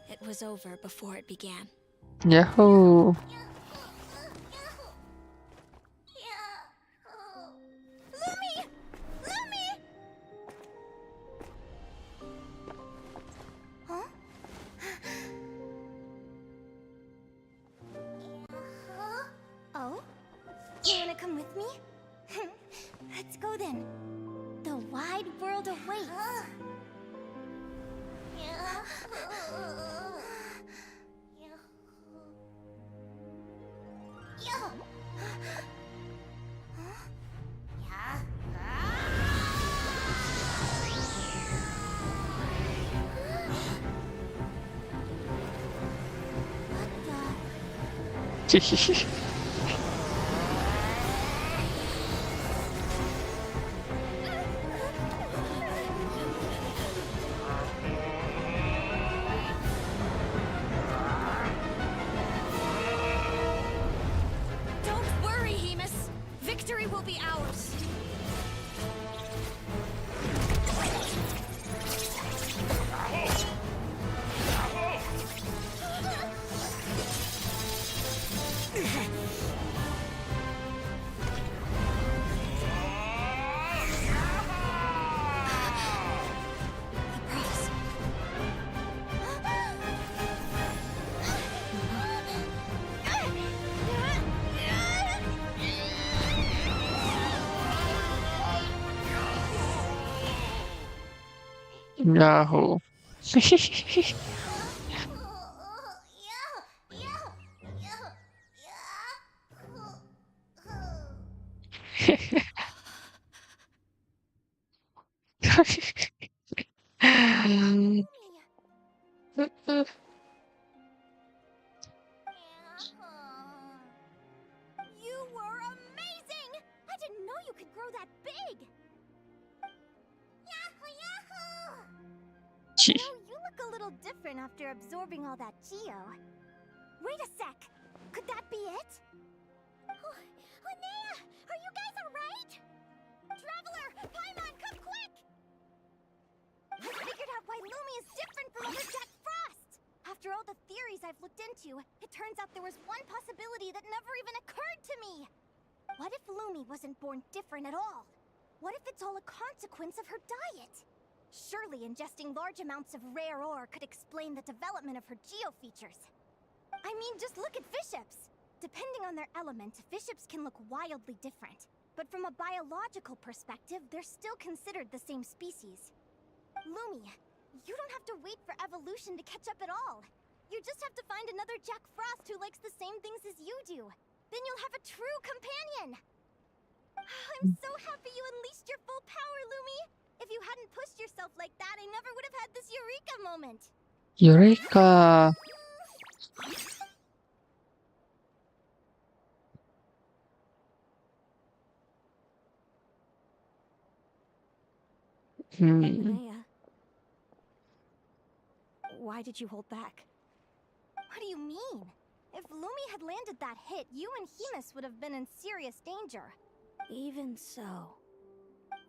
It was over before it began. Yahoo. Lumi! Lumi! Huh? Oh? You wanna come with me? Let's go then. The wide world awaits. Don't worry, Hemus. Victory will be ours. Yahoo. You were amazing! I didn't know you could grow that big! Yahoo, yahoo! You know, you look a little different after absorbing all that geo. Wait a sec! Could that be it? Linnea, are you guys alright? Lumi is different from other Jack Frost! After all the theories I've looked into, it turns out there was one possibility that never even occurred to me! What if Lumi wasn't born different at all? What if it's all a consequence of her diet? Surely ingesting large amounts of rare ore could explain the development of her geofeatures. I mean, just look at fiships! Depending on their element, fiships can look wildly different. But from a biological perspective, they're still considered the same species. Lumi, you don't have to wait for evolution to catch up at all. You just have to find another Jack Frost who likes the same things as you do. Then you'll have a true companion! I'm so happy you unleashed your full power, Lumi! If you hadn't pushed yourself like that, I never would have had this Eureka moment! Eureka! Linnea, why did you hold back? What do you mean? If Lumi had landed that hit, you and Hemus would have been in serious danger. Even so,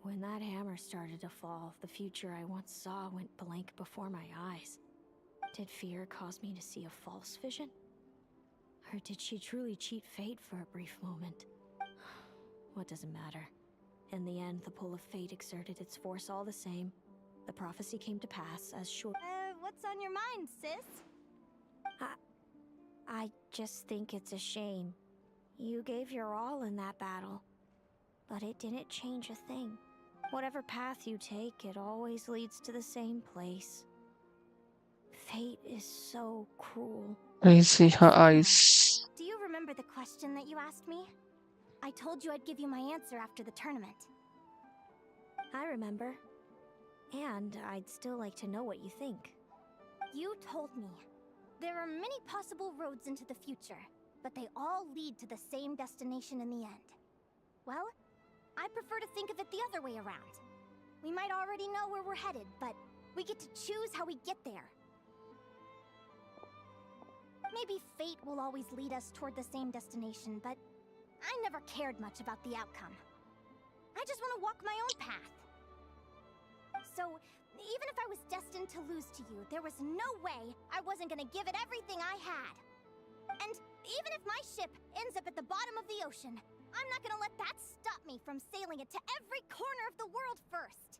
when that hammer started to fall, the future I once saw went blank before my eyes. Did fear cause me to see a false vision? Or did she truly cheat fate for a brief moment? What does it matter? In the end, the pull of fate exerted its force all the same. The prophecy came to pass as sure. What's on your mind, sis? I just think it's a shame. You gave your all in that battle, but it didn't change a thing. Whatever path you take, it always leads to the same place. Fate is so cruel. I see her eyes. Do you remember the question that you asked me? I told you I'd give you my answer after the tournament. I remember. And I'd still like to know what you think. You told me. There are many possible roads into the future, but they all lead to the same destination in the end. Well, I prefer to think of it the other way around. We might already know where we're headed, but we get to choose how we get there. Maybe fate will always lead us toward the same destination, but I never cared much about the outcome. I just want to walk my own path. So, even if I was destined to lose to you, there was no way I wasn't gonna give it everything I had. And even if my ship ends up at the bottom of the ocean, I'm not gonna let that stop me from sailing it to every corner of the world first.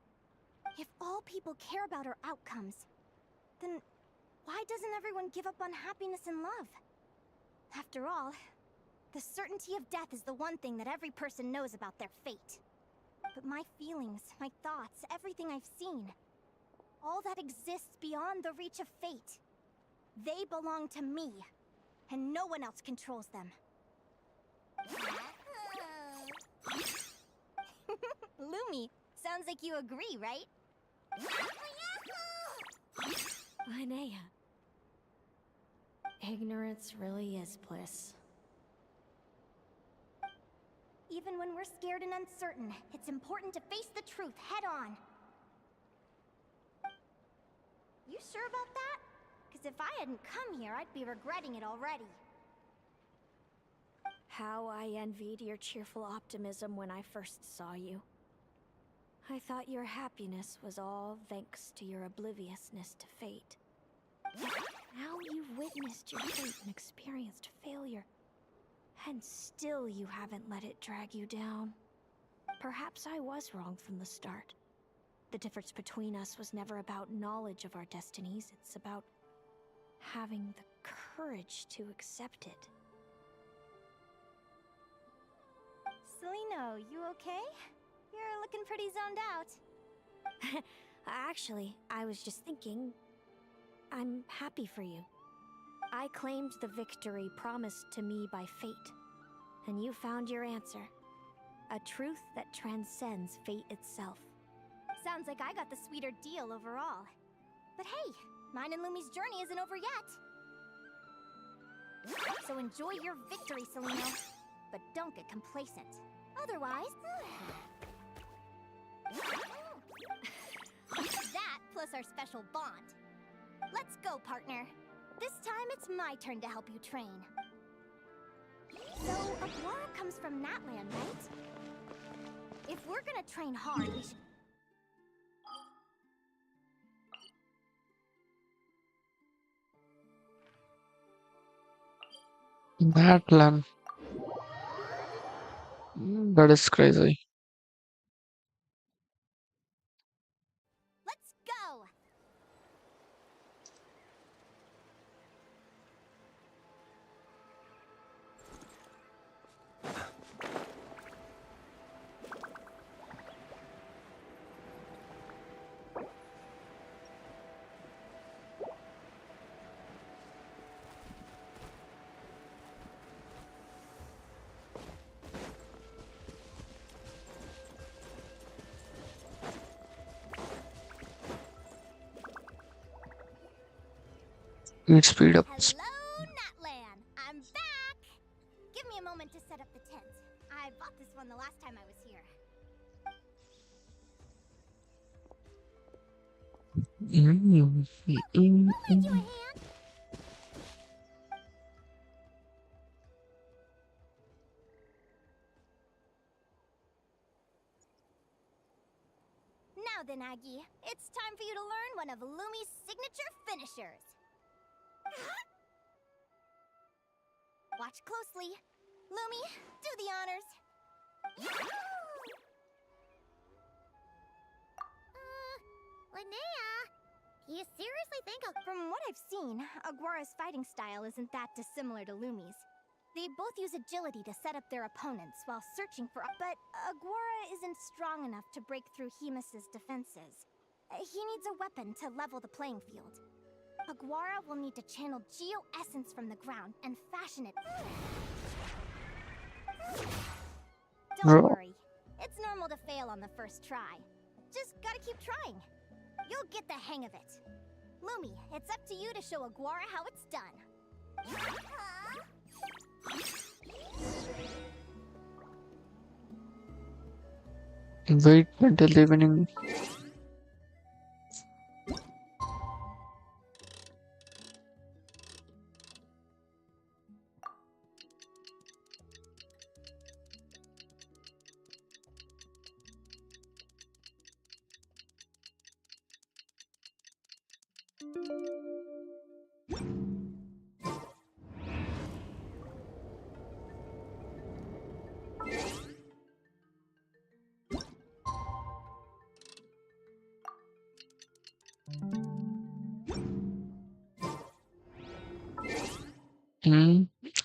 If all people care about are outcomes, then why doesn't everyone give up on happiness and love? After all, the certainty of death is the one thing that every person knows about their fate. But my feelings, my thoughts, everything I've seen, all that exists beyond the reach of fate. They belong to me, and no one else controls them. Lumi, sounds like you agree, right? Linnea. Ignorance really is bliss. Even when we're scared and uncertain, it's important to face the truth head on. You sure about that? Because if I hadn't come here, I'd be regretting it already. How I envied your cheerful optimism when I first saw you. I thought your happiness was all thanks to your obliviousness to fate. Now you've witnessed your fate and experienced failure. And still you haven't let it drag you down. Perhaps I was wrong from the start. The difference between us was never about knowledge of our destinies, it's about having the courage to accept it. Celino, you okay? You're looking pretty zoned out. Actually, I was just thinking, I'm happy for you. I claimed the victory promised to me by fate, and you found your answer. A truth that transcends fate itself. Sounds like I got the sweeter deal overall. But hey, mine and Lumi's journey isn't over yet. So enjoy your victory, Celino. But don't get complacent. Otherwise... that plus our special bond. Let's go, partner. This time it's my turn to help you train. So, Aguara comes from Natland, right? If we're gonna train hard, we should... That land. That is crazy. Let's go! Need speed up. Hello, Natlan! I'm back! Give me a moment to set up the tent. I bought this one the last time I was here. Mm. I'll lend you a hand. Now then, Aggie, it's time for you to learn one of Lumi's signature finishers. Watch closely. Lumi, do the honors. Linnea, do you seriously think From what I've seen, Aguara's fighting style isn't that dissimilar to Lumi's. They both use agility to set up their opponents while searching for... But Aguara isn't strong enough to break through Hemus's defenses. He needs a weapon to level the playing field. Aguara will need to channel Geo-Essence from the ground and fashion it... Don't Bro. worry. It's normal to fail on the first try. Just gotta keep trying. You'll get the hang of it. Lumi, it's up to you to show Aguara how it's done. Wait until the evening.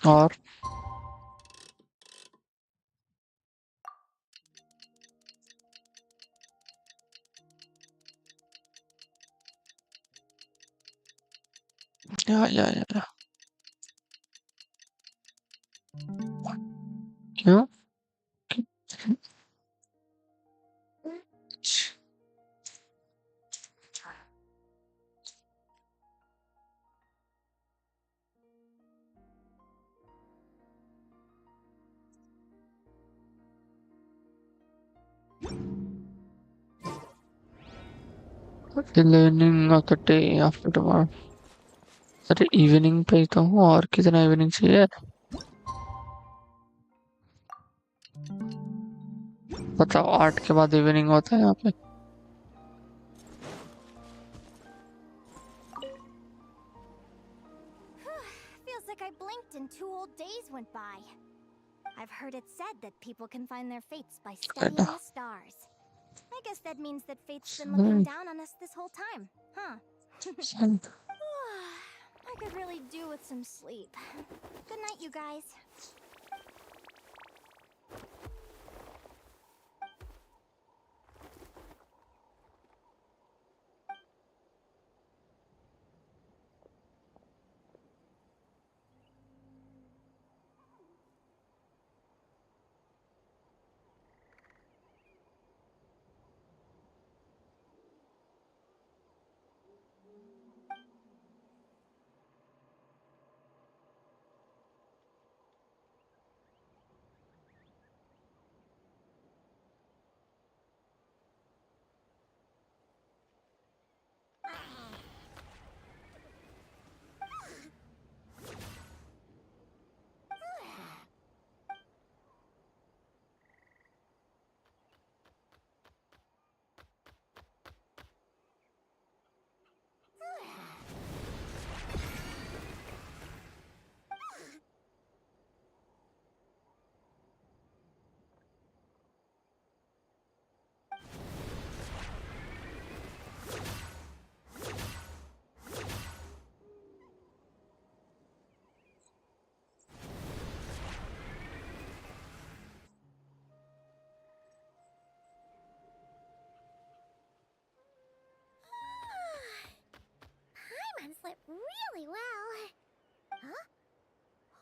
Or yeah. Yeah. The evening of the day after tomorrow. अरे evening पे ही तो हूँ और कितना evening चाहिए बताओ 8 के बाद इवनिंग होता है यहाँ पे Feels like I blinked and 2 whole days went by. I've heard it said that people can find their fates by studying the stars. I guess that means that fate's been looking down on us this whole time, huh? I could really do with some sleep. Good night, you guys. really well. Huh?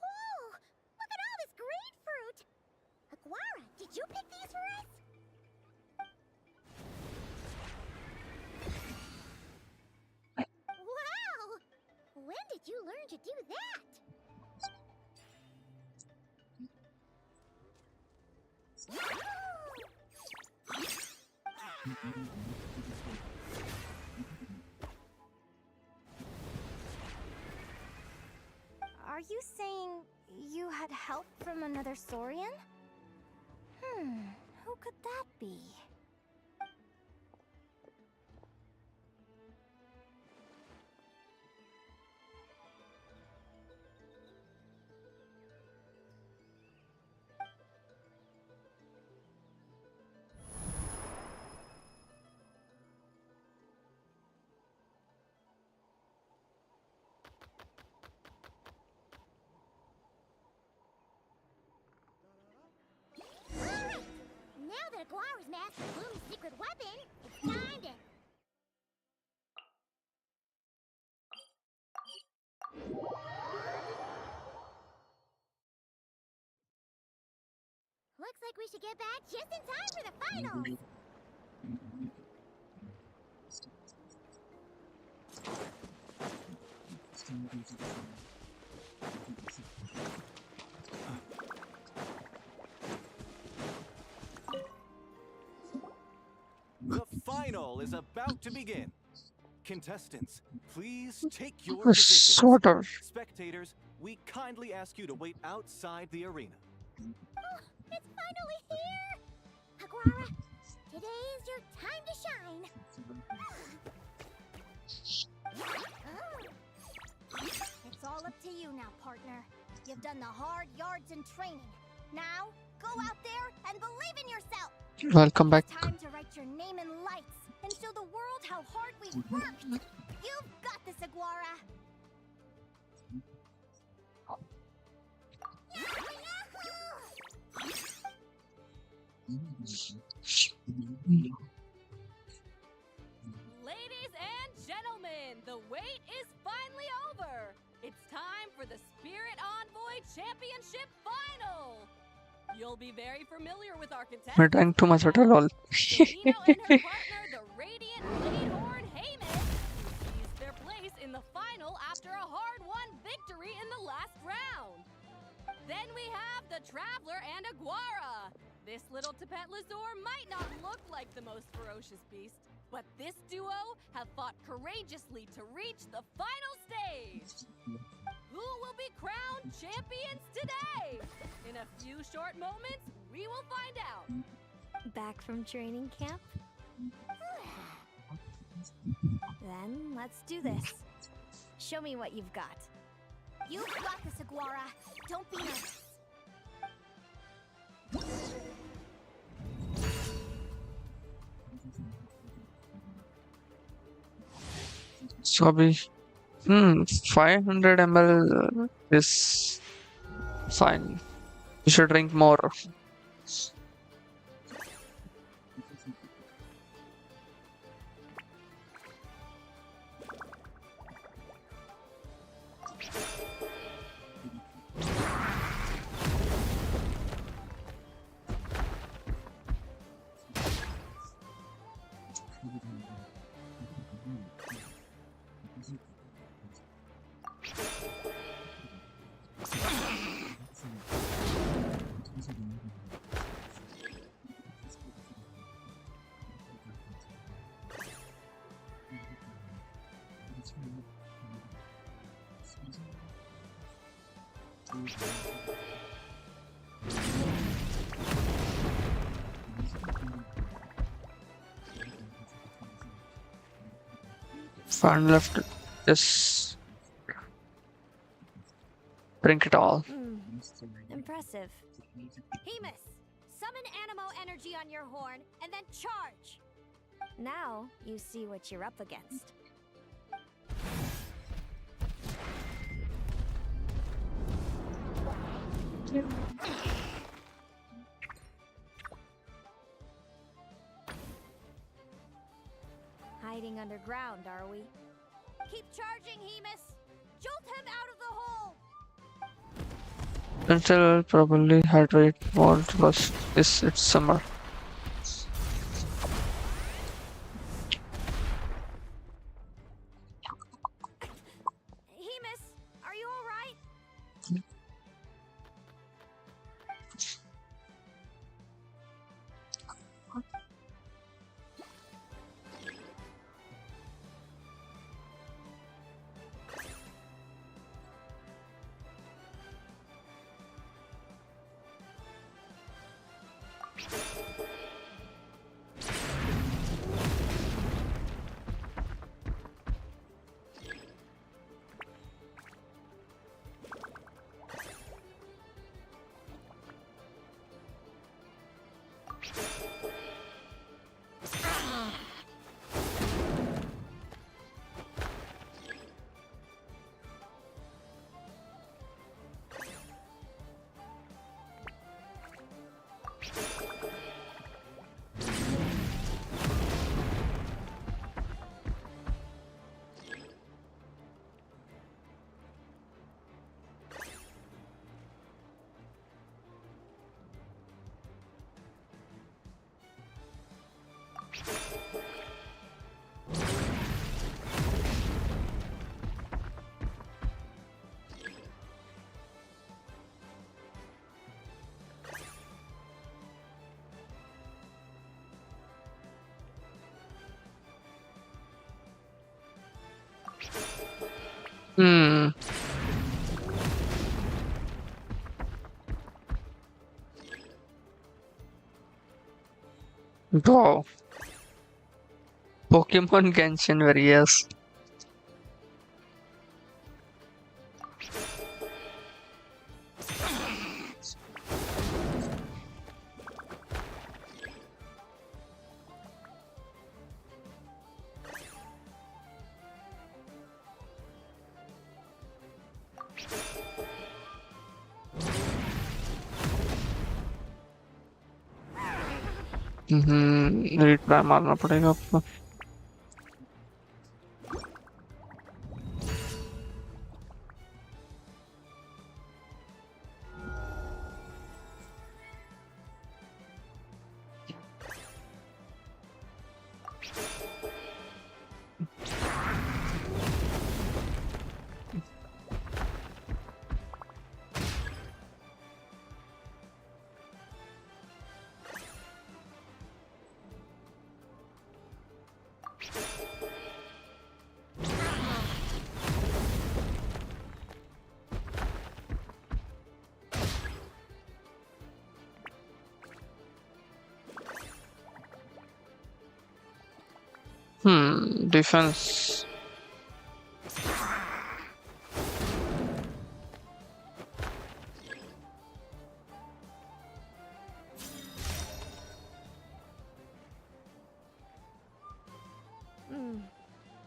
Whoa! Look at all this grapefruit! Aguara, did you pick these for us? Wow! When did you learn to do that? Are you saying you had help from another Saurian? Who could that be? Alright! Now that Aguara's mastered Bloom's secret weapon, it's time to... Looks like we should get back just in time for the finals! The final is about to begin. Contestants, please take your positions. Sort of. Spectators, we kindly ask you to wait outside the arena. Oh, it's finally here! Aguara, today is your time to shine! It's all up to you now, partner. You've done the hard yards in training. Now, go out there and believe in yourself! Welcome back. It's time to write your name in lights and show the world how hard we've worked! You've got this, Aguara! Ladies and gentlemen, the wait is finally over. It's time for the Spirit Envoy Championship Final. You'll be very familiar with our contestants. We're trying too much at all. Nino and her partner, the Radiant Leadhorn Heyman, seized their place in the final after a hard-won victory in the last round. Then we have the Traveler and Aguara. This little Tapetlazaur might not look like the most ferocious beast, but this duo have fought courageously to reach the final stage. Who will be crowned champions today? In a few short moments, we will find out. Back from training camp? Then let's do this. Show me what you've got. You've got this, Aguara! Don't be nervous! So अभी 500 ml is fine. You should drink more. Fun left is drink it all. Impressive. Hemus, summon Animo energy on your horn, and then charge! Now you see what you're up against. Hiding underground, are we? Keep charging, Hemus! Jolt him out of the hole! Instead, will probably hydrate more because it's summer. Hemus, are you alright? Hmm. Wow. Pokemon Genshin Warriors. Retry मारना पड़ेगा आपको. Defense.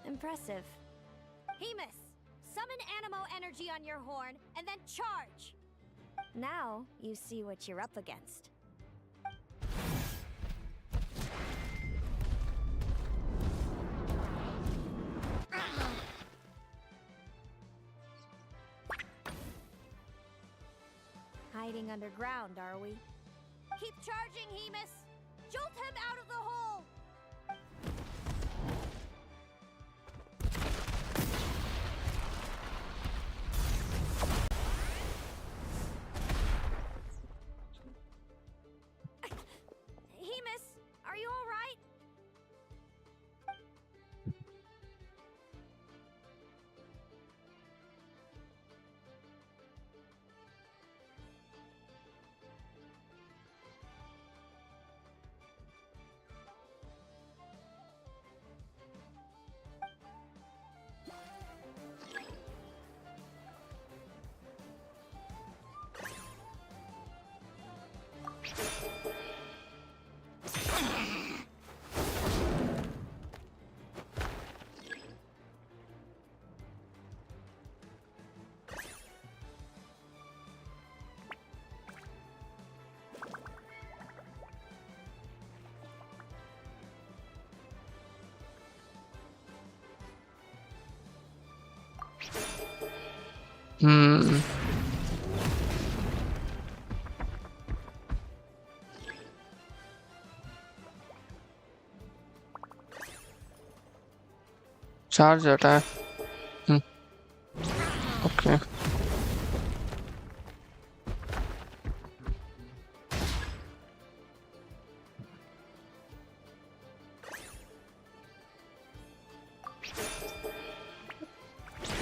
Impressive. Hemus, summon Animo energy on your horn, and then charge! Now you see what you're up against. Hiding underground, are we? Keep charging, Hemus! Jolt him out of the hole! Hemus, are you alright? Hmm charge हटा है। Okay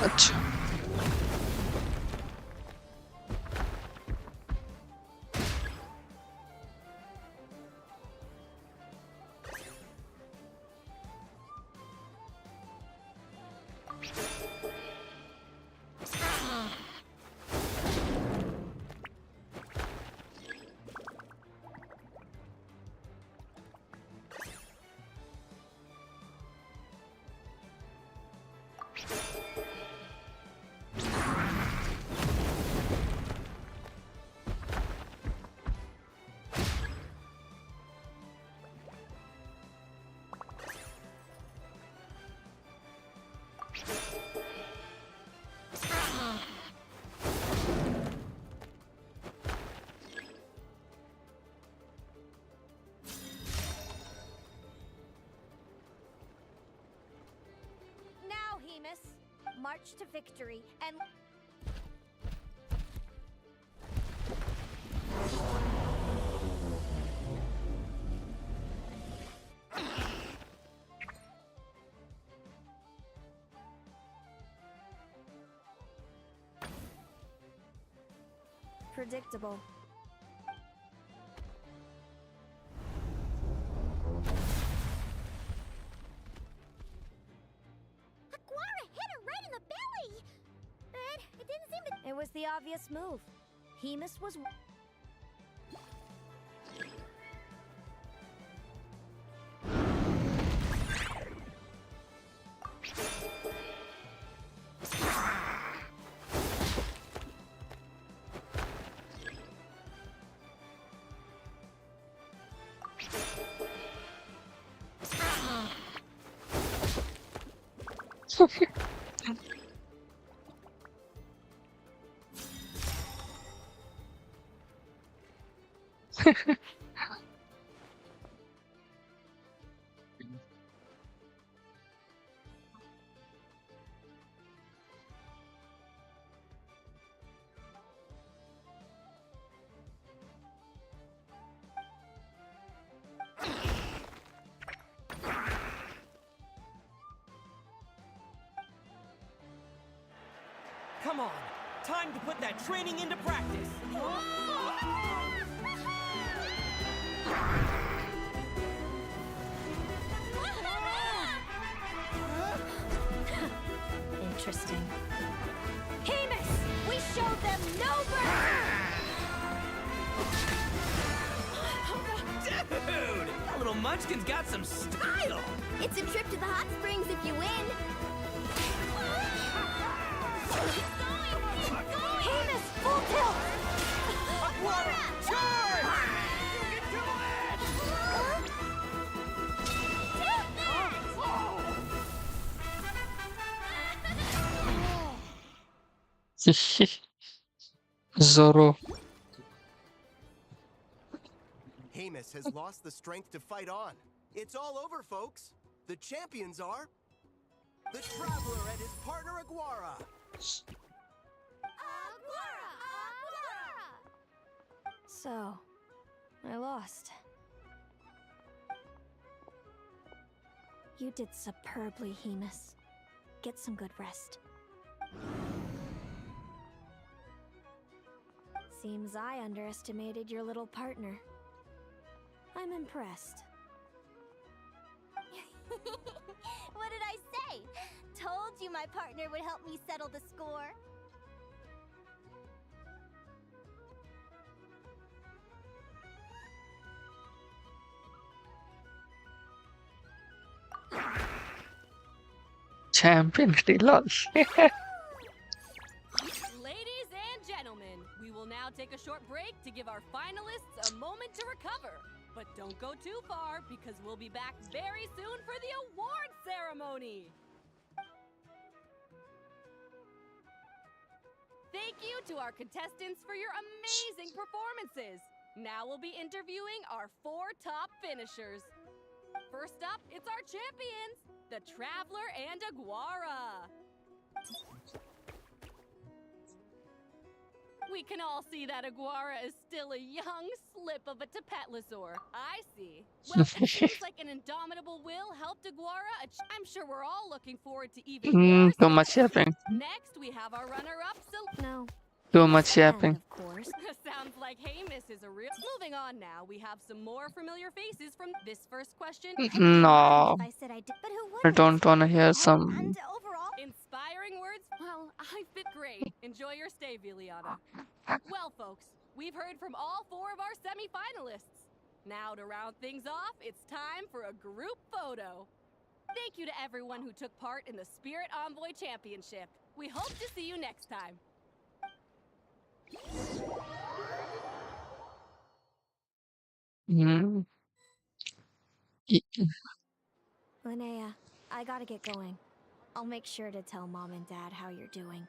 अच्छा Now, Hemus, march to victory and. Predictable. Aguara hit her right in the belly! But it didn't seem to... It was the obvious move. Hemus was. Come on, time to put that training into practice. Interesting. Hemus! We showed them no mercy! Dude, that little munchkin's got some style. It's a trip to the hot springs if you win. Hemus, full tilt! Charge! Zoro. Hemus has lost the strength to fight on. It's all over, folks. The champions are the Traveler and his partner Aguara. So, I lost. You did superbly, Hemus. Get some good rest. Seems I underestimated your little partner. I'm impressed. What did I say? Told you my partner would help me settle the score. Champion lol. Ladies and gentlemen, we will now take a short break to give our finalists a moment to recover. But don't go too far, because we'll be back very soon for the award ceremony! Thank you to our contestants for your amazing performances. Now we'll be interviewing our 4 top finishers. First up, it's our champions, the Traveler and Aguara. We can all see that Aguara is still a young slip of a Tapetlosaur. I see. Well, it seems like an indomitable will helped Aguara. I'm sure we're all looking forward to even more. Too much yapping. Next, we have our runner-up, No. Too much And yapping. of course. Sounds like Hamus is a real. Moving on now, we have some more familiar faces from this first question. No, If I said I did, but who I wouldn't? don't wanna hear Oh, some. and overall, Inspiring words? Well, I fit great. Enjoy your stay, Viliana. Well, folks, we've heard from all 4 of our semi-finalists. Now, to round things off, it's time for a group photo. Thank you to everyone who took part in the Spirit Envoy Championship. We hope to see you next time. Mm. Linnea, I gotta get going. I'll make sure to tell Mom and Dad how you're doing.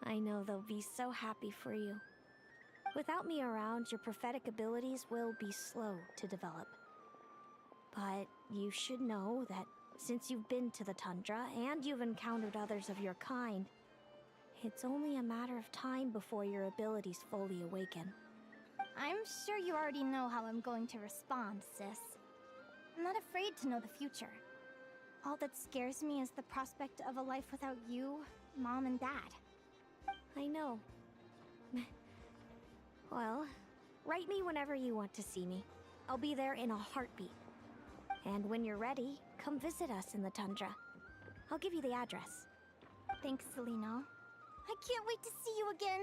I know they'll be so happy for you. Without me around, your prophetic abilities will be slow to develop. But you should know that since you've been to the tundra and you've encountered others of your kind, it's only a matter of time before your abilities fully awaken. I'm sure you already know how I'm going to respond, sis. I'm not afraid to know the future. All that scares me is the prospect of a life without you, Mom, and Dad. I know. Well, write me whenever you want to see me. I'll be there in a heartbeat. And when you're ready, come visit us in the tundra. I'll give you the address. Thanks, Celino. I can't wait to see you again.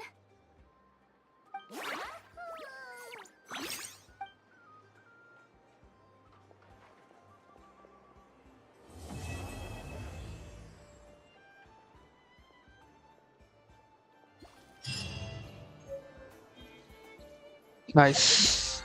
Nice.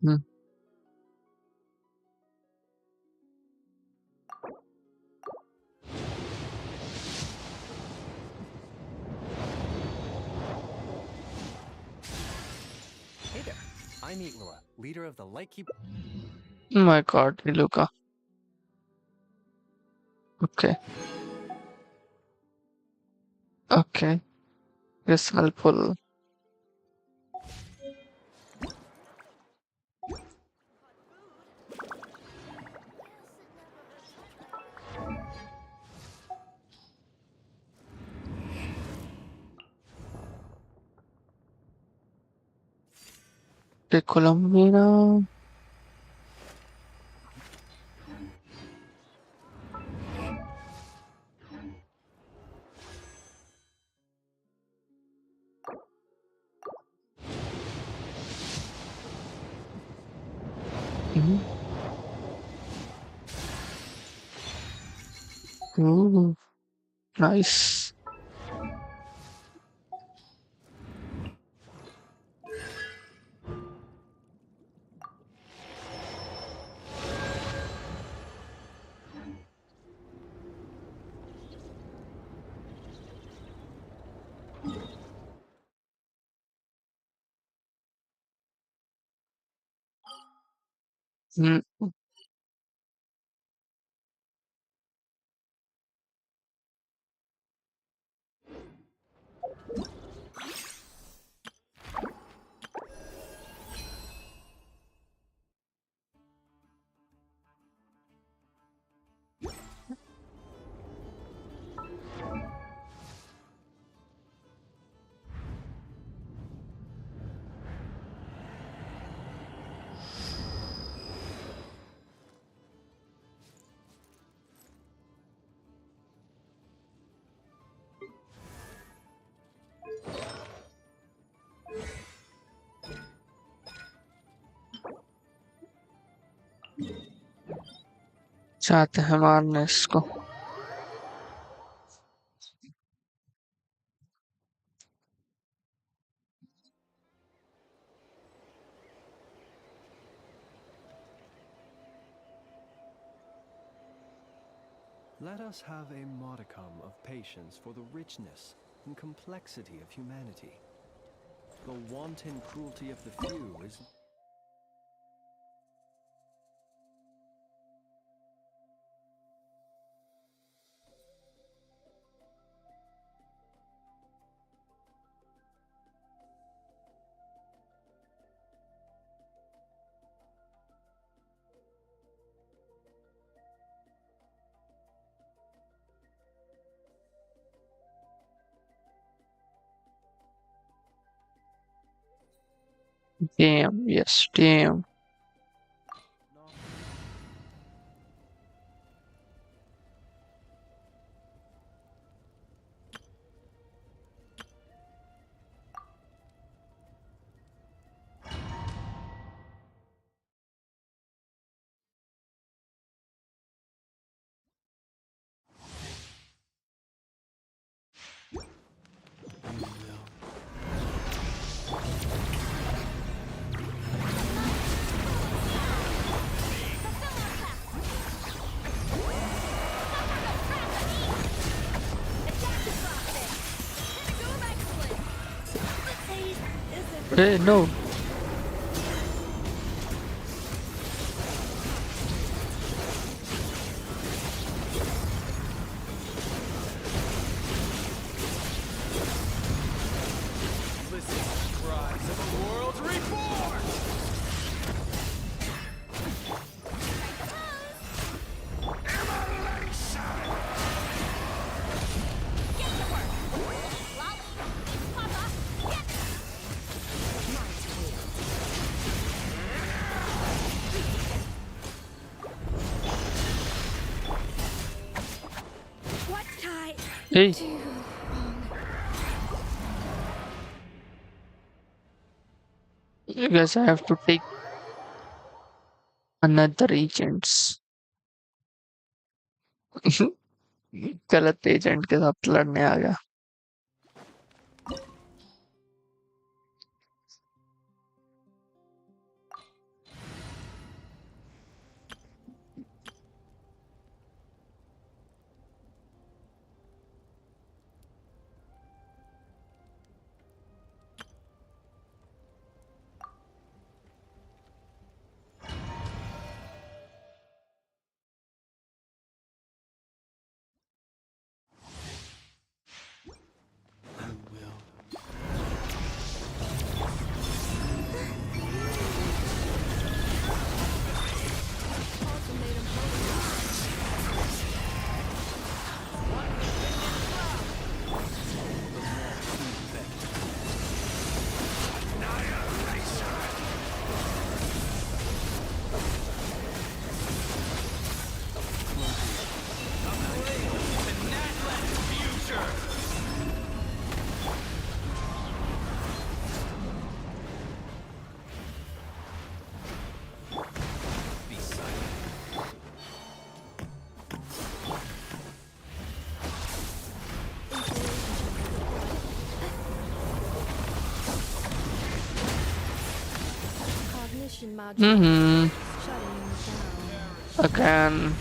Hmm. Hey there, I'm Iglua, leader of the Lightkeep. Oh my God, Iluka. Okay. Okay. Yes, I'll pull. Okay, Colombina. Mhm. Ooh, nice. Mm. चाहते हैं मारने इसको। Let us have a modicum of patience for the richness and complexity of humanity. The wanton cruelty of the few is... Damn, yes, damn. Hey, no. Listen to the cries of a world reborn! Hey. I guess I have to take another agents. गलत agent के साथ लड़ने आ गया। Mm-hmm. Again.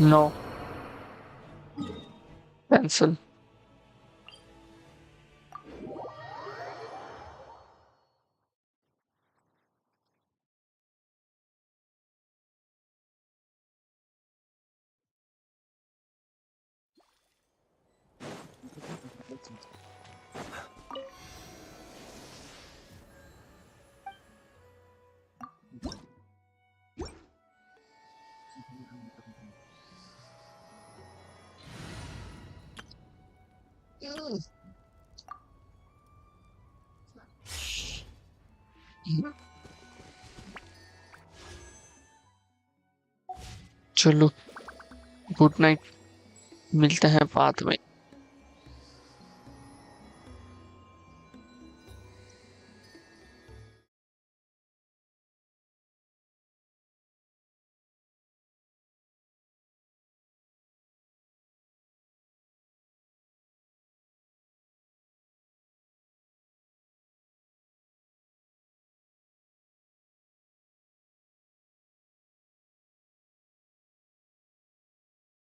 No, cancel. चलो, good night, मिलते हैं बाद में।